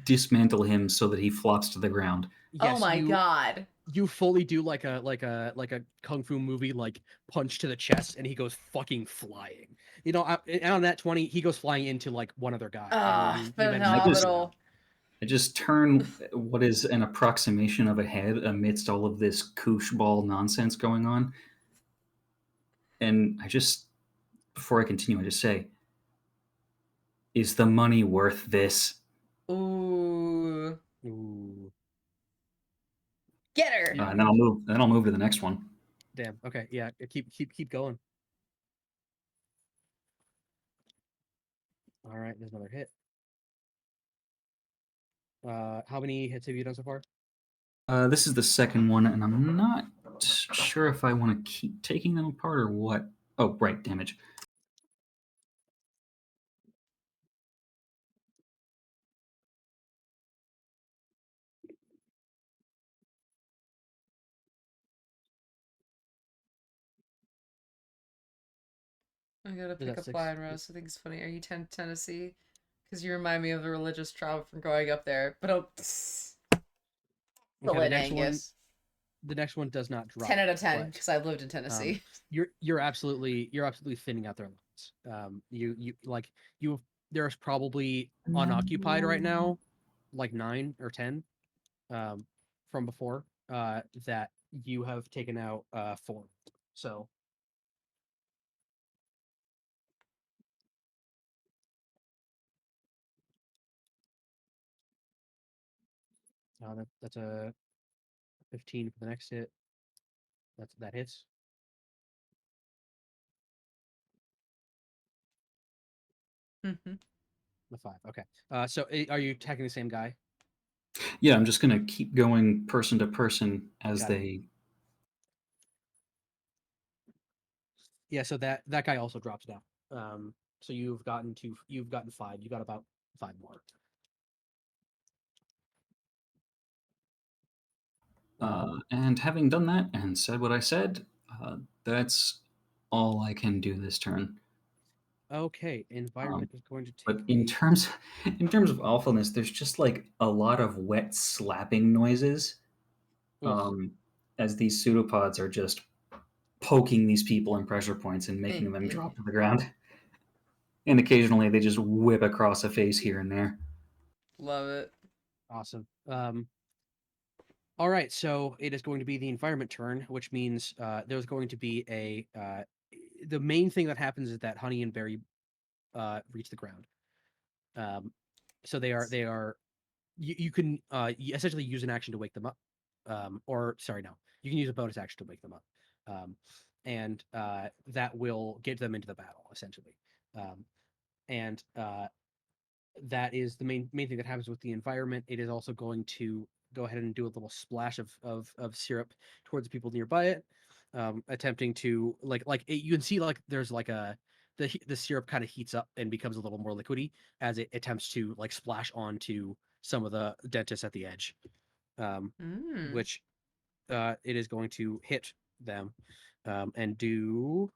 dismantle him so that he flops to the ground. Yes, oh my god. You fully do like a kung fu movie, like punch to the chest, and he goes fucking flying. You know, and on that 20, he goes flying into like one other guy. Phenomenal. I just turn what is an approximation of a head amidst all of this koosh ball nonsense going on. And I just, before I continue, I just say, is the money worth this? Ooh. Ooh. Get her. And then I'll move to the next one. Damn. Okay. Yeah. Keep going. All right. There's another hit. How many hits have you done so far? This is the second one, and I'm not sure if I want to keep taking them apart or what. Oh, right, damage. I gotta pick up 6? Lion Rose. I think it's funny. Are you Tennessee? Because you remind me of the religious travel from growing up there. But the next one does not drop. 10 out of 10 because I lived in Tennessee. You're absolutely thinning out their lines. There's probably unoccupied right now, like 9 or 10, from before, that you have taken out 4. So that's a 15 for the next hit. That hits. Mm-hmm. The 5. Okay. So are you attacking the same guy? Yeah, I'm just gonna keep going person to person as Got they. Yeah. So that guy also drops down. So you've gotten 5. You got about 5 more. And having done that and said what I said, that's all I can do this turn. Okay, environment is going to take. But in terms of awfulness, there's just like a lot of wet slapping noises, as these pseudopods are just poking these people in pressure points and making them drop to the ground. And occasionally they just whip across a face here and there. Love it. Awesome. All right, so it is going to be the environment turn, which means there's going to be a. The main thing that happens is that Honey and Berry reach the ground. So they are. You can essentially use an action to wake them up, or sorry, no, you can use a bonus action to wake them up, and that will get them into the battle essentially, and that is the main thing that happens with the environment. It is also going to go ahead and do a little splash of syrup towards the people nearby it, attempting to you can see like there's like the syrup kind of heats up and becomes a little more liquidy as it attempts to like splash onto some of the dentists at the edge, which it is going to hit them and do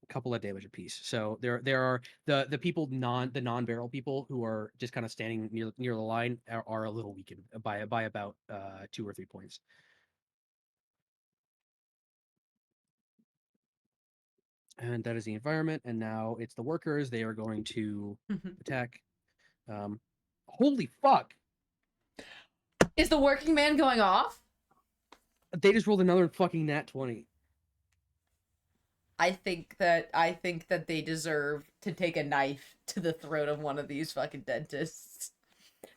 a couple of damage apiece. So there are the people the non-barrel people who are just kind of standing near the line are a little weakened by about 2 or 3 points. And that is the environment. And now it's the workers. They are going to attack. Holy fuck! Is the working man going off? They just rolled another fucking nat 20. I think that they deserve to take a knife to the throat of one of these fucking dentists.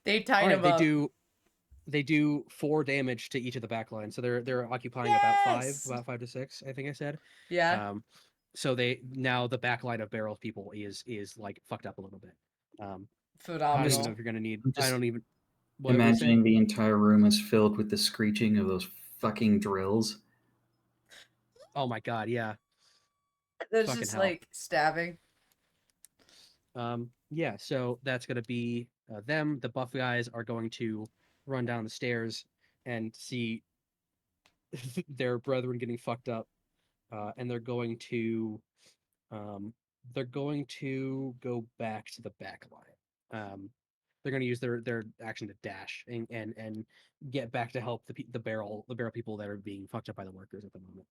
They tied him up. They do 4 damage to each of the backline, so they're occupying Yes! about 5 to 6, I think I said. Yeah. So they now the backline of barrel people is like fucked up a little bit. I Phenomenal. don't even know if you're gonna need. I'm just I don't even. imagining the entire room is filled with the screeching of those fucking drills. Oh my god, yeah. There's Fucking just hell. like stabbing. Yeah, so that's gonna be them. The buff guys are going to run down the stairs and see their brethren getting fucked up, and they're going to go back to the back line. They're going to use their action to dash and get back to help the barrel people that are being fucked up by the workers at the moment.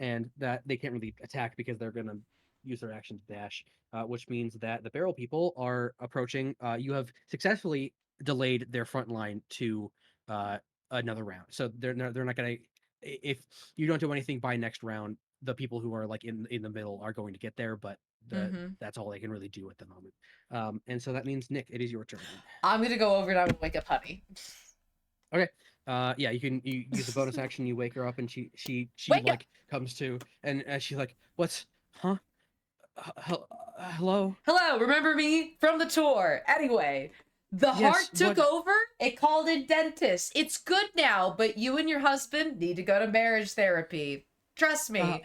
And that they can't really attack because they're going to use their action to dash, which means that the barrel people are approaching. You have successfully delayed their front line to another round, so they're not going to. If you don't do anything by next round, the people who are like in the middle are going to get there, but that's all they can really do at the moment. And so that means Nick, it is your turn. I'm gonna go over and I'm gonna wake up Honey. Okay. Yeah, you use a bonus action. You wake her up, and she Wake like comes to, and she's like, "What's, huh? Hello? Hello, remember me from the tour? Anyway, the Yes, heart took what- over. It called in dentist. It's good now, but you and your husband need to go to marriage therapy. Trust me.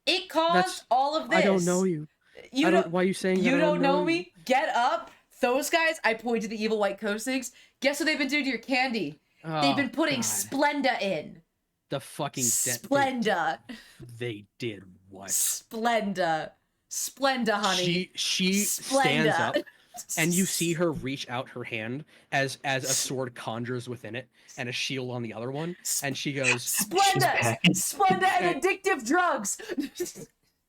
It caused all of this. I don't know you. You don't. Why are you saying You that? don't know me? Get up. Those guys, I point to the evil white coat things. Guess what they've been doing to your candy? They've been putting God. Splenda in. The fucking Splenda. They did what? Splenda. Splenda, honey. She stands up, and you see her reach out her hand as a sword conjures within it, and a shield on the other one, and she goes, Splenda. Splenda and addictive drugs.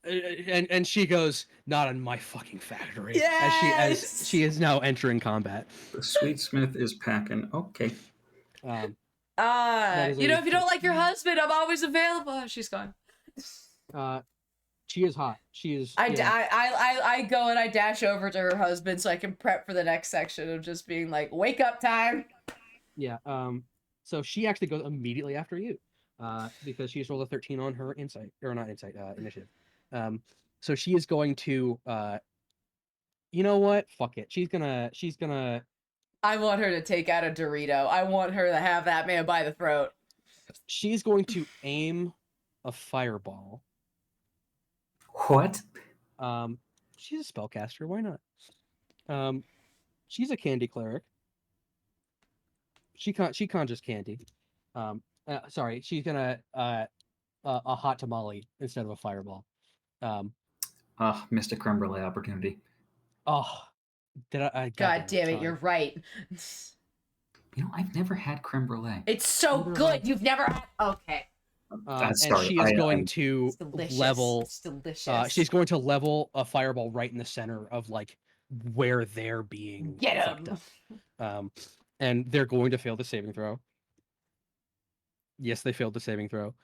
and she goes, "Not in my fucking factory." Yes! As she is now entering combat. The Sweet Smith is packing. Okay. Um, If you don't like your husband, I'm always available. Oh, she's gone. she is hot. She is. I go and I dash over to her husband so I can prep for the next section of just being like, wake up time. Yeah. So she actually goes immediately after you, because she just rolled a 13 on her initiative. So she is going to. You know what? Fuck it. She's gonna. I want her to take out a Dorito. I want her to have that man by the throat. She's going to aim a fireball. What? She's a spellcaster. Why not? She's a candy cleric. She conjures candy. Sorry, she's gonna a hot tamale instead of a fireball. Missed a creme brulee opportunity. Oh, did I? God damn it, sorry. you're right. You know, I've never had creme brulee. It's so Never good. mind. You've never had. Okay. That's and sorry. she is going to It's delicious. level. It's delicious. She's going to level a fireball right in the center of like where they're being Get fucked 'em. up. And they're going to fail the saving throw. Yes, they failed the saving throw.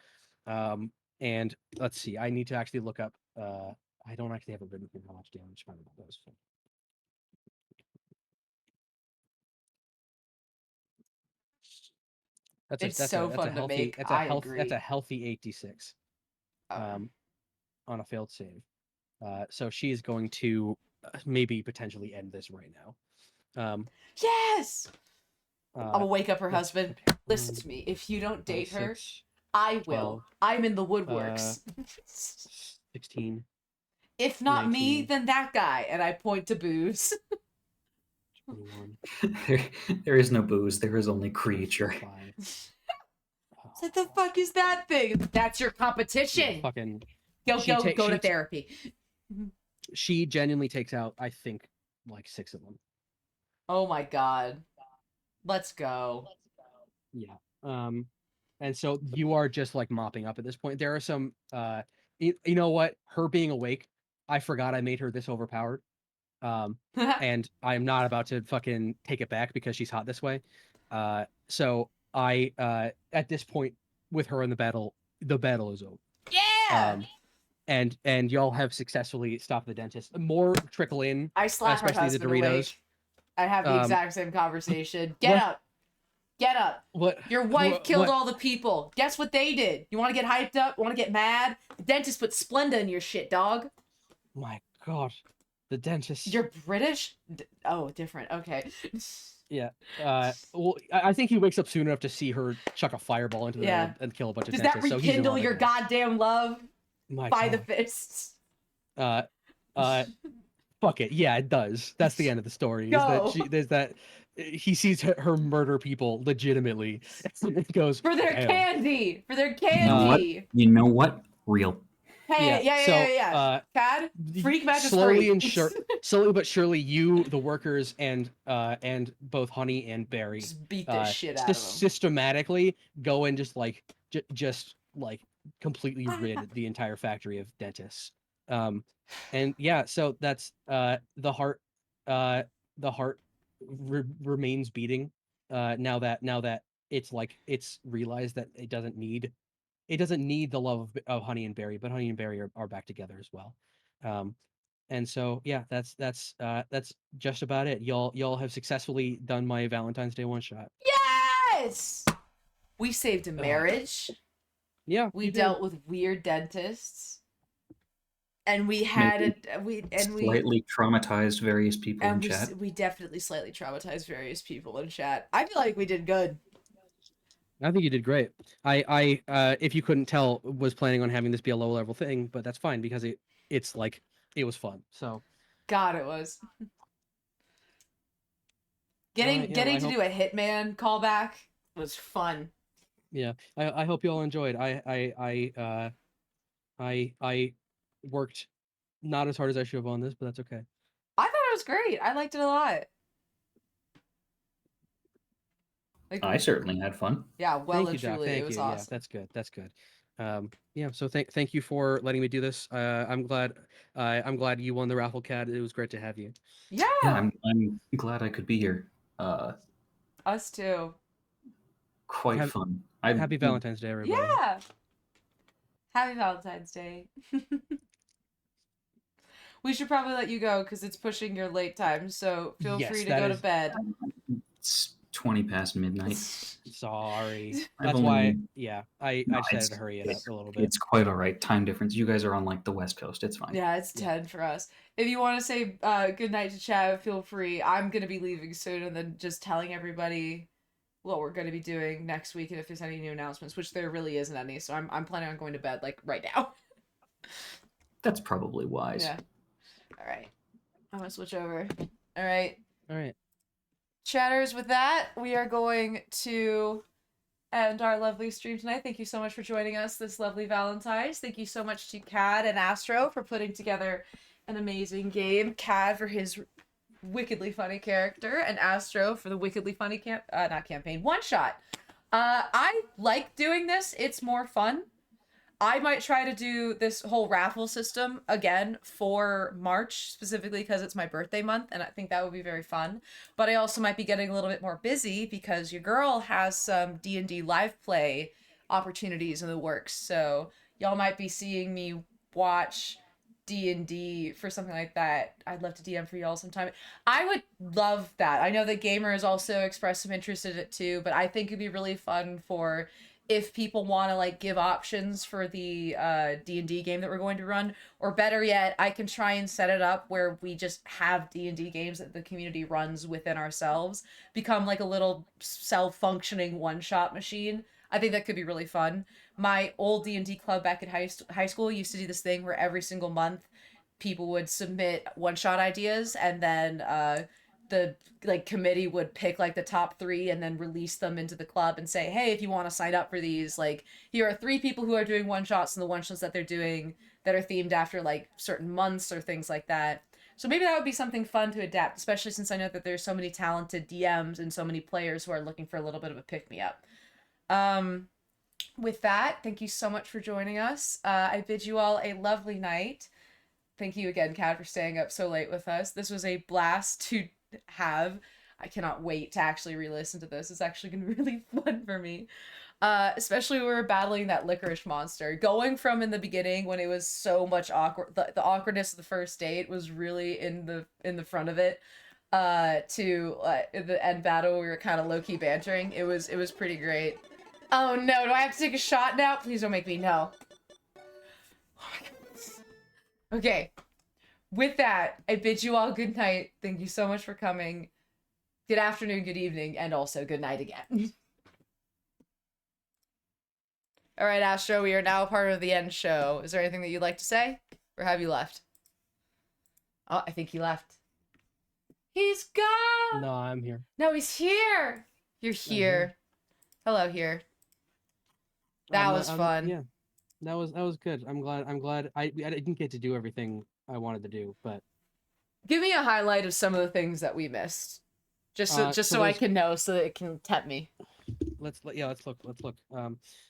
And let's see. I need to actually look up. I don't actually have a written here how much damage fireball does. It's so fun to make. I agree. That's a healthy 8d6. Oh. On a failed save. So she is going to maybe potentially end this right now. Yes! I'm gonna wake up her let's husband. put Listen one, to me. If you don't date her, 26, I will. 12, I'm in the woodworks. 16, If not me, 19. then that guy. And I point to booze. 21, There is no booze. There is only creature. 5. It's like, the fuck is that thing? That's your competition. Fucking. Go to She therapy. She genuinely takes out, I think, like 6 of them. Oh my god. Let's go. Yeah. And so you are just like mopping up at this point. There are some you know what? Her being awake, I forgot I made her this overpowered. And I'm not about to fucking take it back because she's hot this way. So I at this point with her in the battle is over. Yeah! And y'all have successfully stopped the dentist. More trickle in, I slap her especially the husband Doritos. awake. I have the exact same conversation. Get what- up. Get up. What? Your wife killed what- all the people. Guess what they did? You want to get hyped up? Want to get mad? The dentist put Splenda in your shit, dog. My God, the dentist. You're British? Oh, different. Okay. Yeah. Well, I think he wakes up soon enough to see her chuck a fireball into the Yeah. room and kill a bunch of Does that dentists. So he's in rekindle on it your now. goddamn love? My By the God. fists. Fuck it. Yeah, it does. That's the end of the story. Go. There's that. He sees her murder people legitimately. And goes For their "Damn." candy. For their You know what? candy. You know what? Real. Hey, yeah. So, Cad, freak match is slowly free. and slowly but surely, you, the workers, and both Honey and Barry Just beat the shit out of them. systematically go and just like just like completely rid the entire factory of dentists. And yeah, so that's the heart remains beating now that it's realized that it doesn't need the love of Honey and Barry, but Honey and Barry are back together as well. And so yeah, that's just about it. Y'all have successfully done my Valentine's Day one shot. Yes! We saved a marriage. Yeah, We you did. dealt with weird dentists. And we had Slightly traumatized various people in chat. we definitely slightly traumatized various people in chat. I feel like we did good. I think you did great. I if you couldn't tell, was planning on having this be a low level thing, but that's fine because it's like it was fun. So God, it was. Getting to do a Hitman callback was fun. Yeah, I hope you all enjoyed. I worked not as hard as I should have on this, but that's okay. I thought it was great. I liked it a lot. Like, I certainly had fun. yeah, well Thank and you, Doc. truly, Thank it was you. awesome. Yeah, that's good. Yeah. So thank you for letting me do this. I'm glad you won the raffle, Cat. It was great to have you. Yeah, Yeah, I'm glad I could be here. us too. Quite fun. Happy Valentine's Day, everybody. Yeah. Happy Valentine's Day. We should probably let you go because it's pushing your late time. So feel Yes, free to that go to is- bed. It's 20 past midnight. Sorry. I've That's only- why. Yeah, I No, decided to hurry it up a little bit. It's quite all right. Time difference. You guys are on like the West Coast. It's fine. Yeah, it's 10 for us. If you want to say good night to chat, feel free. I'm going to be leaving soon and then just telling everybody what we're going to be doing next week and if there's any new announcements, which there really isn't any. So I'm planning on going to bed like right now. That's probably wise. Yeah. All right. I'm going to switch over. All right. All right. Chatters, with that, we are going to end our lovely stream tonight. Thank you so much for joining us this lovely Valentine's. Thank you so much to Cad and Astro for putting together an amazing game. Cad for his wickedly funny character and Astro for the wickedly funny one shot. I like doing this. It's more fun. I might try to do this whole raffle system again for March, specifically because it's my birthday month, and I think that would be very fun. But I also might be getting a little bit more busy because your girl has some D&D live play opportunities in the works. So y'all might be seeing me watch D&D for something like that. I'd love to DM for y'all sometime. I would love that. I know that gamers also expressed some interest in it too, but I think it'd be really fun for if people want to like give options for the D&D game that we're going to run, or better yet, I can try and set it up where we just have D&D games that the community runs within ourselves, become like a little self-functioning one-shot machine. I think that could be really fun. My old D&D club back in high school used to do this thing where every single month people would submit one-shot ideas, and then the like committee would pick like the top 3 and then release them into the club and say, hey, if you want to sign up for these, like here are 3 people who are doing one shots, and the one shots that they're doing that are themed after like certain months or things like that. So maybe that would be something fun to adapt, especially since I know that there's so many talented DMs and so many players who are looking for a little bit of a pick-me-up. With that, thank you so much for joining us. I bid you all a lovely night. Thank you again, Kat, for staying up so late with us. This was a blast to have. I cannot wait to actually re-listen to this. It's actually gonna be really fun for me. Especially when we were battling that licorice monster. Going from in the beginning when it was so much awkward, the awkwardness of the first date was really in the front of it. To the end battle, we were kind of low-key bantering. It was pretty great. Oh no, do I have to take a shot now? Please don't make me no. Okay. With that, I bid you all good night. Thank you so much for coming. Good afternoon, good evening, and also good night again. All right, Astro, we are now a part of the end show. Is there anything that you'd like to say? Or have you left? Oh, I think he left. He's gone! No, I'm here. No, he's here! You're here. Hello, here. That was fun. Yeah, that was good. I'm glad I didn't get to do everything I wanted to do, but Give me a highlight of some of the things that we missed. Just so I can know, so that it can tempt me. let's look.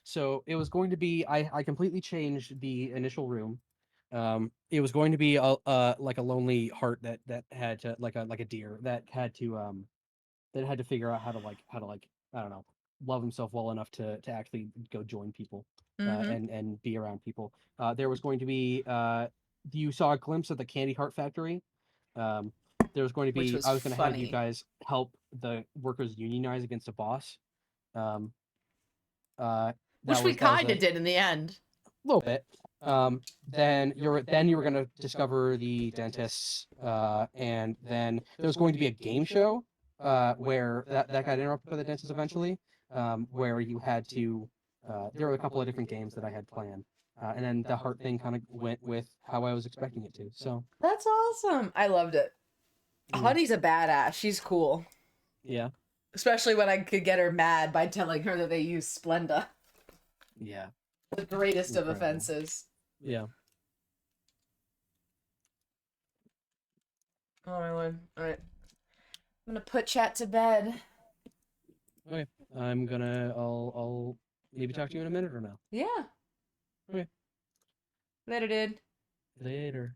So it was going to be I completely changed the initial room. It was going to be a like a lonely heart that had to like a deer that had to figure out how to I don't know, love himself well enough to actually go join people and be around people. There was going to be you saw a glimpse of the candy heart factory. There was going to be I was going to have you guys help the workers unionize against a boss. Which we kind of did in the end. A little bit. Then you were going to discover the dentists, and then there was going to be a game show where that got interrupted by the dentist eventually, where you had to. There were a couple of different games that I had planned, and then the heart thing kind of went with how I was expecting it to. So that's awesome. I loved it. Honey's a badass. She's cool. Yeah. Especially when I could get her mad by telling her that they use Splenda. Yeah. The greatest of offenses. Yeah. Oh my lord. Alright. I'm gonna put chat to bed. Okay. I'll maybe talk to you in a minute or no. Yeah. Okay. Later, dude. Later.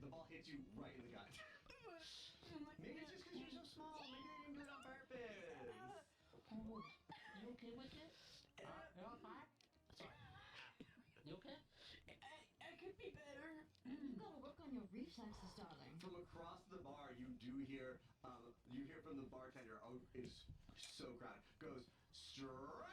The ball hits you right in the gut. Maybe it's just because you're so small. Maybe they didn't do it on purpose. Oh, you okay with it? You all fine? Sorry. You okay? I could be better. You gotta work on your reflexes, darling. From across the bar, you hear from the bartender. Oh, it's so crowded. Goes straight